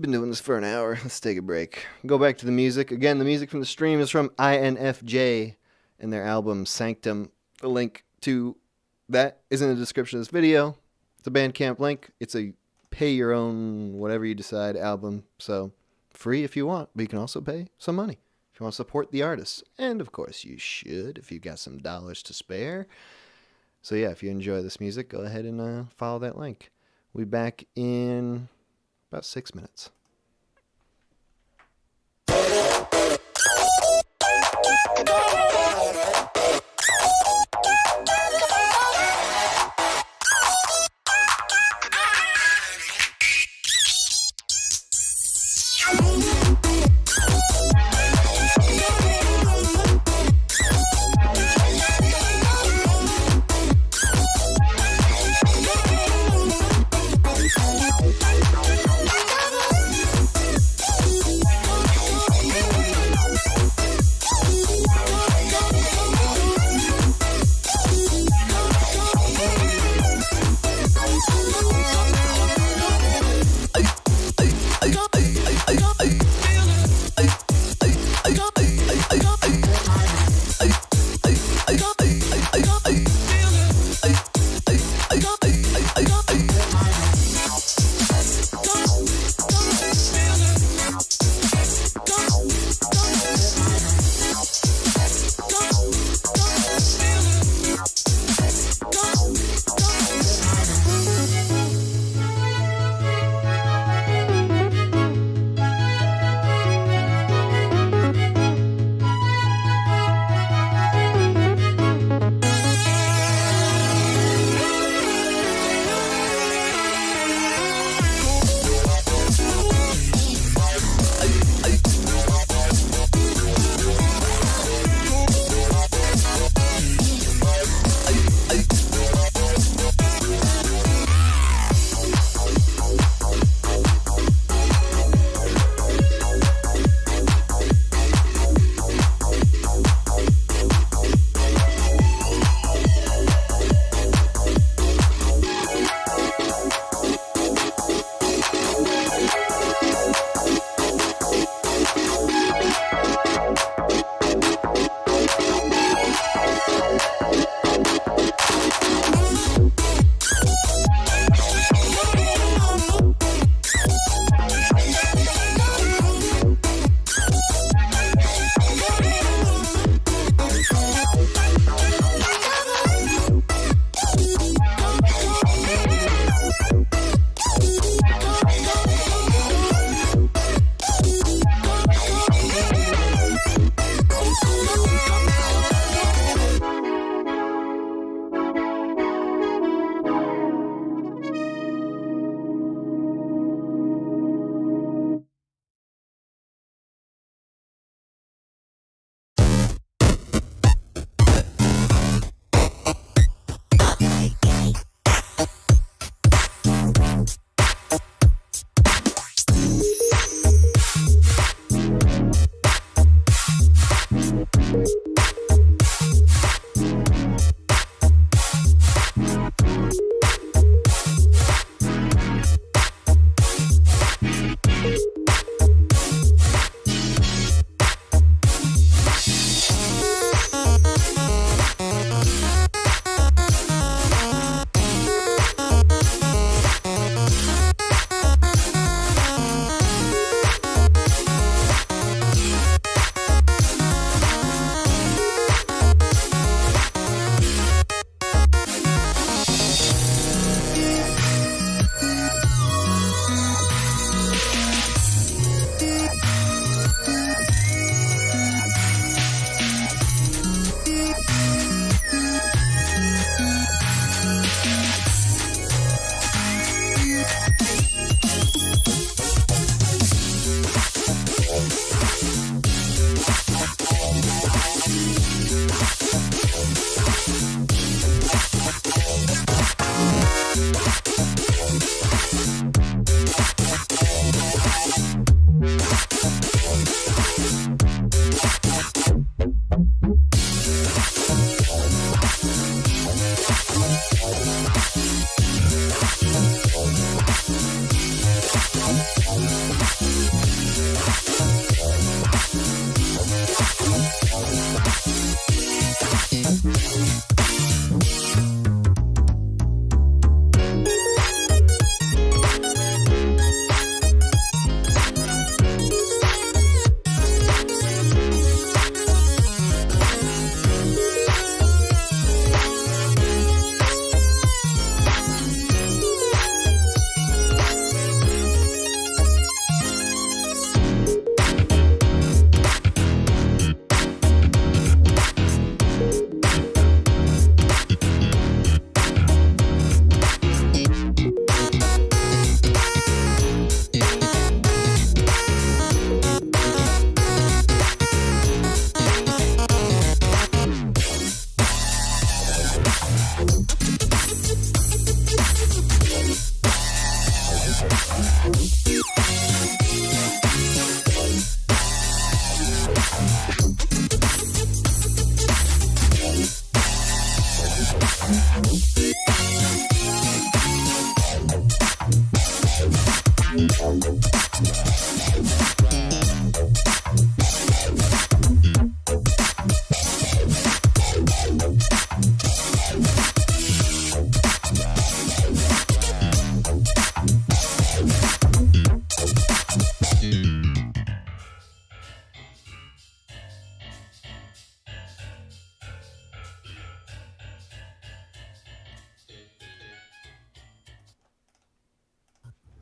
been doing this for an hour. Let's take a break. Go back to the music. Again, the music from the stream is from infj and their album Sanctum. The link to that is in the description of this video. It's a Bandcamp link. It's a pay your own, whatever you decide, album. So free if you want, but you can also pay some money if you want to support the artists. And, of course, you should if you got some dollars to spare. So yeah, if you enjoy this music, go ahead and follow that link. We'll be back in about 6 minutes.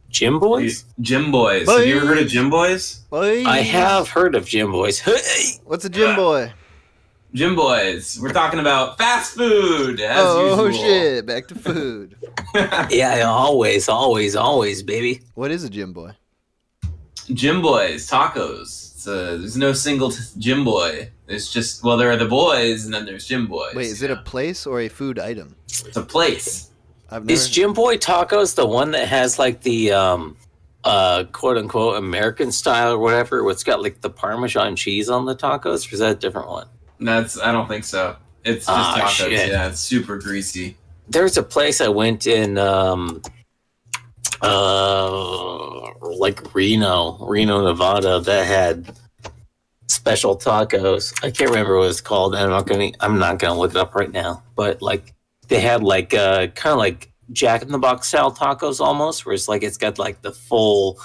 Gym Boys? Gym Boys. Have you ever heard of Gym Boys? I have heard of Gym Boys. What's a Gym Boy? Gym Boys. We're talking about fast food, as usual. Oh, shit. Back to food. Yeah, always, baby. What is a Gym Boy? Gym Boys. Tacos. There's no single Gym Boy. It's just, well, there are the boys, and then there's Gym Boys. Wait, is it a place or a food item? It's a place. Is Gym Boy Tacos the one that has like the quote unquote American style or whatever? It's got like the Parmesan cheese on the tacos, or is that a different one? I don't think so. It's just tacos. Shit. Yeah, it's super greasy. There's a place I went in like Reno, Nevada, that had special tacos. I can't remember what it's called, and I'm not gonna look it up right now. But like they had like kind of like Jack in the Box style tacos almost, where it's like it's got like the full.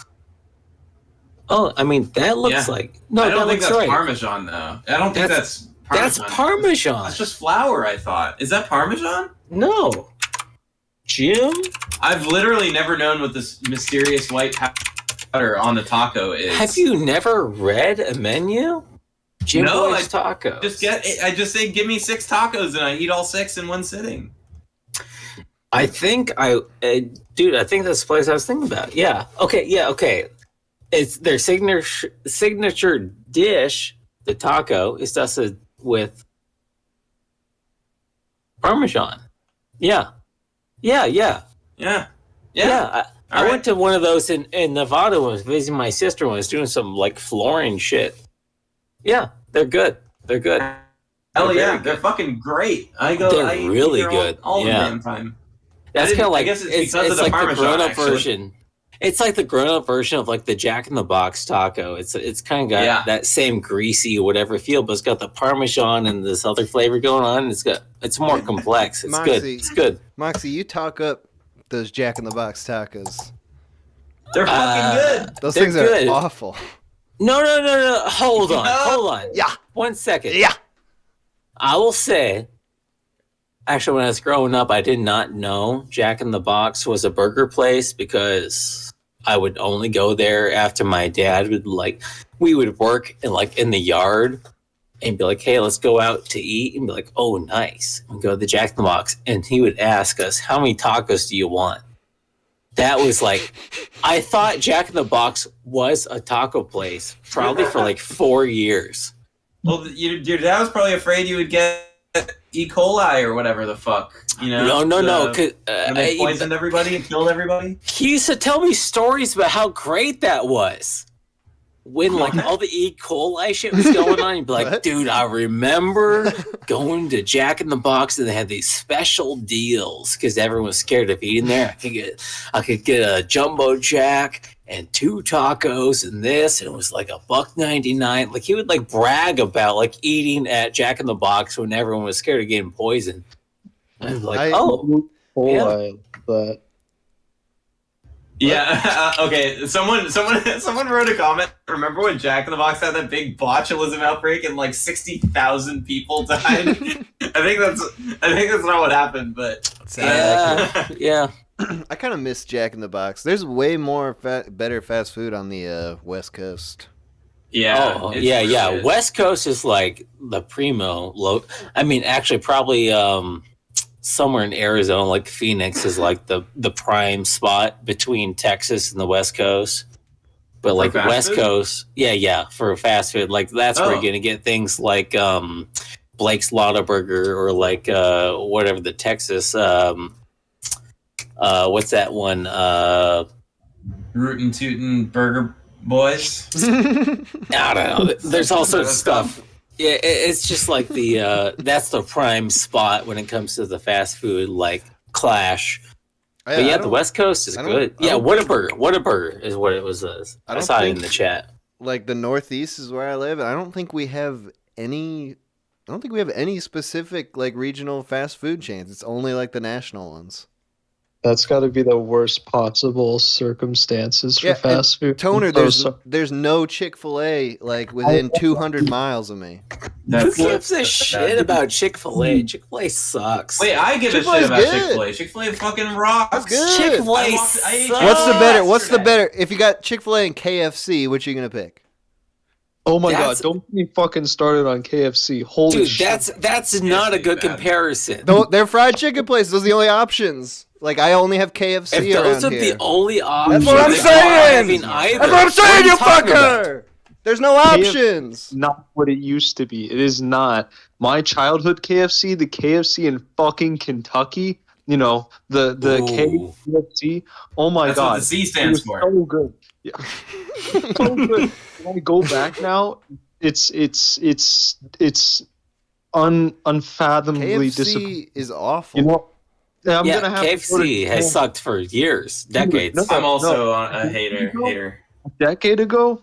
Oh, I mean that looks like no. I don't think that's right. Parmesan though. I don't think that's Parmesan. That's Parmesan. That's just flour. I thought. Is that Parmesan? No. Jim? I've literally never known what this mysterious white powder on the taco is. Have you never read a menu? Jim no, Boy's Tacos. I just say, give me 6 tacos and I eat all 6 in one sitting. I think dude, I think that's the place I was thinking about. Yeah. Okay. It's their signature dish, the taco, is dusted with Parmesan. Yeah. I went to one of those in Nevada when I was visiting my sister when I was doing some like flooring shit. Yeah, they're good. Hell yeah, they're fucking great. They're really good. All the damn time. That's kind of like I guess it's because of the like Parmesan, the grown-up actually. version. It's like the grown-up version of like the Jack in the Box taco. It's kind of got that same greasy whatever feel, but it's got the Parmesan and this other flavor going on. It's more complex. It's good. It's good. Moxie, you talk up those Jack in the Box tacos. They're fucking good. Those things are awful. No. Hold on. Yeah. 1 second. Yeah. I will say, actually, when I was growing up, I did not know Jack in the Box was a burger place because I would only go there after my dad we would work in the yard and be like, hey, let's go out to eat. And be like, oh, nice. And go to the Jack in the Box. And he would ask us, how many tacos do you want? That was like, I thought Jack in the Box was a taco place probably for like 4 years. Well, your dad was probably afraid you would get E. coli or whatever the fuck, you know? No. When they poisoned everybody and killed everybody? He used to tell me stories about how great that was. When like all the E. coli shit was going on, he'd be like, dude, I remember going to Jack in the Box and they had these special deals because everyone was scared of eating there. I could get a jumbo jack and 2 tacos and this, and it was like $1.99. Like he would like brag about like eating at Jack in the Box when everyone was scared of getting poisoned. I was like, but yeah. Okay. Someone wrote a comment. Remember when Jack in the Box had that big botulism outbreak and like 60,000 people died? I think that's not what happened, but yeah. I kind of miss Jack in the Box. There's way more better fast food on the West Coast. Yeah. Yeah. West Coast is like the primo. I mean, actually, probably somewhere in Arizona, like Phoenix, is like the prime spot between Texas and the West Coast. But like West Coast, for fast food, like that's where you're gonna get things like Blake's Lottaburger or like whatever the Texas. What's that one? Rootin' Tootin' Burger Boys? I don't know. There's all sorts of stuff. Yeah, it's just like that's the prime spot when it comes to the fast food, like clash. But yeah, the West Coast is good. Yeah, Whataburger. Whataburger is what it was. I saw it in the chat. Like the Northeast is where I live, and I don't think we have any specific like regional fast food chains. It's only like the national ones. That's got to be the worst possible circumstances for fast food. Toner, there's no Chick-fil-A like within 200 miles of me. Who gives a shit about Chick-fil-A? Chick-fil-A sucks. Wait, I give a shit about Chick-fil-A. Chick-fil-A fucking rocks. That's good. Chick-fil-A sucks. What's the better? If you got Chick-fil-A and KFC, which are you gonna pick? Oh my god! Don't get me fucking started on KFC. Holy shit! That's not a good comparison. They're fried chicken places. Those are the only options. Like I only have KFC if those around are here. the only options, That's what I'm saying. That's what I'm saying, you fucker. There's no options. Not what it used to be. It is not. My childhood KFC, the KFC in fucking Kentucky. You know the KFC. Oh my That's god! what the C stands for. So good. Yeah. So good. When I go back now, it's unfathomably KFC is awful. You know, I'm yeah, gonna have KFC has sucked for years, decades. I'm also a hater. A decade ago,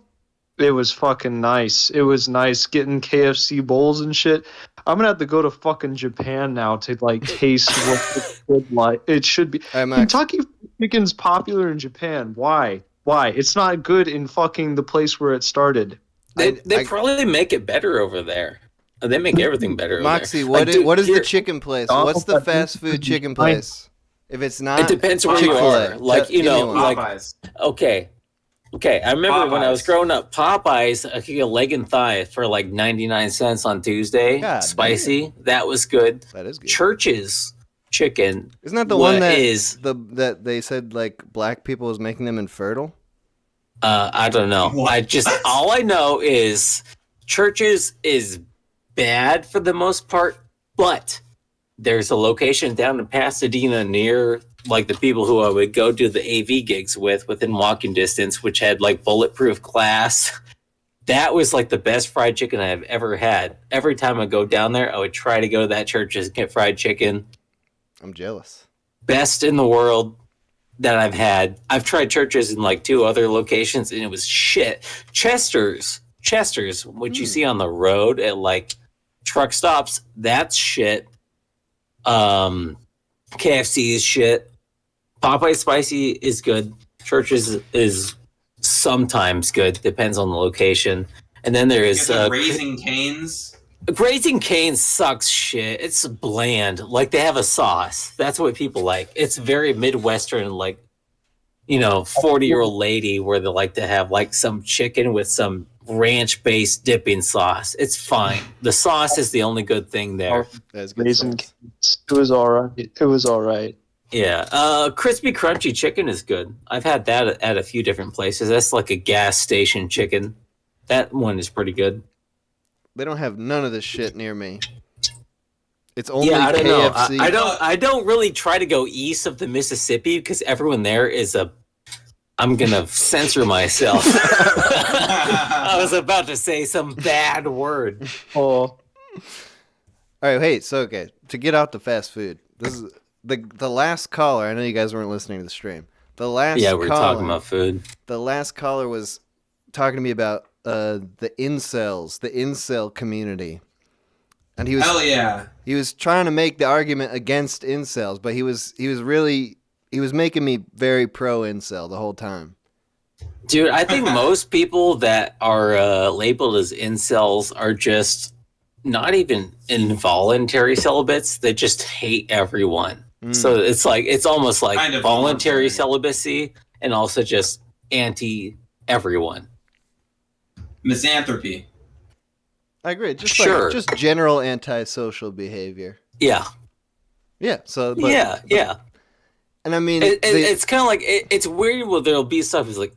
it was fucking nice. It was nice getting KFC bowls and shit. I'm gonna have to go to fucking Japan now to like taste what it's good like. It should be. Kentucky chicken's popular in Japan. Why? Why? It's not good in fucking the place where it started. They probably make it better over there. They make everything better. Moxie, over there. what is the chicken place? What's the fast food chicken place? If it's not, it depends where you are. Like Popeyes. Okay. I remember when I was growing up, Popeyes, I could get a leg and thigh for like 99 cents on Tuesday. God, spicy. Damn. That was good. That is good. Church's chicken. Isn't that the one that they said like black people was making them infertile? I don't know. All I know is Church's is bad for the most part, but there's a location down in Pasadena near like the people who I would go do the AV gigs with within walking distance, which had like bulletproof glass. That was like the best fried chicken I've ever had. Every time I go down there, I would try to go to that Church's and get fried chicken. I'm jealous. Best in the world that I've had. I've tried Church's in like 2 other locations and it was shit. Chester's, what you see on the road at like truck stops, that's shit. KFC is shit. Popeye Spicy is good. Church's is sometimes good, depends on the location. And then there is Raising Cane's. Raising Cane's sucks shit. It's bland. Like they have a sauce. That's what people like. It's very Midwestern, like 40-year-old lady where they like to have like some chicken with some ranch-based dipping sauce. It's fine. The sauce is the only good thing there. Raising Cane's. It was all right. Yeah. Crispy crunchy chicken is good. I've had that at a few different places. That's like a gas station chicken. That one is pretty good. They don't have none of this shit near me. It's only I don't KFC. know. I don't really try to go east of the Mississippi because everyone there is I'm gonna censor myself. I was about to say some bad word. Oh. All right, hey, so to get out the fast food. This is the last caller. I know you guys weren't listening to the stream. We're talking about food. The last caller was talking to me about the incels, the incel community. And he was trying to make the argument against incels, but he was making me very pro incel the whole time. Dude, I think most people that are labeled as incels are just not even involuntary celibates. They just hate everyone. So it's almost like kind of voluntary celibacy and also just anti everyone. Misanthropy. I agree. Just general antisocial behavior. Yeah. Yeah. So. Yeah. And I mean, it's kind of like it's weird. Where there'll be stuff. It's like,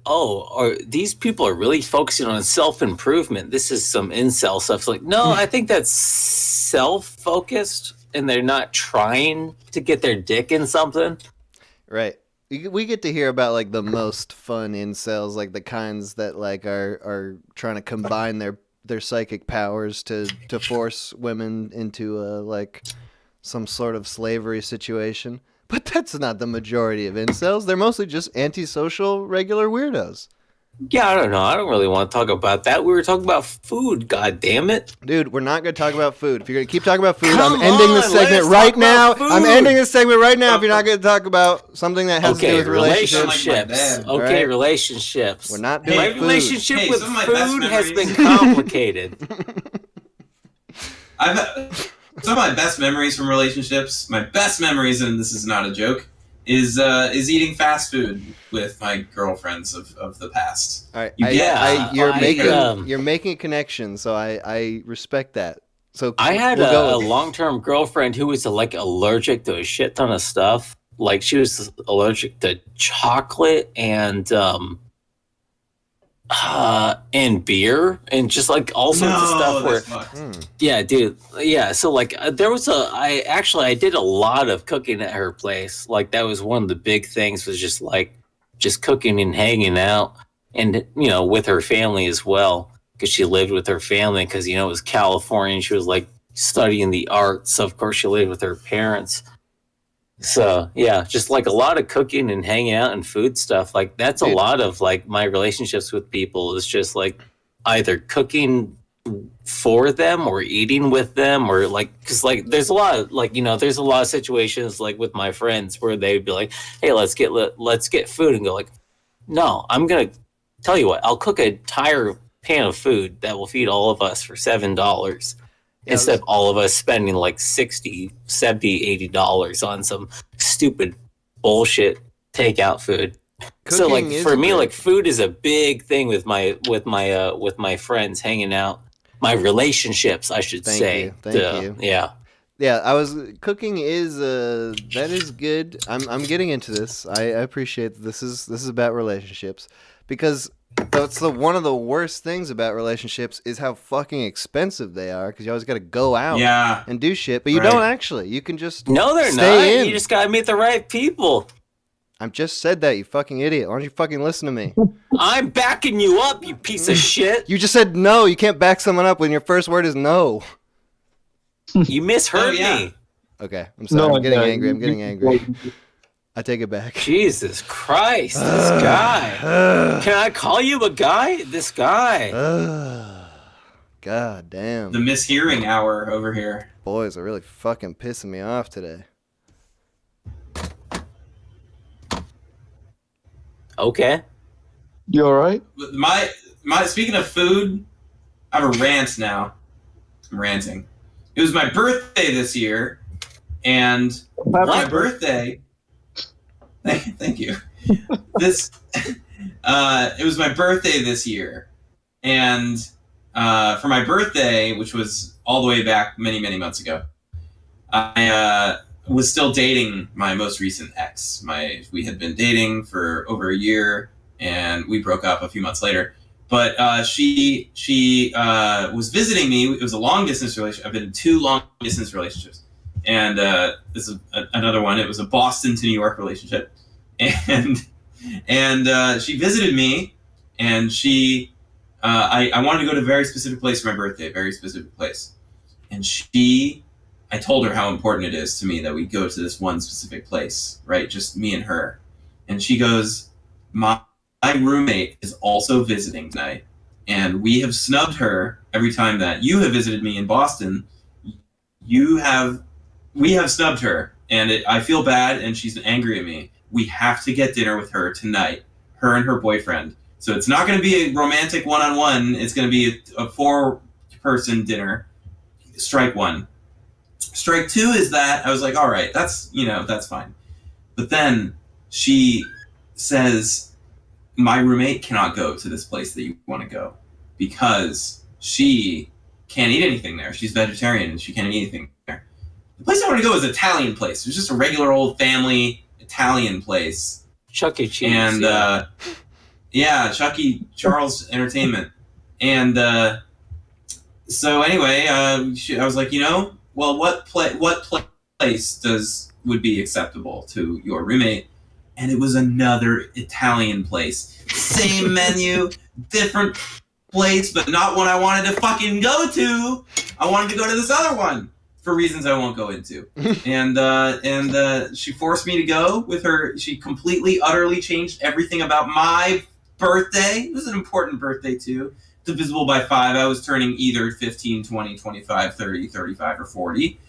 these people are really focusing on self-improvement. This is some incel stuff. It's like, no, I think that's self-focused, and they're not trying to get their dick in something. Right. We get to hear about like the most fun incels, like the kinds that like are trying to combine their psychic powers to force women into like some sort of slavery situation. But that's not the majority of incels. They're mostly just antisocial, regular weirdos. Yeah, I don't know. I don't really want to talk about that. We were talking about food, god damn it. Dude, we're not going to talk about food. If you're going to keep talking about food, I'm ending this segment right now. I'm ending this segment right now if you're not going to talk about something that has to do with relationships. Okay, relationships. We're not doing My food. relationship with food has been complicated. Some of my best memories from relationships, my best memories, and this is not a joke, is eating fast food with my girlfriends of the past. All right, you're making a connection, so I respect that. So I had a long-term girlfriend who was like allergic to a shit ton of stuff. Like she was allergic to chocolate and beer and just like all sorts of stuff where yeah, dude. Yeah, so like there was I did a lot of cooking at her place. Like that was one of the big things, was just cooking and hanging out, and with her family as well, because she lived with her family, because it was California and she was like studying the arts, so of course she lived with her parents. So yeah, just like a lot of cooking and hanging out and food stuff. Like that's a lot of like my relationships with people, is just like either cooking for them or eating with them, or like, because like there's a lot of like there's a lot of situations like with my friends where they'd be like, hey, let's get food, and go like, no, I'm gonna tell you what, I'll cook an entire pan of food that will feed all of us for $7. Instead of all of us spending like $60, $70, $80 on some stupid bullshit takeout food. So like for me, like food is a big thing with my friends hanging out. My relationships, I should say. Thank you. Yeah. Yeah, cooking is that is good. I'm getting into this. I appreciate that this is about relationships, because that's one of the worst things about relationships is how fucking expensive they are, because you always got to go out and do shit, but you don't actually. You can just they're stay not. in. You just gotta meet the right people. I've just said that, you fucking idiot. Why don't you fucking listen to me? I'm backing you up, you piece of shit. You just said no. You can't back someone up when your first word is no. You misheard me. Okay, I'm sorry. I'm getting angry. I take it back. Jesus Christ, this guy. Can I call you a guy? This guy. God damn. The mishearing hour over here. Boys are really fucking pissing me off today. Okay. You alright? My speaking of food, I have a rant now. I'm ranting. It was my birthday this year, and my birthday. Thank you. It was my birthday this year, and for my birthday, which was all the way back many months ago, I was still dating my most recent ex. We had been dating for over a year, and we broke up a few months later. But she was visiting me. It was a long distance relationship. I've been in 2 long distance relationships, and this is another one. It was a Boston to New York relationship, and she visited me, and I wanted to go to a very specific place for my birthday, very specific place, and I told her how important it is to me that we go to this one specific place, right? Just me and her, and she goes, My roommate is also visiting tonight, and we have snubbed her every time that you have visited me in Boston. We have snubbed her, and I feel bad, and she's angry at me. We have to get dinner with her tonight, her and her boyfriend. So it's not going to be a romantic one-on-one. It's going to be a 4-person dinner. Strike 1. Strike 2 is that I was like, all right, that's fine. But then she says, my roommate cannot go to this place that you want to go because she can't eat anything there. She's vegetarian and she can't eat anything there. The place I want to go is an Italian place. It's just a regular old family Italian place. Chuck E. Cheese. And Chuck E. Charles Entertainment. And so anyway, I was like, well, what place would be acceptable to your roommate? And it was another Italian place. Same menu, different place, but not one I wanted to fucking go to. I wanted to go to this other one. for reasons I won't go into. And she forced me to go with her. She completely, utterly changed everything about my birthday. It was an important birthday, too. Divisible by 5. I was turning either 15, 20, 25, 30, 35, or 40.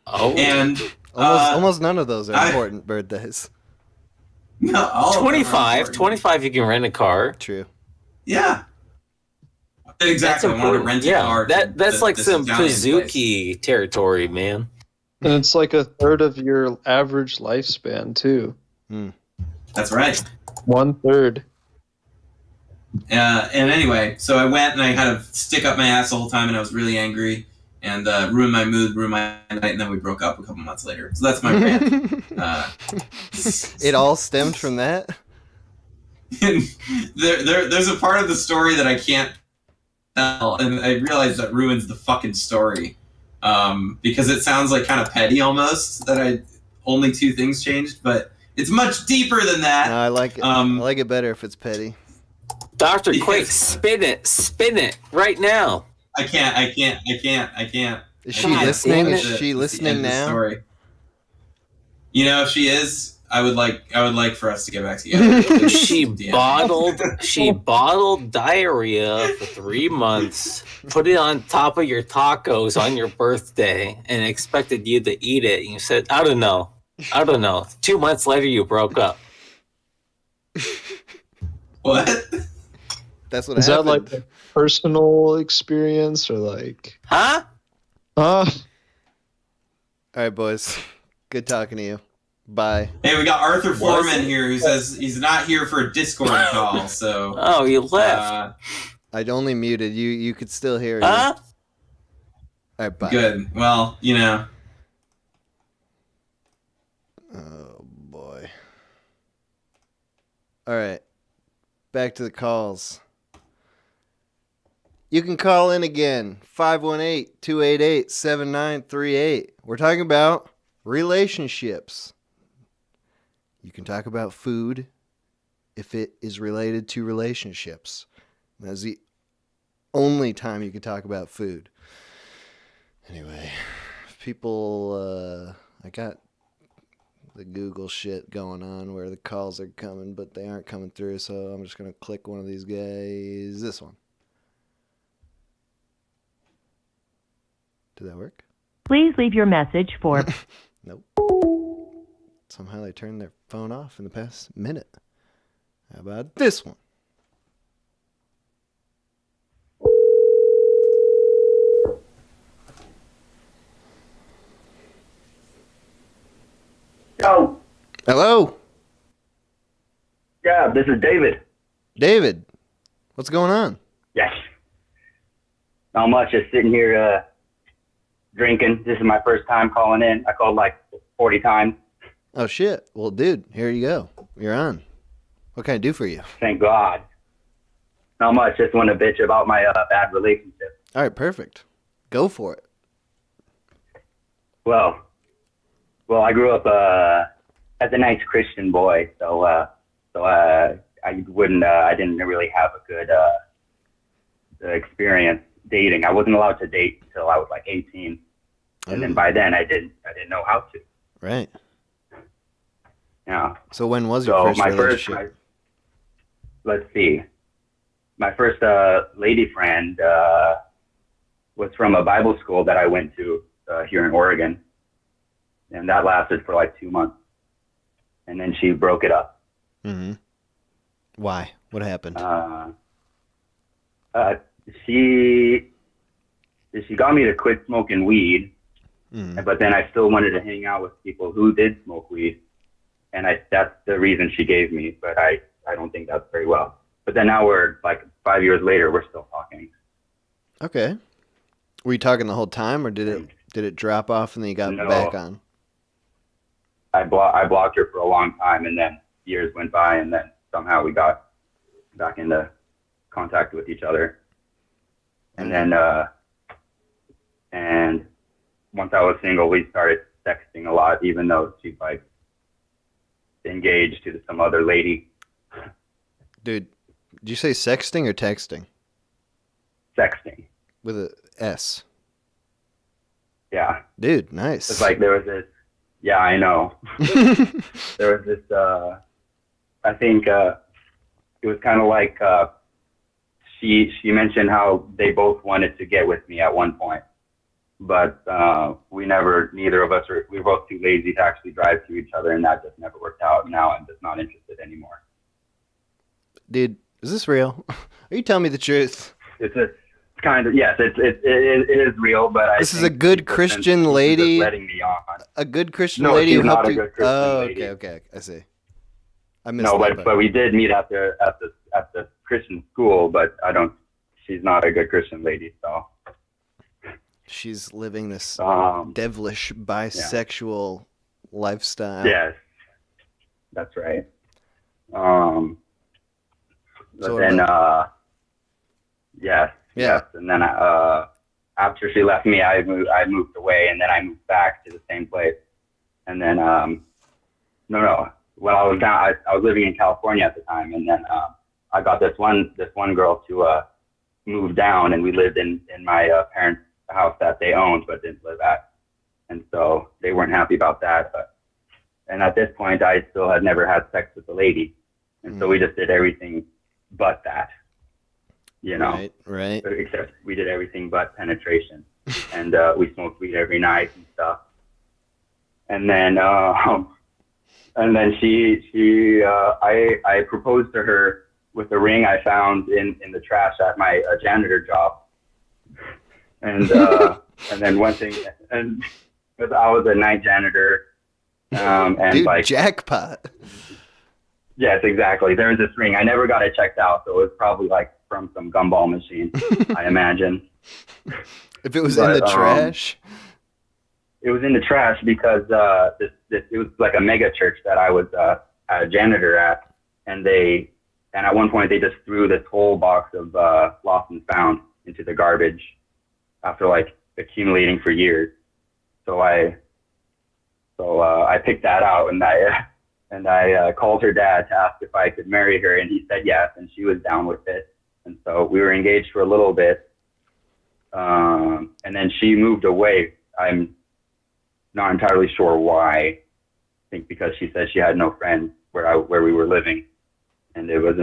Oh. And almost none of those are important birthdays. No, all 25. 25, you can rent a car. True. Yeah. Exactly. I wanted to rent a car. That's like some Kazuki territory, man. And it's like a third of your average lifespan, too. That's right. 1/3. And anyway, so I went and I had to stick up my ass the whole time, and I was really angry and ruined my mood, ruined my night, and then we broke up a couple months later. So that's my rant. It all stemmed from that? There's a part of the story that I can't tell, and I realize that ruins the fucking story. Because it sounds like kind of petty almost, that only 2 things changed, but it's much deeper than that. No, I like it. I like it better if it's petty. Dr. Quake, spin it right now. I can't. Is she listening? Is she listening now? Story. You know, if she is, I would like for us to get back together. She bottled diarrhea for 3 months, put it on top of your tacos on your birthday, and expected you to eat it. And you said, I don't know. 2 months later, you broke up. What? That's what Is happened. that like a personal experience or like? Huh? All right, boys. Good talking to you. Bye. Hey, we got Arthur Foreman here who says he's not here for a Discord call. So. Oh, you left. I'd only muted you. You could still hear you. Huh? All right, bye. Good. Well, you know. Oh boy. All right. Back to the calls. You can call in again, 518-288-7938. We're talking about relationships. You can talk about food if it is related to relationships. That's the only time you can talk about food. Anyway, people, I got the Google shit going on where the calls are coming, but they aren't coming through, so I'm just going to click one of these guys. This one. Did that work? Please leave your message for... Nope. Somehow they turned their phone off in the past minute. How about this one? Yo. Hello. Yeah, this is David. David, what's going on? Yes. Not much. Just sitting here drinking. This is my first time calling in. I called like 40 times. Oh, shit. Well, dude, here you go. You're on. What can I do for you? Thank God. Not much. Just want to bitch about my bad relationship. All right, perfect. Go for it. Well, I grew up as a nice Christian boy, so I didn't really have a good experience dating. I wasn't allowed to date until I was like 18, and then by then I didn't know how to. Right. Yeah. So when was your first relationship? Let's see. My first lady friend was from a Bible school that I went to here in Oregon, and that lasted for like 2 months, and then she broke it up. Mm-hmm. Why? What happened? She got me to quit smoking weed, but then I still wanted to hang out with people who did smoke weed, and that's the reason she gave me, but I don't think that's very well. But then now we're like 5 years later, we're still talking. Okay. Were you talking the whole time, or did it drop off and then you got back on? I blocked her for a long time, and then years went by, and then somehow we got back into contact with each other. And then, and once I was single, we started texting a lot, even though she's like engaged to some other lady. Dude, did you say sexting or texting? Sexting. With a S. Yeah. Dude, nice. It's like there was this. Yeah, I know. There was this. I think it was kind of like she mentioned how they both wanted to get with me at one point, but neither of us we were both too lazy to actually drive to each other, and that just never worked out. Now I'm just not interested anymore. Dude, is this real? Are you telling me the truth? It's kind of, yes, it is real, but this is a good Christian lady. Letting me on. A good Christian No, lady she's who not helped a you. good Christian Oh, lady. okay, I see. I missed No, that, but we did meet at the Christian school, but she's not a good Christian lady, so. She's living this devilish bisexual lifestyle. Yes, that's right. But then, yes, and then after she left me, I moved away, and then I moved back to the same place, and then when I was down, I was living in California at the time, and then I got this one girl to move down, and we lived in my parents' house that they owned but didn't live at, and so they weren't happy about that. And at this point, I still had never had sex with a lady, and so we just did everything but that, you know. Right. Except we did everything but penetration, and we smoked weed every night and stuff. And then I proposed to her with a ring I found in the trash at my janitor job. And then one thing, and because I was a night janitor, and dude, like jackpot. Yes, exactly. There was this ring. I never got it checked out, so it was probably like from some gumball machine, I imagine. If it was in the trash? It was in the trash because it was like a mega church that I was a janitor at, and at one point they just threw this whole box of lost and found into the garbage after like accumulating for years. So I picked that out, and I called her dad to ask if I could marry her, and he said yes, and she was down with it. And so we were engaged for a little bit, and then she moved away. I'm not entirely sure why. I think because she said she had no friends where we were living, and it was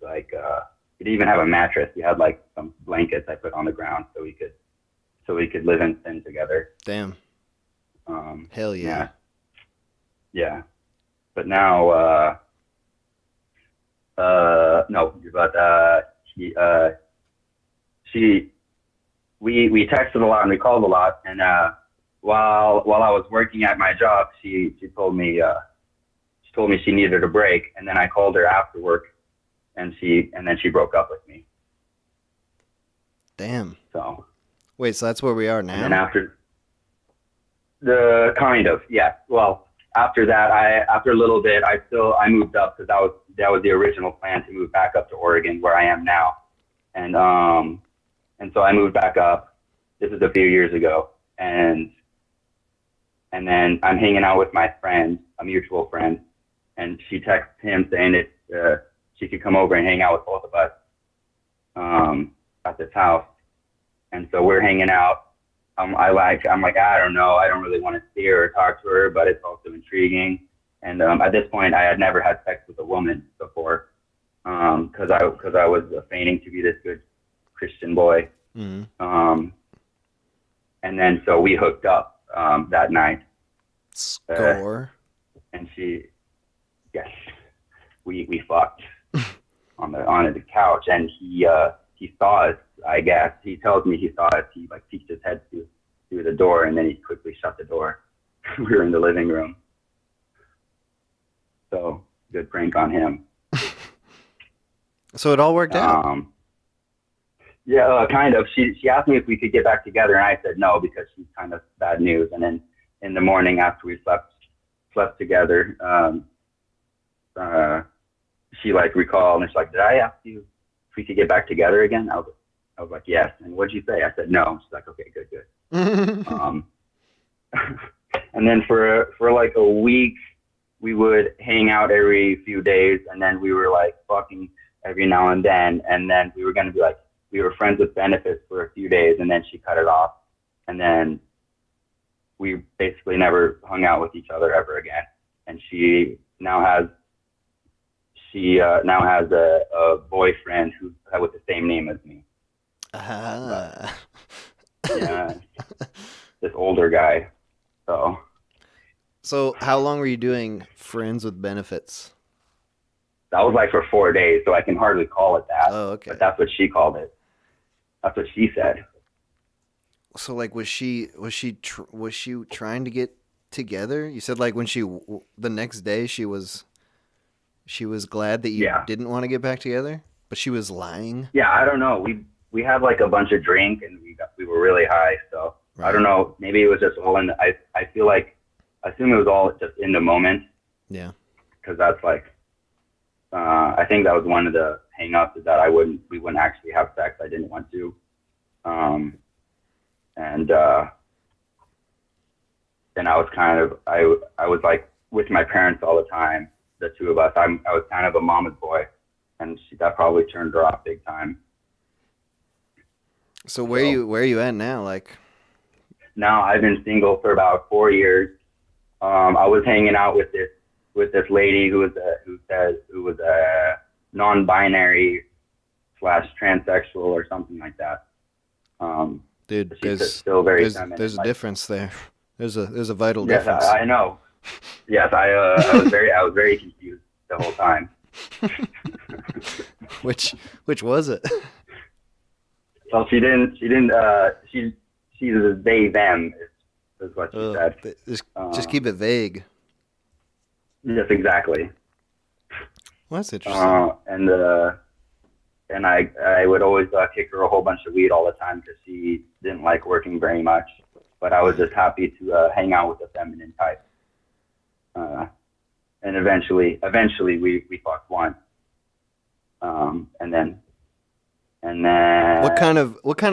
like we didn't even have a mattress. We had like some blankets I put on the ground so we could live in sin together. Damn. Hell yeah. Yeah. But now, we texted a lot and we called a lot. And while I was working at my job, she told me she needed a break. And then I called her after work, and then she broke up with me. Damn. So. Wait, so that's where we are now? And then after kind of, yeah. Well, after that, after a little bit, I moved up because that was the original plan to move back up to Oregon where I am now. And so I moved back up. This is a few years ago. And then I'm hanging out with my friend, a mutual friend, and she texts him saying that she could come over and hang out with both of us at this house. And so we're hanging out. I'm like, I don't know. I don't really want to see her or talk to her, but it's also intriguing. And at this point, I had never had sex with a woman before because I was feigning to be this good Christian boy. Mm-hmm. And then so we hooked up that night. Score. And yes, we fucked on the couch, and he saw us. I guess he tells me he saw us. He like peeked his head through the door, and then he quickly shut the door. We were in the living room. So good prank on him. So it all worked out. Yeah, kind of. She asked me if we could get back together, and I said no because she's kind of bad news. And then in the morning after we slept together, she like recalled, and she's like, "Did I ask you if we could get back together again?" I was like, "Yes." And what'd you say? I said, "No." She's like, "Okay, good." And then for like a week, we would hang out every few days, and then we were like fucking every now and then we were gonna be like, we were friends with benefits for a few days, and then she cut it off, and then we basically never hung out with each other ever again. And she now has a boyfriend who with the same name as me. Yeah, this older guy. So how long were you doing friends with benefits? That was like for 4 days, so I can hardly call it that. Oh, okay. But that's what she called it. That's what she said. So like, was she trying to get together? You said like when the next day she was glad that you didn't want to get back together, but she was lying. Yeah, I don't know. We had like a bunch of drink and we were really high, so right. I don't know. Maybe it was just all in. I assume it was all just in the moment. Yeah. Because that's like, I think that was one of the hang-ups, is that we wouldn't actually have sex. I didn't want to. And I was kind of, I was like with my parents all the time, the two of us. I was kind of a mama's boy, and that probably turned her off big time. So where are you at now? Like, now I've been single for about 4 years. I was hanging out with this lady who was a non-binary / transsexual or something like that. Dude, still very feminine. There's a difference there. There's a vital difference. Yes, I know. Yes, I was very confused the whole time. Which was it? Well, she's a they them is what she said. Just keep it vague. Yes, exactly. Well, that's interesting. And I would always kick her a whole bunch of weed all the time because she didn't like working very much. But I was just happy to hang out with a feminine type. And eventually we fucked once. And then what kind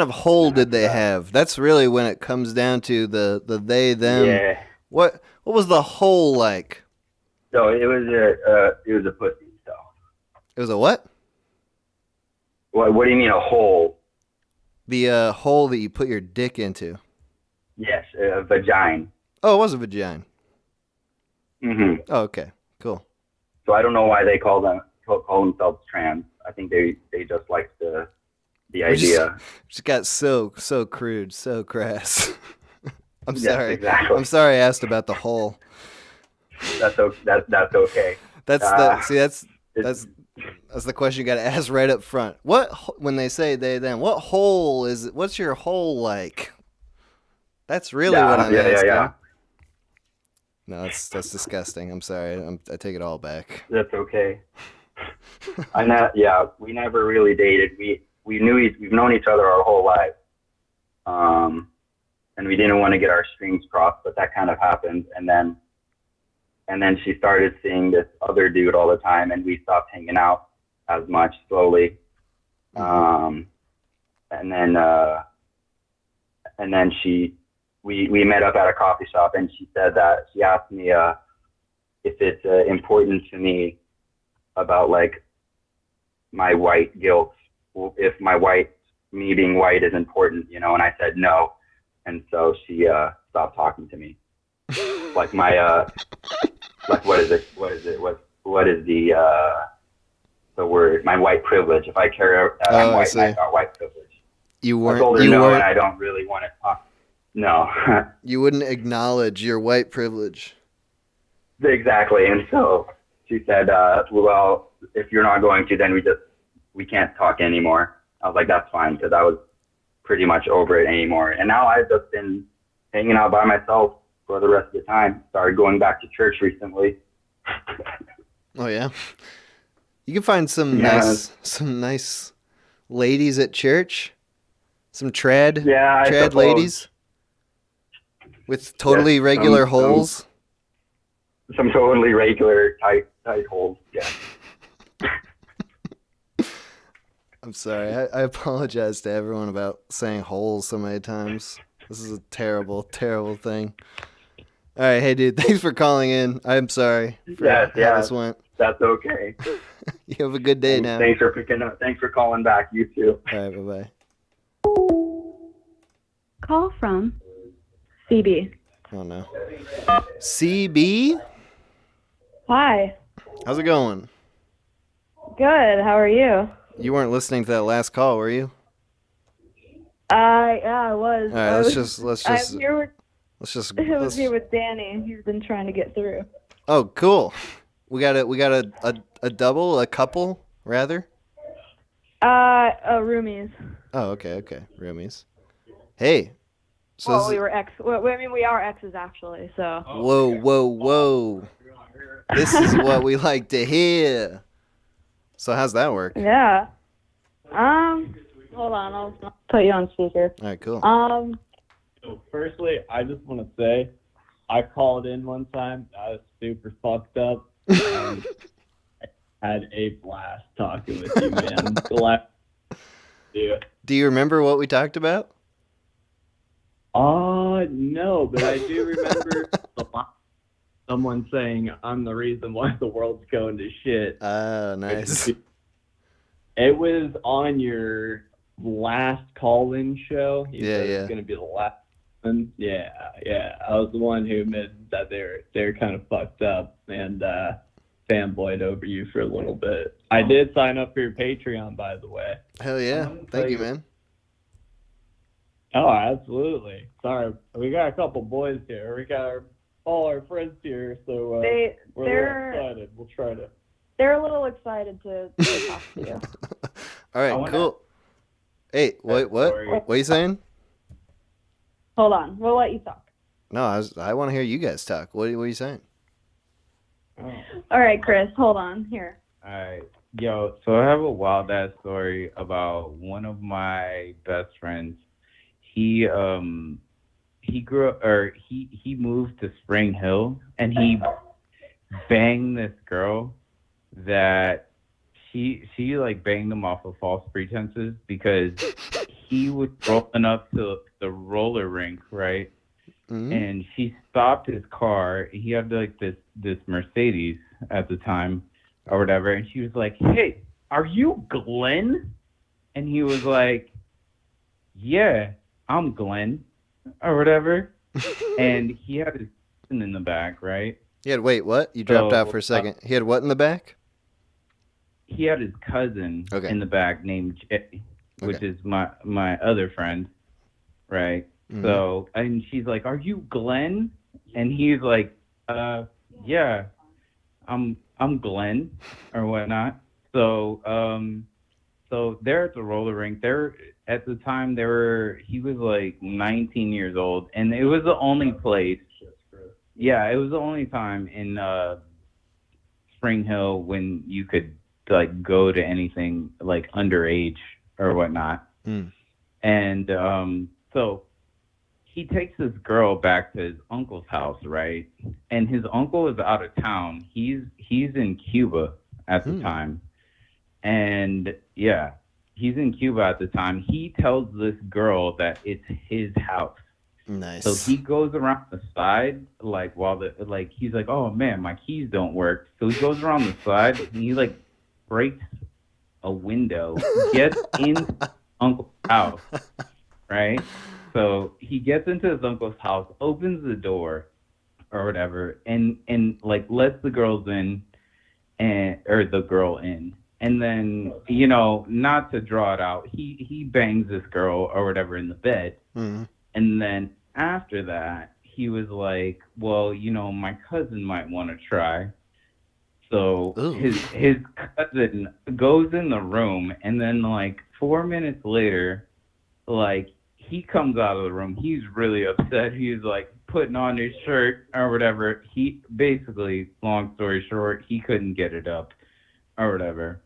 of hole did they have? That's really when it comes down to the they them. Yeah. What was the hole like? So it was a pussy. So it was a what? What do you mean a hole? The hole that you put your dick into. Yes, a vagina. Oh, it was a vagina. Mm-hmm. Oh, okay, cool. So I don't know why they call themselves trans. I think they just like the idea. Just got so crude, so crass. I'm Yes, sorry. exactly. I'm sorry I asked about the hole. That's okay. That's the question you got to ask right up front. When they say they them, what hole is it? What's your hole like? That's really what I'm asking. Yeah. No, that's disgusting. I'm sorry. I take it all back. That's okay. We never really dated. We've known each other our whole life. And we didn't want to get our strings crossed, but that kind of happened. And then she started seeing this other dude all the time, and we stopped hanging out as much slowly. And then we met up at a coffee shop, and she said that she asked me if it's important to me about like my white guilt, if me being white is important, and I said no. And so she stopped talking to me. Like my what is the word? My white privilege. If I care that I'm white, I got white privilege. You weren't. I told her no, and I don't really want to talk. No. You wouldn't acknowledge your white privilege. Exactly. And so she said, well, if you're not going to, then we can't talk anymore. I was like, that's fine, because I was pretty much over it anymore. And now I've just been hanging out by myself for the rest of the time. Started going back to church recently. Oh yeah, you can find some nice ladies at church. Some trad ladies with totally regular holes. Some totally regular tight holes. Yeah. I'm sorry. I apologize to everyone about saying holes so many times. This is a terrible, terrible thing. All right, hey dude, thanks for calling in. I'm sorry for how this went. That's okay. You have a good day now. Thanks for picking up. Thanks for calling back. You too. All right, bye-bye. Call from CB. Oh, no. CB? Hi. How's it going? Good. How are you? You weren't listening to that last call, were you? Yeah, I was. All right, let's just. I'm here with. I was Let's, here with Danny. He's been trying to get through. oh, cool. We got a double, a couple, rather? Roomies. Oh, okay. Roomies. Hey. So Well, we were we are exes, actually, so. Whoa. This is what we like to hear. So how's that work? Yeah. Hold on, I'll put you on speaker. All right, cool. So firstly, I just want to say, I called in one time. I was super fucked up. And I had a blast talking with you, man. Do you remember what we talked about? No, but I do remember someone saying, I'm the reason why the world's going to shit. Oh, nice. It was on your last call-in show. You said it was going to be the last one. Yeah. I was the one who admitted that they're kind of fucked up and fanboyed over you for a little bit. I did sign up for your Patreon, by the way. Hell yeah. Thank you, man. Oh, absolutely. Sorry, we got a couple boys here. We got all our friends here, so we're a little excited. We'll try to. They're a little excited to talk to you. All right, cool. Hey, what are you saying? Hold on, we'll let you talk. No, I want to hear you guys talk. What are you saying? All right, Chris, hold on here. Alright. Yo, so I have a wild ass story about one of my best friends. He grew up, or he moved to Spring Hill, and he banged this girl that she like banged him off of false pretenses because he was rolling up to the roller rink, right? Mm-hmm. And she stopped his car. He had like this Mercedes at the time or whatever, and she was like, "Hey, are you Glenn?" And he was like, "Yeah, I'm Glenn," or whatever. And he had his cousin in the back, right? Wait, what? You dropped out for a second. He had what in the back? He had his cousin in the back named Jay, which is my other friend, right? Mm-hmm. So, and she's like, "Are you Glenn?" And he's like, "Yeah, I'm Glenn," or whatnot. So, so they're at the roller rink. At the time, he was like 19 years old, and it was the only place. Yeah, it was the only time in Spring Hill when you could like go to anything like underage or whatnot. Mm. And so he takes this girl back to his uncle's house, right? And his uncle is out of town. He's in Cuba at the time. And yeah, he's in Cuba at the time. He tells this girl that it's his house. Nice. So he goes around the side, like he's like, "Oh man, my keys don't work." So he goes around the side and he like breaks a window, gets into uncle's house, right? So he gets into his uncle's house, opens the door or whatever, and like lets the girls in, or the girl in. And then, you know, not to draw it out, he bangs this girl or whatever in the bed. Mm-hmm. And then after that, he was like, "Well, you know, my cousin might want to try." So his cousin goes in the room, and then like 4 minutes later, like he comes out of the room. He's really upset. He's like putting on his shirt or whatever. He basically, long story short, he couldn't get it up or whatever.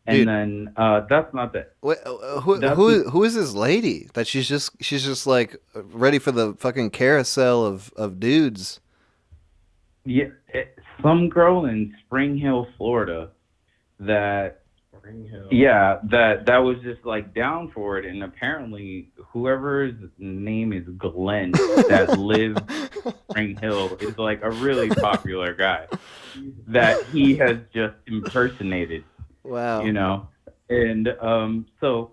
And dude, then that's not that. Who is this lady that she's just like ready for the fucking carousel of dudes? Yeah, some girl in Spring Hill, Florida, that was just like down for it, and apparently whoever's name is Glenn that lives in Spring Hill is like a really popular guy that he has just impersonated. Wow. You know, and so,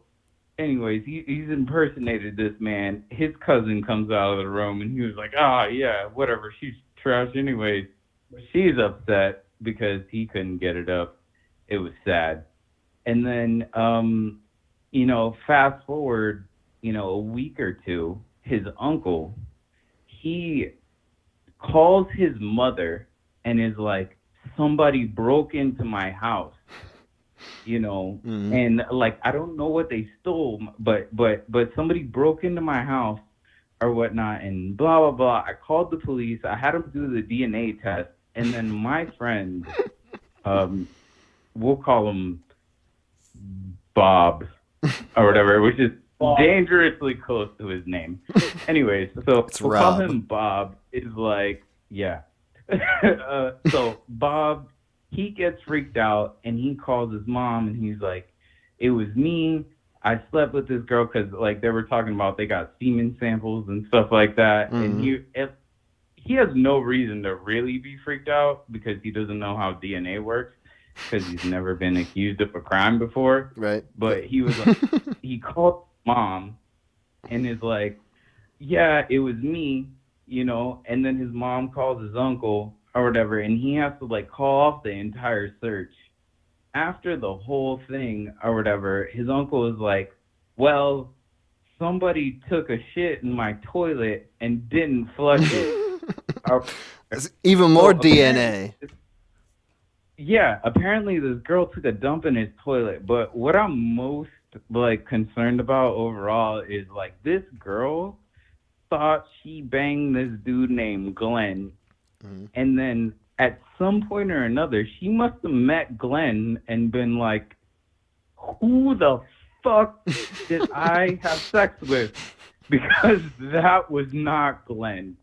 anyways, he's impersonated this man. His cousin comes out of the room, and he was like, yeah, whatever, she's trash anyways. She's upset because he couldn't get it up. It was sad. And then, you know, fast forward, you know, a week or two, his uncle, he calls his mother and is like, somebody broke into my house, you know, and like, I don't know what they stole, but somebody broke into my house or whatnot, and blah, blah, blah. I called the police. I had them do the DNA test. And then my friend, we'll call him Bob or whatever, which is dangerously close to his name. Anyways, so we'll call him Bob, is like, yeah. So Bob, he gets freaked out and he calls his mom and he's like, it was me. I slept with this girl because like they were talking about they got semen samples and stuff like that. And he has no reason to really be freaked out because he doesn't know how DNA works because he's never been accused of a crime before. Right. But he was like, he called mom and is like, yeah, it was me, you know, and then his mom calls his uncle or whatever, and he has to like call off the entire search. After the whole thing or whatever, his uncle is like, well, somebody took a shit in my toilet and didn't flush it. That's even more DNA. Yeah, apparently this girl took a dump in his toilet, but what I'm most like concerned about overall is like this girl thought she banged this dude named Glenn, and then at some point or another she must have met Glenn and been like, who the fuck did I have sex with? Because that was not Glenn.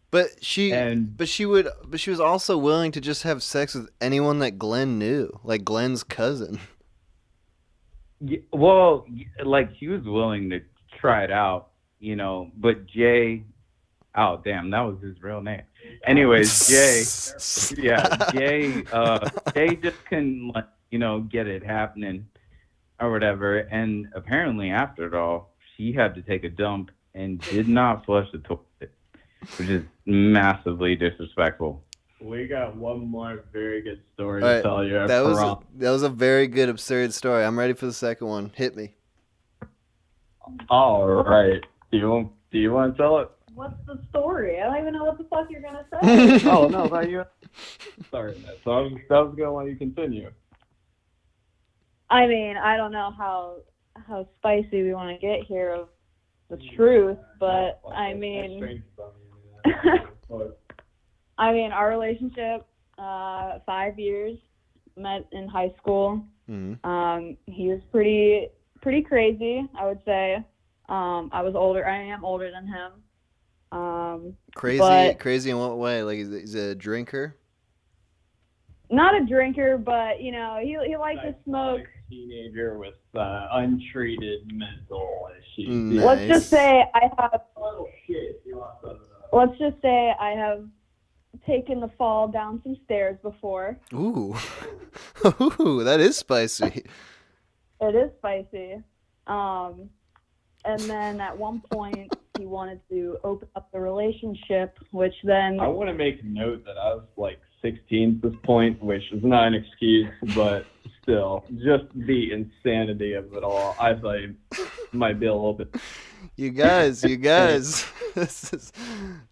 But she was also willing to just have sex with anyone that Glenn knew, like Glenn's cousin. Yeah, well, like she was willing to try it out, you know, but Jay, oh damn, that was his real name. Anyways, Jay just couldn't, you know, get it happening or whatever. And apparently after it all, she had to take a dump and did not flush the toilet, which is massively disrespectful. We got one more very good story to tell you. That was a very good absurd story. I'm ready for the second one. Hit me. All right. Do you want to tell it? What's the story? I don't even know what the fuck you're gonna say. Oh no, but you. Sorry, man. So I was gonna let you continue. I mean, I don't know how spicy we want to get here of the truth, but I mean, our relationship, 5 years, met in high school. He was pretty crazy, I would say. I am older than him. Crazy in what way? Like, is he a drinker? Not a drinker, but you know, he likes to smoke. Teenager with untreated mental issues. Nice. Let's just say I have taken the fall down some stairs before. Ooh, ooh, that is spicy. It is spicy. And then at one point he wanted to open up the relationship, which then I want to make a note that I was like 16 at this point, which is not an excuse, but still, just the insanity of it all, I thought it might be a little bit. You guys, this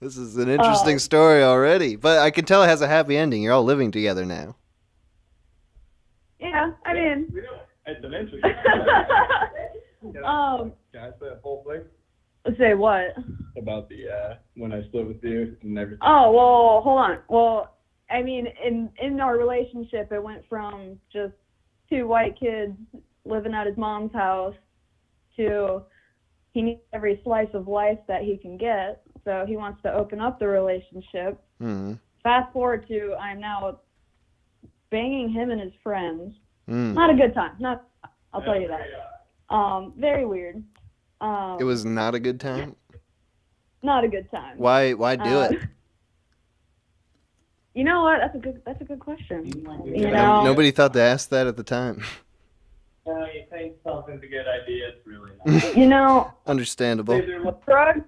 is an interesting story already, but I can tell it has a happy ending. You're all living together now. Yeah, I mean, It's eventually. Can I say the whole thing? Say what? About the when I stood with you and everything. Oh, well, hold on. Well, I mean, in our relationship, it went from just two white kids living at his mom's house to he needs every slice of life that he can get, so he wants to open up the relationship. Fast forward to I'm now banging him and his friends. Not a good time. I'll tell you that. Very weird. It was not a good time? Not a good time. Why do it? You know what? That's a good question. You know, Nobody thought to ask that at the time. You think something's a good idea, it's really not. You know, Understandable. Drugs.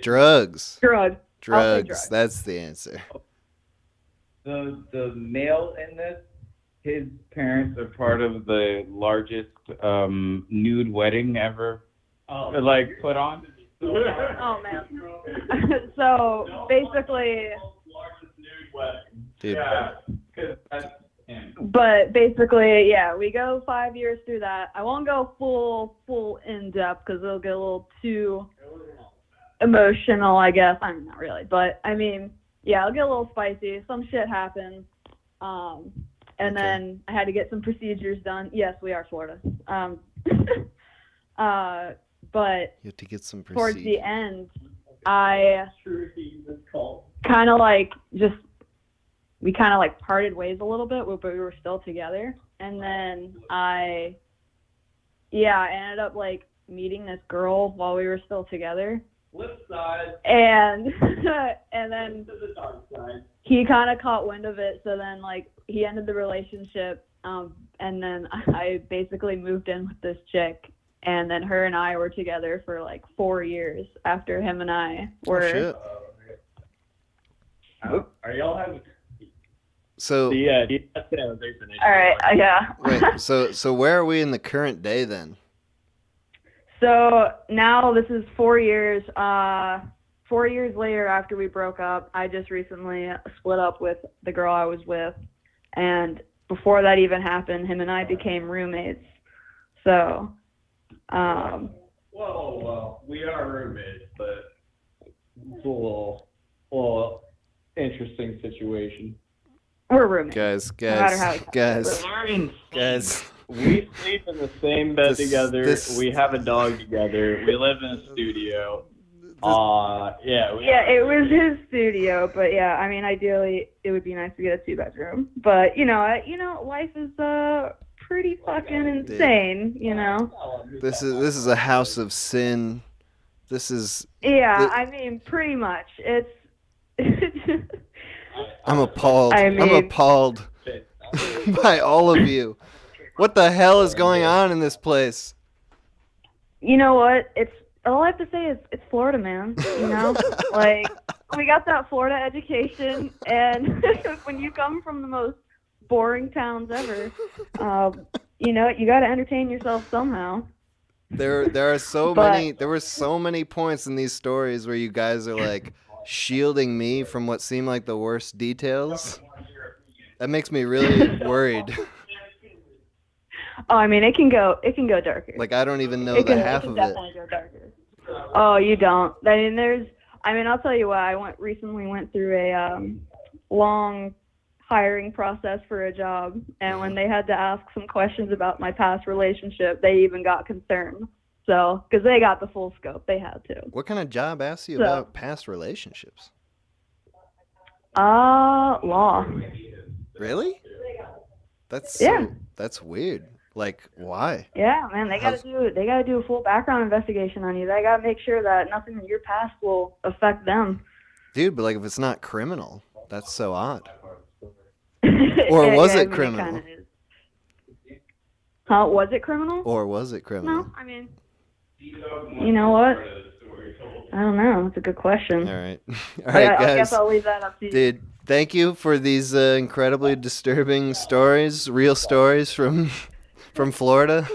Drugs. Drugs. That's the answer. The male in this, his parents are part of the largest nude wedding ever, put on. Oh man. So basically. Dude. Yeah, 'cause that's him. But basically, yeah, we go 5 years through that. I won't go full in depth because it'll get a little too emotional, I guess. I mean, not really, but I mean, yeah, it'll get a little spicy. Some shit happened, and then I had to get some procedures done. Yes, we are Florida. But You have to get some towards procedure. the end, I kind of like we kind of like parted ways a little bit, but we were still together. And then I ended up like meeting this girl while we were still together. Flip side. And then he kind of caught wind of it. So then like he ended the relationship. And then I basically moved in with this chick. And then her and I were together for like 4 years after him and I were. Oh, shit. Are y'all having? So. All right. Yeah. Wait. So where are we in the current day then? So now this is 4 years. 4 years later after we broke up, I just recently split up with the girl I was with. And before that even happened, him and I became roommates. So. Well, we are roommates, but it's a little interesting situation. We're roommates. Guys. We sleep in the same bed together. We have a dog together. We live in a studio. It was his studio, but yeah, I mean, ideally, it would be nice to get a 2-bedroom. But you know, life is pretty fucking insane. You know. This is a house of sin. This is. Yeah, I mean, pretty much. It's. I'm appalled. I mean, I'm appalled by all of you. What the hell is going on in this place? You know what? It's all I have to say is it's Florida, man. You know, like we got that Florida education, and when you come from the most boring towns ever, you know, you got to entertain yourself somehow. There were so many points in these stories where you guys are like shielding me from what seem like the worst details. That makes me really worried. Oh, I mean, it can go darker. Like I don't even know the half of it. Definitely go darker. Oh, you don't. I mean, I'll tell you what. I recently went through a long hiring process for a job, and when they had to ask some questions about my past relationship, they even got concerned. So, because they got the full scope, they had to. What kind of job asks you about past relationships? Law. Really? That's weird. Like, why? Yeah, man, they gotta do a full background investigation on you. They gotta make sure that nothing in your past will affect them. Dude, but like if it's not criminal, that's so odd. Or was it criminal? It Huh? Was it criminal? Or was it criminal? No, I mean, you know what? I don't know. That's a good question. All right. All right, guys. I guess I'll leave that up to you. Dude, thank you for these incredibly disturbing stories, real stories from Florida.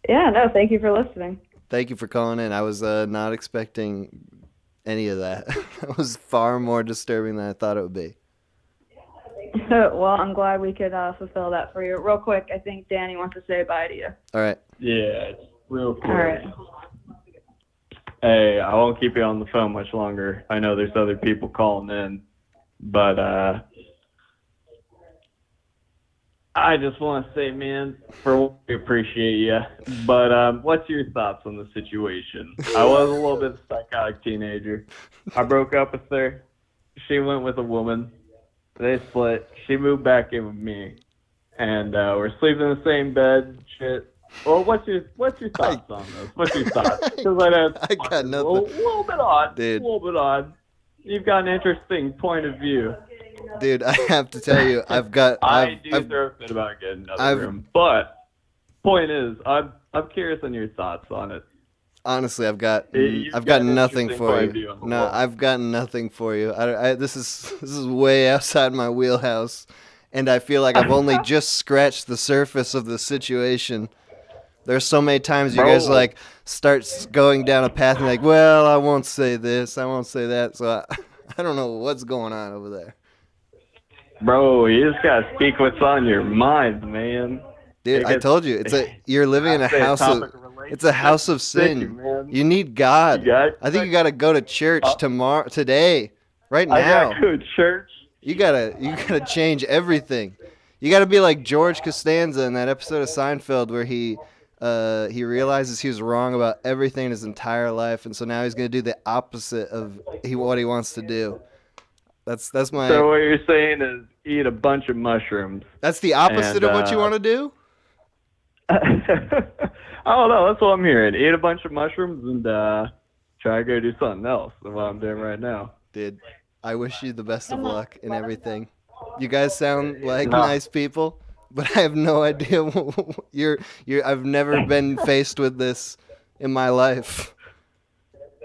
Yeah, no, thank you for listening. Thank you for calling in. I was not expecting any of that. That was far more disturbing than I thought it would be. Well, I'm glad we could fulfill that for you. Real quick, I think Danny wants to say bye to you. All right. Yeah, it's real quick. All right. Hey, I won't keep you on the phone much longer. I know there's other people calling in, but I just want to say, man, we appreciate you. But what's your thoughts on the situation? I was a little bit of a psychotic teenager. I broke up with her. She went with a woman. They split. She moved back in with me, and we're sleeping in the same bed. Shit. Well, what's your thoughts on this? What's your thoughts? Because I got nothing. A little bit odd. Dude. A little bit odd. You've got an interesting point of view. Dude, I have to tell you, I've throw a fit about getting another room, but point is, I'm curious on your thoughts on it. Honestly, I've got got an nothing interesting for point of you. view on the No, wall. I've got nothing for you. This is way outside my wheelhouse, and I feel like I've only just scratched the surface of the situation. There's so many times you guys like start going down a path and like, well, I won't say this, I won't say that. So I don't know what's going on over there. Bro, you just gotta speak what's on your mind, man. Dude, I told you, you're living in a house of it's a house of sin. You need God. I think you gotta go to church today, right now. I gotta go to church. You gotta change everything. You gotta be like George Costanza in that episode of Seinfeld where he realizes he was wrong about everything in his entire life, and so now he's gonna do the opposite of what he wants to do. That's my. So what you're saying is eat a bunch of mushrooms. That's the opposite of what you want to do? I don't know. That's what I'm hearing. Eat a bunch of mushrooms and try to go do something else than what I'm doing right now. Dude, I wish you the best of luck in everything. You guys sound like nice people, but I have no idea. I've never been faced with this in my life.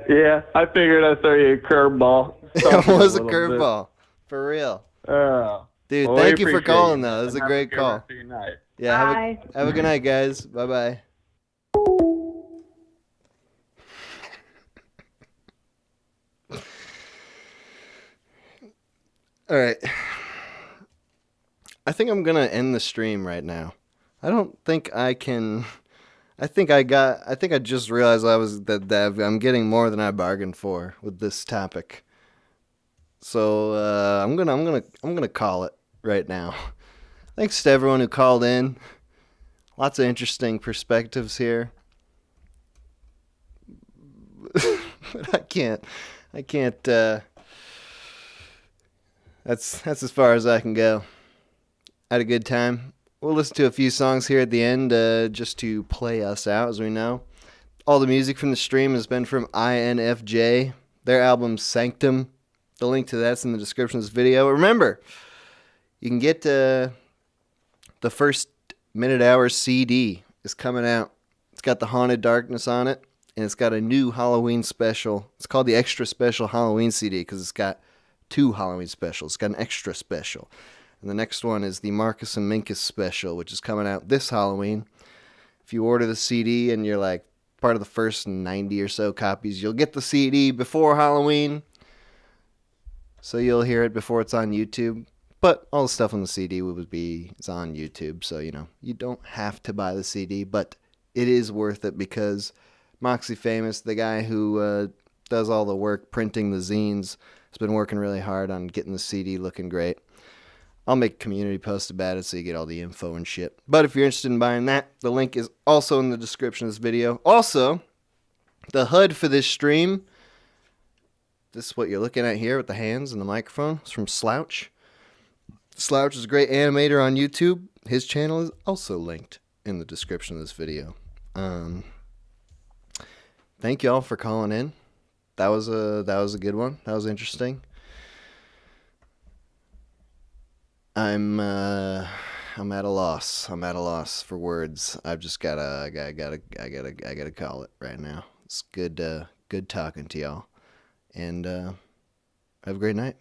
Yeah, I figured I'd throw you a curveball. It was a curveball. For real. Dude, well, thank you for calling, though. That was a great call. Yeah, Bye. have a good night, guys. Bye-bye. All right. I think I'm going to end the stream right now. I don't think I can... I think I just realized that I'm getting more than I bargained for with this topic. So I'm gonna call it right now. Thanks to everyone who called in. Lots of interesting perspectives here. But I can't. That's as far as I can go. Had a good time. We'll listen to a few songs here at the end just to play us out, as we know. All the music from the stream has been from INFJ. Their album Sanctum. The link to that's in the description of this video. Remember, you can get the first Minute Hour CD is coming out. It's got the Haunted Darkness on it, and it's got a new Halloween special. It's called the Extra Special Halloween CD because it's got 2 Halloween specials. It's got an extra special. And the next one is the Marcus and Minkus special, which is coming out this Halloween. If you order the CD and you're like part of the first 90 or so copies, you'll get the CD before Halloween. So you'll hear it before it's on YouTube. But all the stuff on the CD it's on YouTube. So, you don't have to buy the CD, but it is worth it because MoxieFamous, the guy who does all the work printing the zines, has been working really hard on getting the CD looking great. I'll make a community post about it so you get all the info and shit. But if you're interested in buying that, the link is also in the description of this video. Also, the HUD for this stream, this is what you're looking at here with the hands and the microphone. It's from Slouch. Slouch is a great animator on YouTube. His channel is also linked in the description of this video. Thank you all for calling in. That was a good one. That was interesting. I'm at a loss. I'm at a loss for words. I've just I gotta call it right now. It's good talking to y'all, and have a great night.